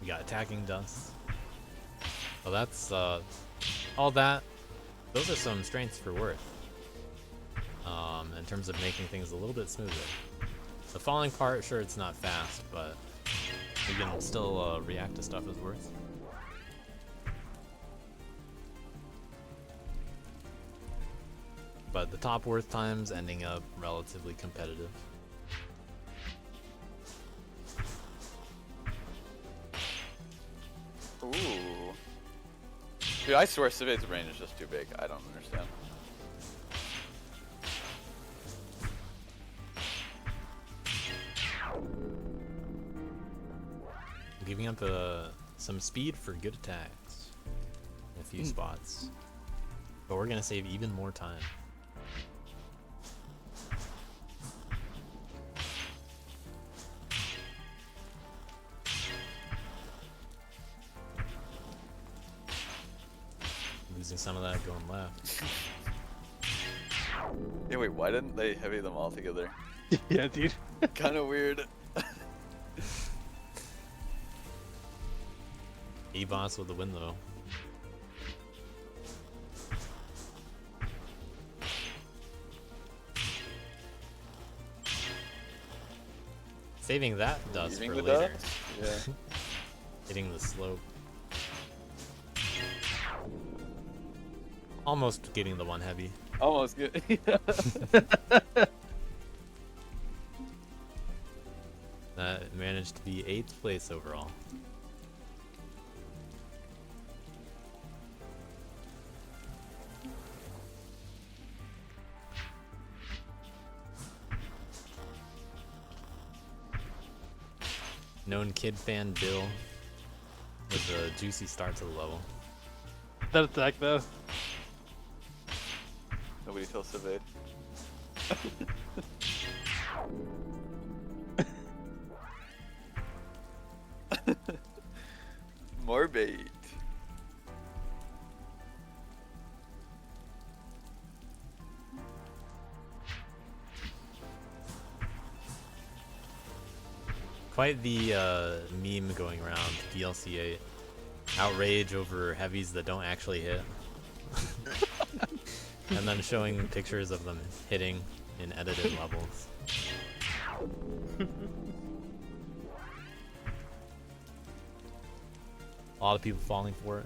We got attacking dust. Well, that's all that. Those are some strengths for worth. In terms of making things a little bit smoother. The falling part, sure, it's not fast, but we can still react to stuff as worth. But the top worth times ending up relatively competitive. Ooh. Dude, I swear Civade's brain is just too big. I don't understand. Giving up some speed for good attacks in a few spots. But we're gonna save even more time. losing some of that going left. Yeah, wait, why didn't they heavy them all together? Yeah, dude. Kind of weird. E-boss with the win though. Saving that dust Leaving for the later. dust? Yeah. Hitting the slope. Almost getting the one heavy. Almost good. That managed to be 8th place overall. Known kid fan Bill with a juicy start to the level. That attack though. Nobody tells Savade. More bait. Quite the meme going around DLC 8. Outrage over heavies that don't actually hit. And then showing pictures of them hitting in edited levels. A lot of people falling for it.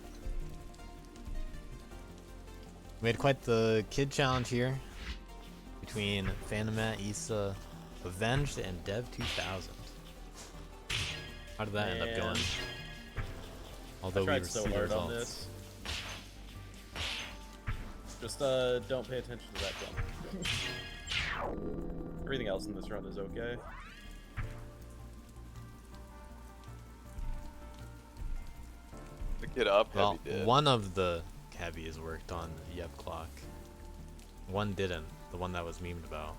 We had quite the kid challenge here between Phantomat, Issa, Avenged, and Dev 2000. How did that end up going? Although I tried we so received hard results. on this. Just don't pay attention to that jump. Everything else in this run is okay. The kid up Well, heavy did. one of the heavies worked on Yep Clock. One didn't. The one that was memed about.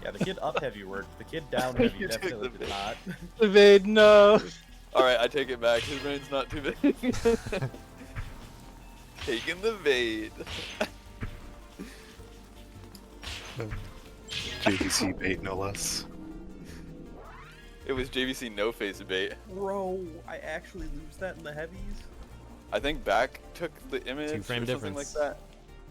Yeah, the kid up heavy worked. The kid down heavy You took definitely the did not. Evade, no. Alright, I take it back. His brain's not too big. Taking the bait. JVC bait, no less. It was JVC no face bait. Bro, I actually lose that in the heavies? I think Back took the image or 2-frame something like difference. that.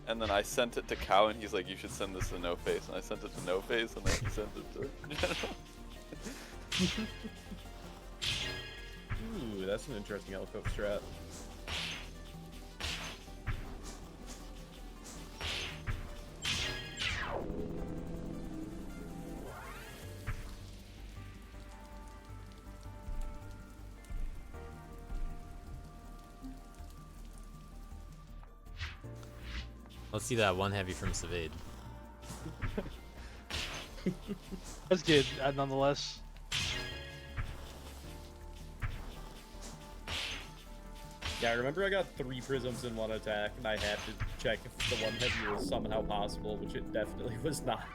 And then I sent it to Cow and he's like, you should send this to No Face. And I sent it to No Face and then he sent it to General. Ooh, that's an interesting Elko strat. Let's see that one heavy from Savade. That's good, nonetheless. Yeah, I remember I got 3 prisms in one attack, and I had to check if the one heavy was somehow possible, which it definitely was not.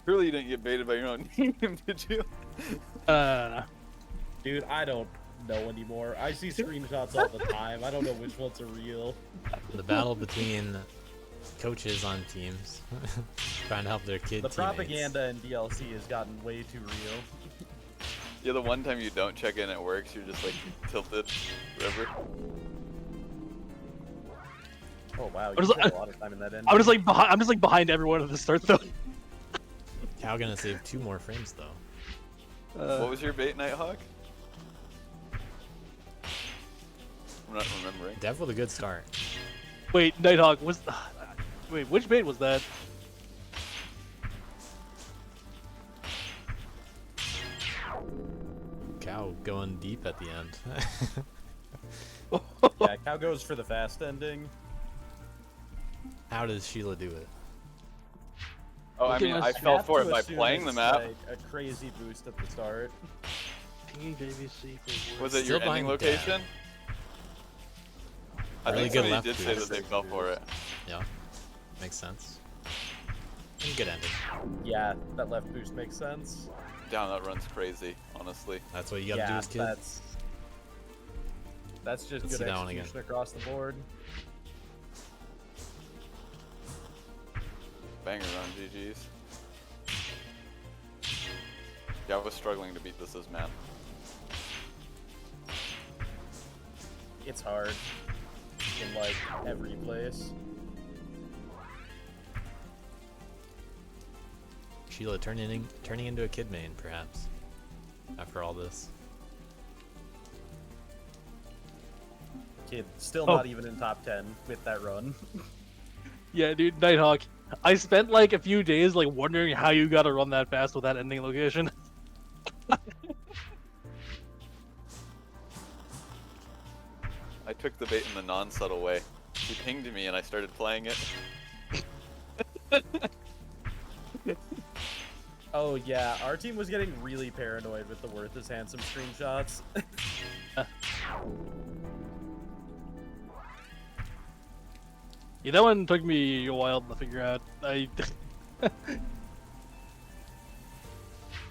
Surely you didn't get baited by your own team, did you? No. Dude, I don't know anymore. I see screenshots all the time. I don't know which ones are real. The battle between coaches on teams trying to help their kid The teammates. propaganda in DLC has gotten way too real. Yeah, the one time you don't check in it works, you're just like tilted forever. Oh wow, you I'm just spent like- a lot of time in that end. I'm just like behind everyone at the start though. Cow gonna save 2 more frames though. What was your bait, Nighthawk? I'm not remembering. Dev with a good start. Wait, Nighthawk was. Wait, which bait was that? Cow going deep at the end. Yeah, Cow goes for the fast ending. How does Sheila do it? Oh, I mean, I fell for it by playing the map. Like a crazy boost at the start. Pinging JVC for Was it Still your ending behind Dev. location? I Really think good somebody left did say boost. that they fell for it. Yeah, makes sense. And good ending. Yeah, that left boost makes sense. Down that run's crazy, honestly. That's what you gotta do Yeah, as kids. That's just Let's good see that one again. execution across the board. Banger run, GG's. Yeah, I was struggling to beat this as man. It's hard in like every place. Sheila turning into a kid main, perhaps. After all this. Kid, still Oh. not even in top 10 with that run. Yeah, dude, Nighthawk. I spent like a few days like wondering how you got to run that fast with that ending location. I took the bait in the non-subtle way. He pinged me and I started playing it. Oh yeah, our team was getting really paranoid with the Worth is Handsome screenshots. Yeah, that one took me a while to figure out. I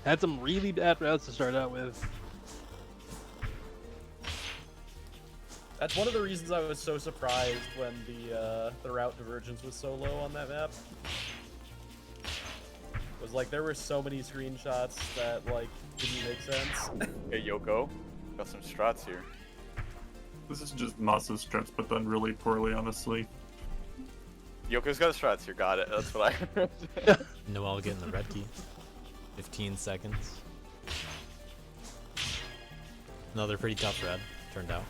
had some really bad routes to start out with. That's one of the reasons I was so surprised when the route divergence was so low on that map. Was like there were so many screenshots that like didn't make sense. Hey Yoko, got some strats here. This is just Moss's strats, but done really poorly, honestly. Yoko's got strats here, got it. That's what I heard. Noel getting the red key. 15 seconds. Another pretty tough red, turned out.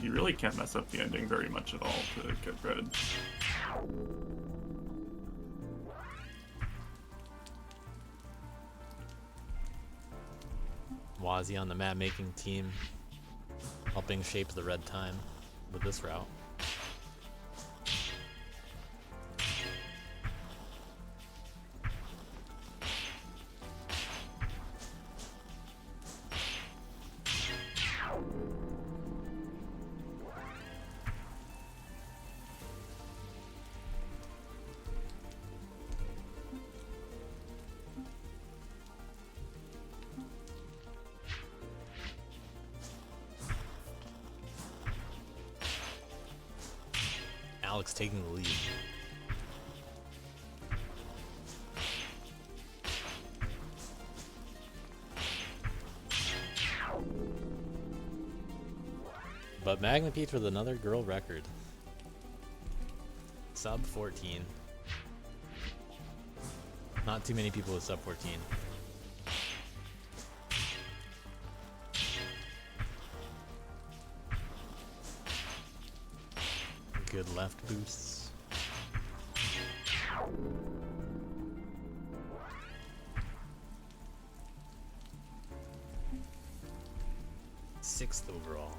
You really can't mess up the ending very much at all to get red. Wazzy on the map making team, helping shape the red time with this route. Alex taking the lead. But Magna Peach with another girl record. Sub 14. Not too many people with sub 14. Good left boosts. Sixth overall.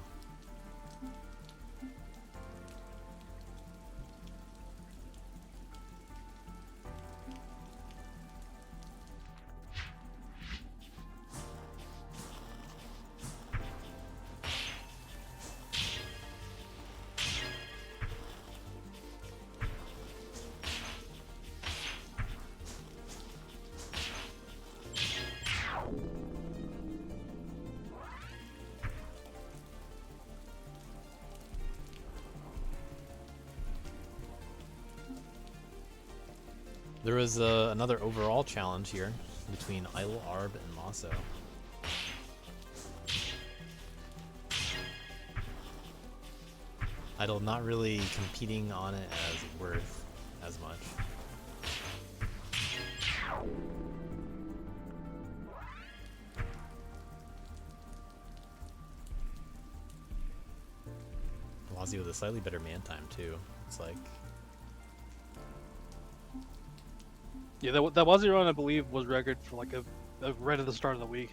There was another overall challenge here between Idle, Arb, and Mosso. Idle not really competing on it as worth as much. Wazzy with a slightly better man time too. It's like Yeah, that Wazzy run I believe was record for like a right at the start of the week.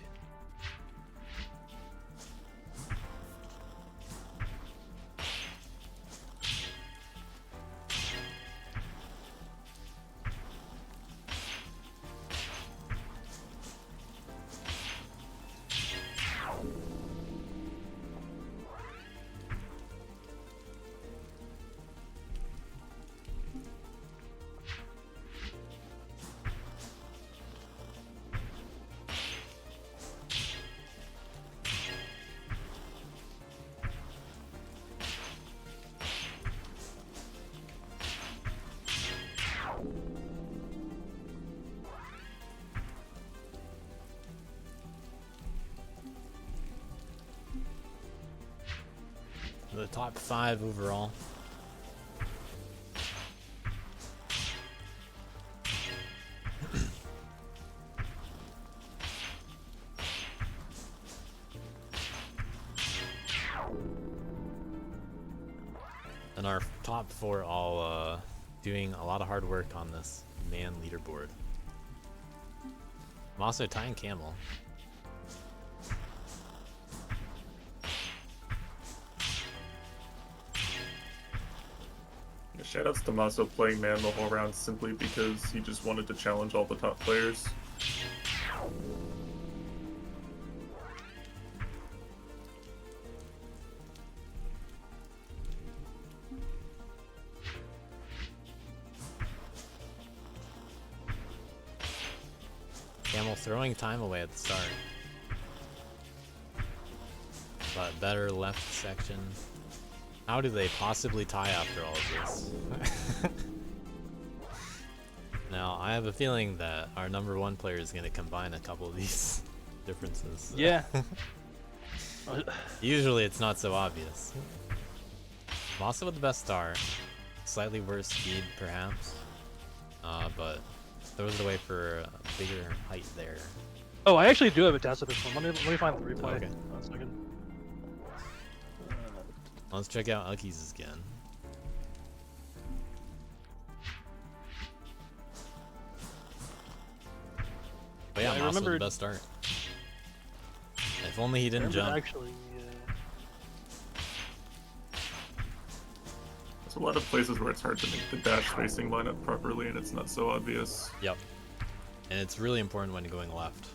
the top 5 overall. And our top 4 all doing a lot of hard work on this man leaderboard. I'm also tying Camel. Shoutouts to Maso playing man the whole round simply because he just wanted to challenge all the top players. Camel throwing time away at the start. But better left section. How do they possibly tie after all of this? Now, I have a feeling that our number 1 player is going to combine a couple of these differences. Yeah. Usually it's not so obvious. Masa with the best star. Slightly worse speed, perhaps. But throws it away for a bigger height there. Oh, I actually do have a test of this one. Let me find the replay. Okay. 1 second. Let's check out Ucky's again. But yeah, I Moss with the remembered- best start. If only he didn't jump. Actually, There's a lot of places where it's hard to make the dash spacing line up properly and it's not so obvious. Yep. And it's really important when you're going left.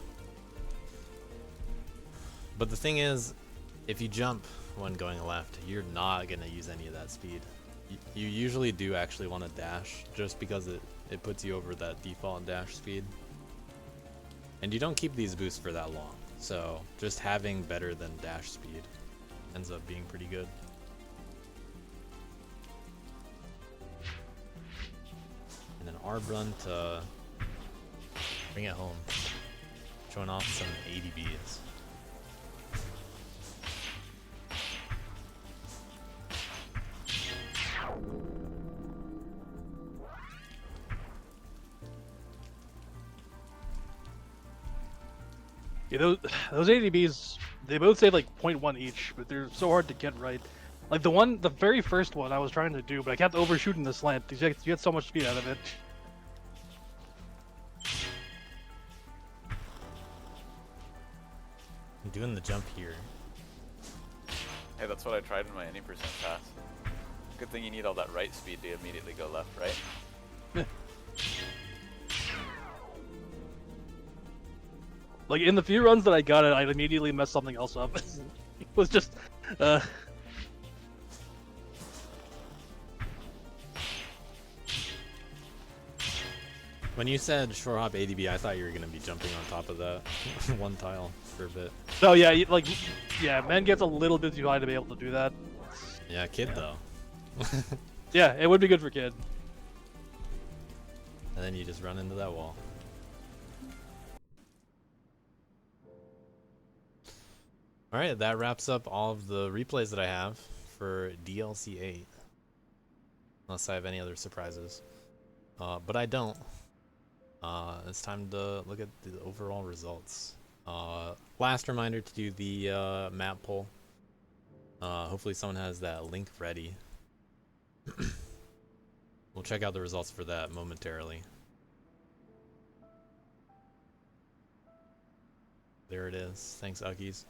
But the thing is, if you jump when going left, you're not going to use any of that speed. You usually do actually want to dash, just because it puts you over that default dash speed. And you don't keep these boosts for that long, so just having better than dash speed ends up being pretty good. And then Arb run to bring it home, showing off some ADBs. yeah, those ADBs, they both say like 0.1 each, but they're so hard to get right. Like the very first one I was trying to do, but I kept overshooting the slant. You get so much speed out of it. I'm doing the jump here. Hey, that's what I tried in my any percent pass. Good thing you need all that right speed to immediately go left, right? Like in the few runs that I got it, I immediately messed something else up. It was just, When you said shore hop ADB, I thought you were gonna be jumping on top of that one tile for a bit. so yeah, yeah, man gets a little bit too high to be able to do that. Yeah, kid though. Yeah, it would be good for kid. And then you just run into that wall. Alright, that wraps up all of the replays that I have for DLC 8. Unless I have any other surprises. But I don't. It's time to look at the overall results. Last reminder to do the map poll. Hopefully someone has that link ready. We'll check out the results for that momentarily. There it is. Thanks, Uckies.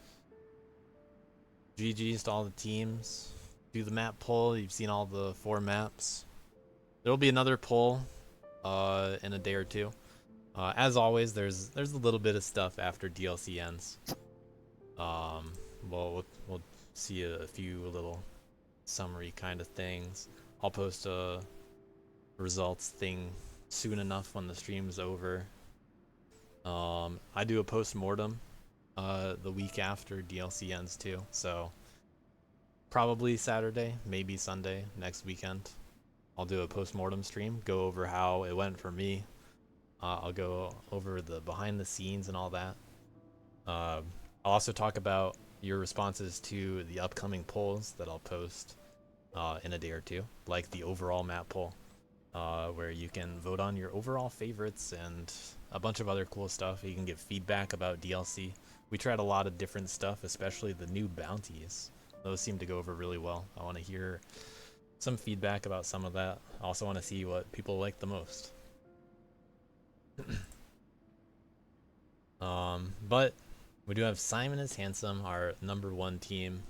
GG's to all the teams. Do the map poll. You've seen all the 4 maps. There'll be another poll in a day or two. As always, there's a little bit of stuff after DLC ends. We'll see a few little summary kind of things. I'll post a results thing soon enough when the stream's over. I do a post-mortem the week after DLC ends too, so probably Saturday, maybe Sunday next weekend. I'll do a post-mortem stream, go over how it went for me. I'll go over the behind the scenes and all that. I'll also talk about your responses to the upcoming polls that I'll post in a day or two, like the overall map poll, where you can vote on your overall favorites and a bunch of other cool stuff. You can give feedback about DLC. We tried a lot of different stuff, especially the new bounties. Those seem to go over really well. I want to hear some feedback about some of that. I also want to see what people like the most. But we do have Simon is Handsome, our #1 team.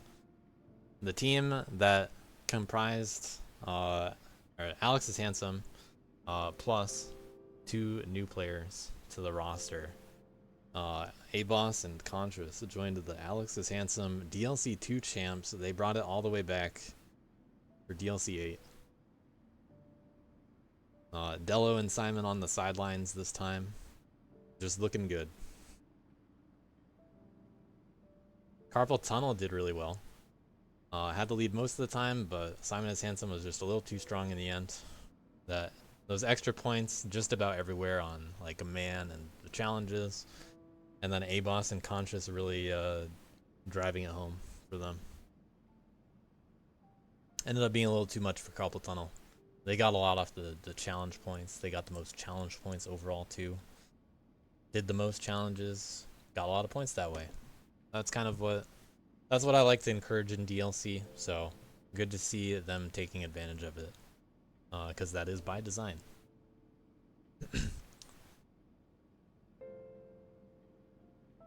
The team that comprised Alex is Handsome plus 2 new players to the roster. A-Boss and Contras joined the Alex is Handsome DLC 2 champs. They brought it all the way back for DLC 8. Dello and Simon on the sidelines this time. Just looking good. Carpal Tunnel did really well. Had the lead most of the time, but Simon is Handsome was just a little too strong in the end. Those extra points just about everywhere on like a man and the challenges, and then A-Boss and Conscious really driving it home for them. Ended up being a little too much for Carpal Tunnel. They got a lot off the challenge points. They got the most challenge points overall too. Did the most challenges, got a lot of points that way. That's what I like to encourage in DLC, so good to see them taking advantage of it, because that is by design.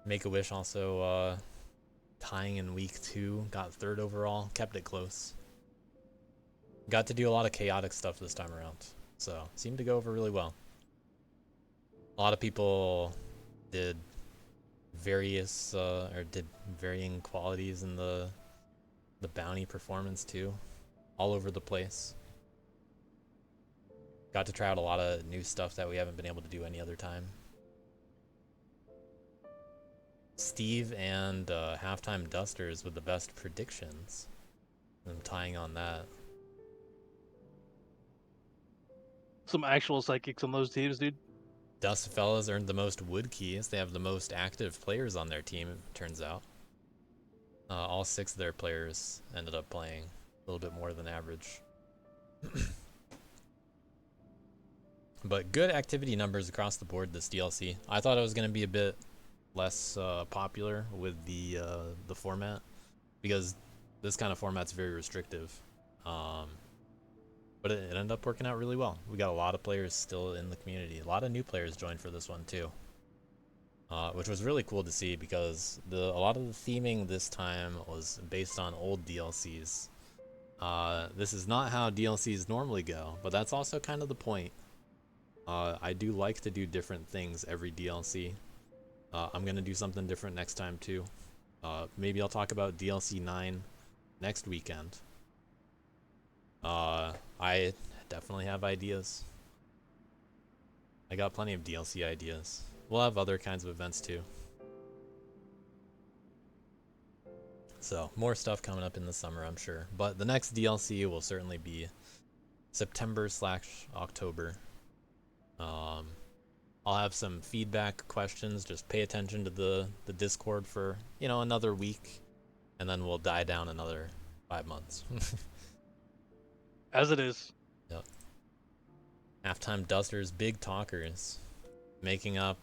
Make-A-Wish also tying in week 2, got 3rd overall, kept it close. Got to do a lot of chaotic stuff this time around, so seemed to go over really well. A lot of people did varying qualities in the bounty performance too, all over the place. Got to try out a lot of new stuff that we haven't been able to do any other time. Steve and Halftime Dusters with the best predictions. I'm tying on that. Some actual psychics on those teams, dude. Dust Fellas earned the most wood keys. They have the most active players on their team, it turns out. All 6 of their players ended up playing a little bit more than average. But good activity numbers across the board this DLC. I thought it was going to be a bit less popular with the format, because this kind of format's very restrictive. But it ended up working out really well. We got a lot of players still in the community. A lot of new players joined for this one too, which was really cool to see, because a lot of the theming this time was based on old DLCs. This is not how DLCs normally go, but that's also kind of the point. I do like to do different things every DLC. I'm going to do something different next time too. Maybe I'll talk about DLC 9 next weekend. I definitely have ideas. I got plenty of DLC ideas. We'll have other kinds of events too. So, more stuff coming up in the summer, I'm sure. But the next DLC will certainly be September/October. I'll have some feedback questions. Just pay attention to the Discord for, another week. And then we'll die down another 5 months. As it is. Yep. Halftime Dusters, big talkers, making up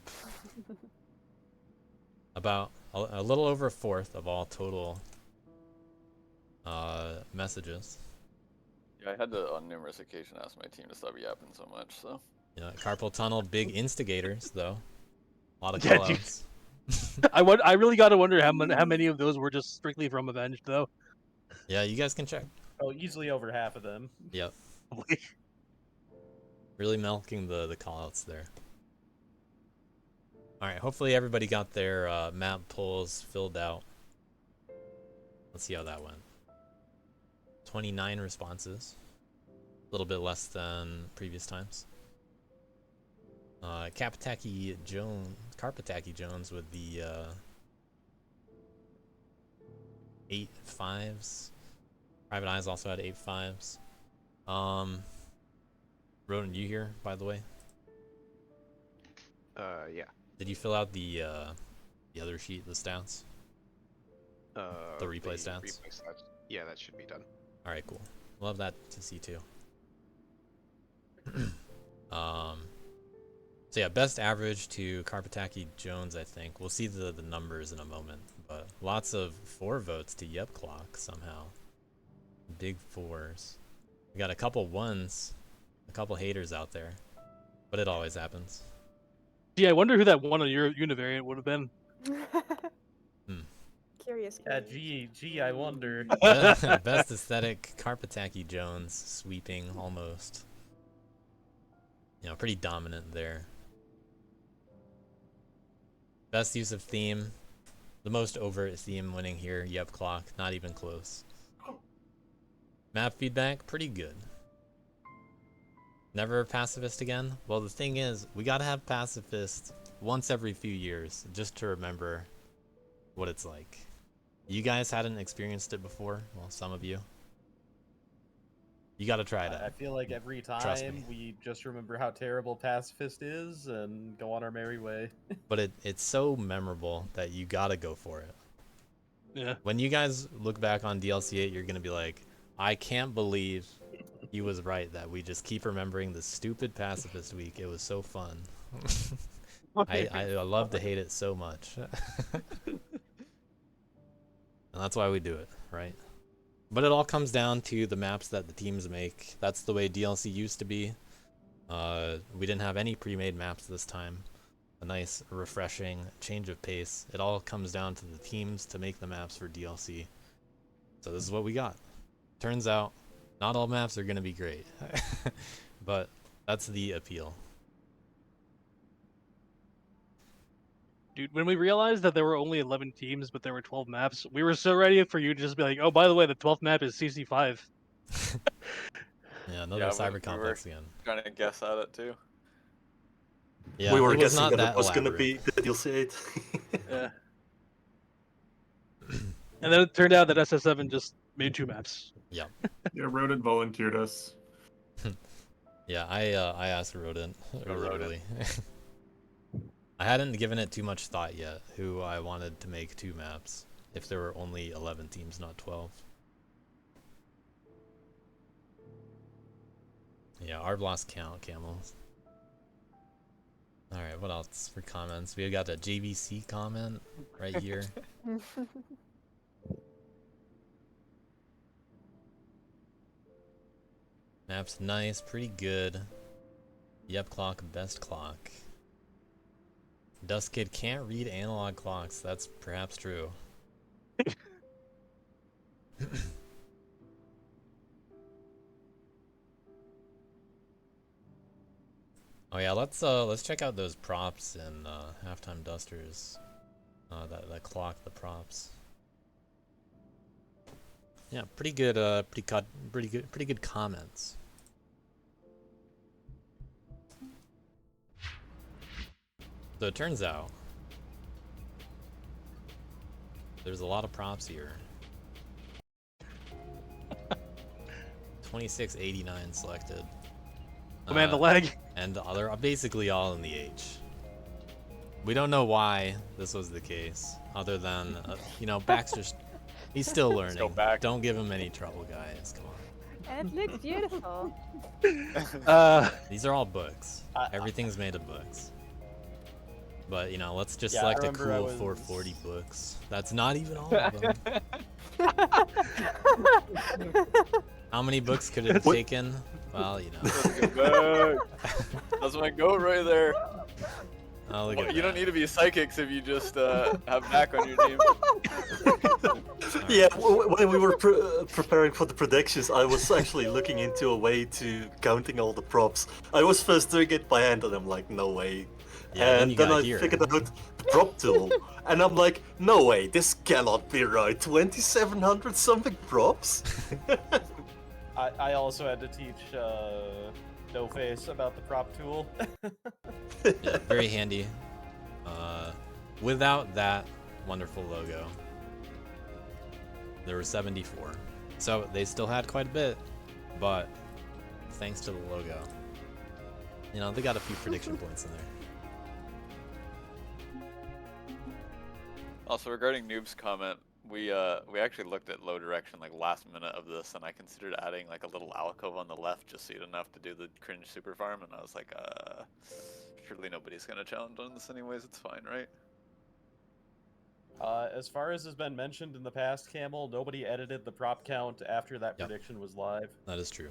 about a little over a 1/4 of all total messages. Yeah, I had to on numerous occasions ask my team to stop yapping so much, so. Yeah, Carpal Tunnel, big instigators though. A lot of Yeah, callouts. I really gotta wonder how many of those were just strictly from Avenged though. Yeah, you guys can check. Oh, easily over half of them. Yep. Really milking the callouts there. Alright, hopefully everybody got their map polls filled out. Let's see how that went. 29 responses. A little bit less than previous times. Carpataki Jones with the 8 5s. Private Eyes also had 8 5s. Ronan, you here, by the way? Yeah. Did you fill out the other sheet, the stats? The replay stats? Replay stats. Yeah, that should be done. All right, cool. Love that to see too. So yeah, best average to Karpataki Jones, I think. We'll see the numbers in a moment, but lots of 4 votes to Yep Clock somehow. Big 4s. We got a couple 1s, a couple haters out there, but it always happens. Yeah, I wonder who that one on your univariant would have been. Curious. Yeah, gee, I wonder. Best aesthetic, Karpataki Jones, sweeping almost. You know, pretty dominant there. Best use of theme, the most overt theme winning here, Yep Clock, not even close. Map feedback, pretty good. Never a pacifist again? Well, the thing is, we gotta have pacifist once every few years, just to remember what it's like. You guys hadn't experienced it before? Well, some of you. You gotta try it out. I feel like every Trust me. time we just remember how terrible Pacifist is and go on our merry way. But it's so memorable that you gotta go for it. Yeah. When you guys look back on DLC 8, you're gonna be like, I can't believe he was right that we just keep remembering the stupid pacifist week. It was so fun. I love to hate it so much. And that's why we do it, right? But it all comes down to the maps that the teams make. That's the way DLC used to be. We didn't have any pre-made maps this time. A nice, refreshing change of pace. It all comes down to the teams to make the maps for DLC. So this is what we got. Turns out, not all maps are going to be great. But that's the appeal. Dude, when we realized that there were only 11 teams, but there were 12 maps, we were so ready for you to just be like, oh, by the way, the 12th map is CC5. Yeah, another cyber complex again. Trying to guess at it too. Yeah, we were it was guessing not that it was going to elaborate. be the DLC 8. Yeah. And then it turned out that SS7 just made 2 maps. Yeah. Yeah, Rodent volunteered us. Yeah, I asked Rodent originally. I hadn't given it too much thought yet, who I wanted to make 2 maps, if there were only 11 teams, not 12. Yeah, Arb lost count, camels. Alright, what else for comments? We got a JVC comment right here. Map's nice, pretty good. Yep Clock, best clock. Dust Kid can't read analog clocks, that's perhaps true. Oh yeah, let's check out those props in Halftime Dusters. That clock, the props. Yeah, pretty good. Pretty good comments. So it turns out there's a lot of props here. 2689 selected. Oh man, the leg. And they're basically all in the H. We don't know why this was the case, other than, you know, Baxter's, he's still learning. Still back. Don't give him any trouble, guys. Come on. And it looks beautiful. These are all books. Everything's made of books. But, you know, let's just Yeah, I select a remember I cool was- 440 books. That's not even all of them. How many books could it have taken? Well, you know. That's my goat right there. Oh, look at You don't need to be psychics if you just have back on your team. Yeah, when we were preparing for the predictions, I was actually looking into a way to counting all the props. I was first doing it by hand, and I'm like, no way. Yeah, and then got I here. figured out the prop tool, and I'm like, no way, this cannot be right. 2,700 something props? I also had to teach No Face about the prop tool. Yeah, very handy. Without that wonderful logo, there were 74. So they still had quite a bit, but thanks to the logo, you know, they got a few prediction points in there. Also, regarding Noob's comment, we actually looked at low direction like last minute of this, and I considered adding like a little alcove on the left just so you didn't have to do the cringe super farm, and I was like, surely nobody's gonna challenge on this anyways. It's fine, right? As far as has been mentioned in the past, Camel, nobody edited the prop count after that prediction was live. That is true.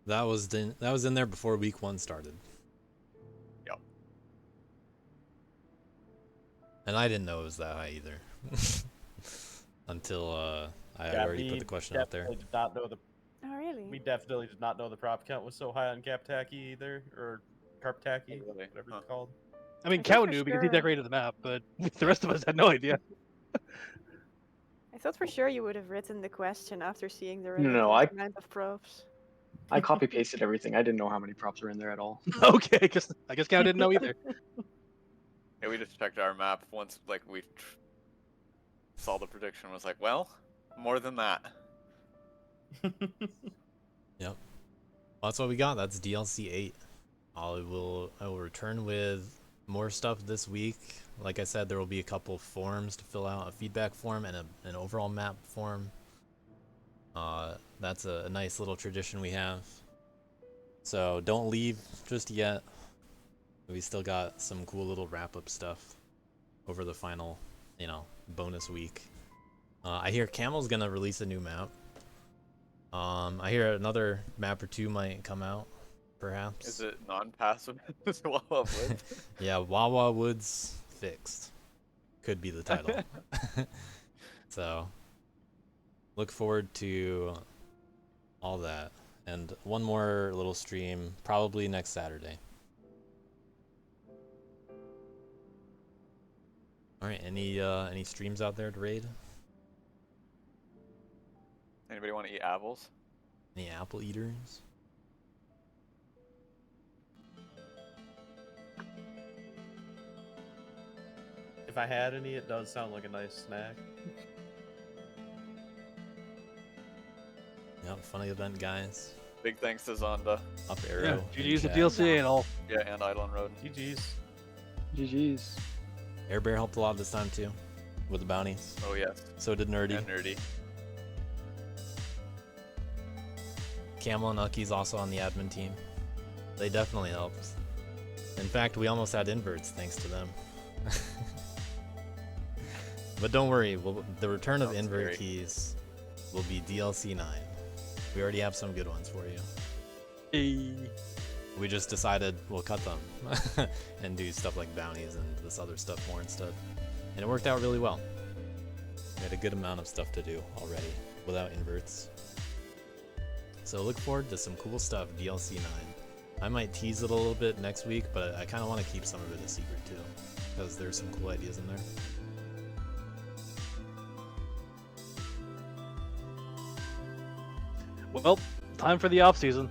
That was in there before week 1 started. Yep. And I didn't know it was that high either. Until I had already put the question out there. Did not know the. Oh really? We definitely did not know the prop count was so high on Captacky either, or Carptacky, Really? whatever it's called. I mean, I Cow thought for knew because he sure- decorated the map, but the rest of us had no idea. I thought for sure you would have written the question after seeing the No, ridiculous amount of props. I copy pasted everything. I didn't know how many props were in there at all. Okay, because I guess Cow didn't know either. Yeah, we just checked our map once, like we saw the prediction. Was like, well, more than that. Yep. Well, that's what we got. That's DLC 8. I will return with more stuff this week. Like I said, there will be a couple forms to fill out, a feedback form and an overall map form. That's a nice little tradition we have. So don't leave just yet. We still got some cool little wrap-up stuff over the final, bonus week. I hear Camel's gonna release a new map. I hear another map or two might come out, perhaps. Is it non-passive? Wawa Woods? Yeah, Wawa Woods Fixed. Could be the title. So, look forward to all that. And one more little stream, probably next Saturday. Alright, any streams out there to raid? Anybody want to eat apples? Any apple eaters? If I had any, it does sound like a nice snack. Yep, funny event, guys. Big thanks to Zonda. Up arrow. Yeah, in GG's the chat. DLC and all. Yeah, and Eidolon Road. GG's. GG's. Air Bear helped a lot this time too, with the bounties. Oh yes. So did Nerdy. And Nerdy. Camel and Ucky's also on the admin team. They definitely helped. In fact, we almost had inverts thanks to them. But don't worry, the return of Sounds invert scary. keys will be DLC 9. We already have some good ones for you. Hey. We just decided we'll cut them and do stuff like bounties and this other stuff more instead. And it worked out really well. We had a good amount of stuff to do already without inverts. So look forward to some cool stuff, DLC 9. I might tease it a little bit next week, but I kind of want to keep some of it a secret too, because there's some cool ideas in there. Well, time for the off season.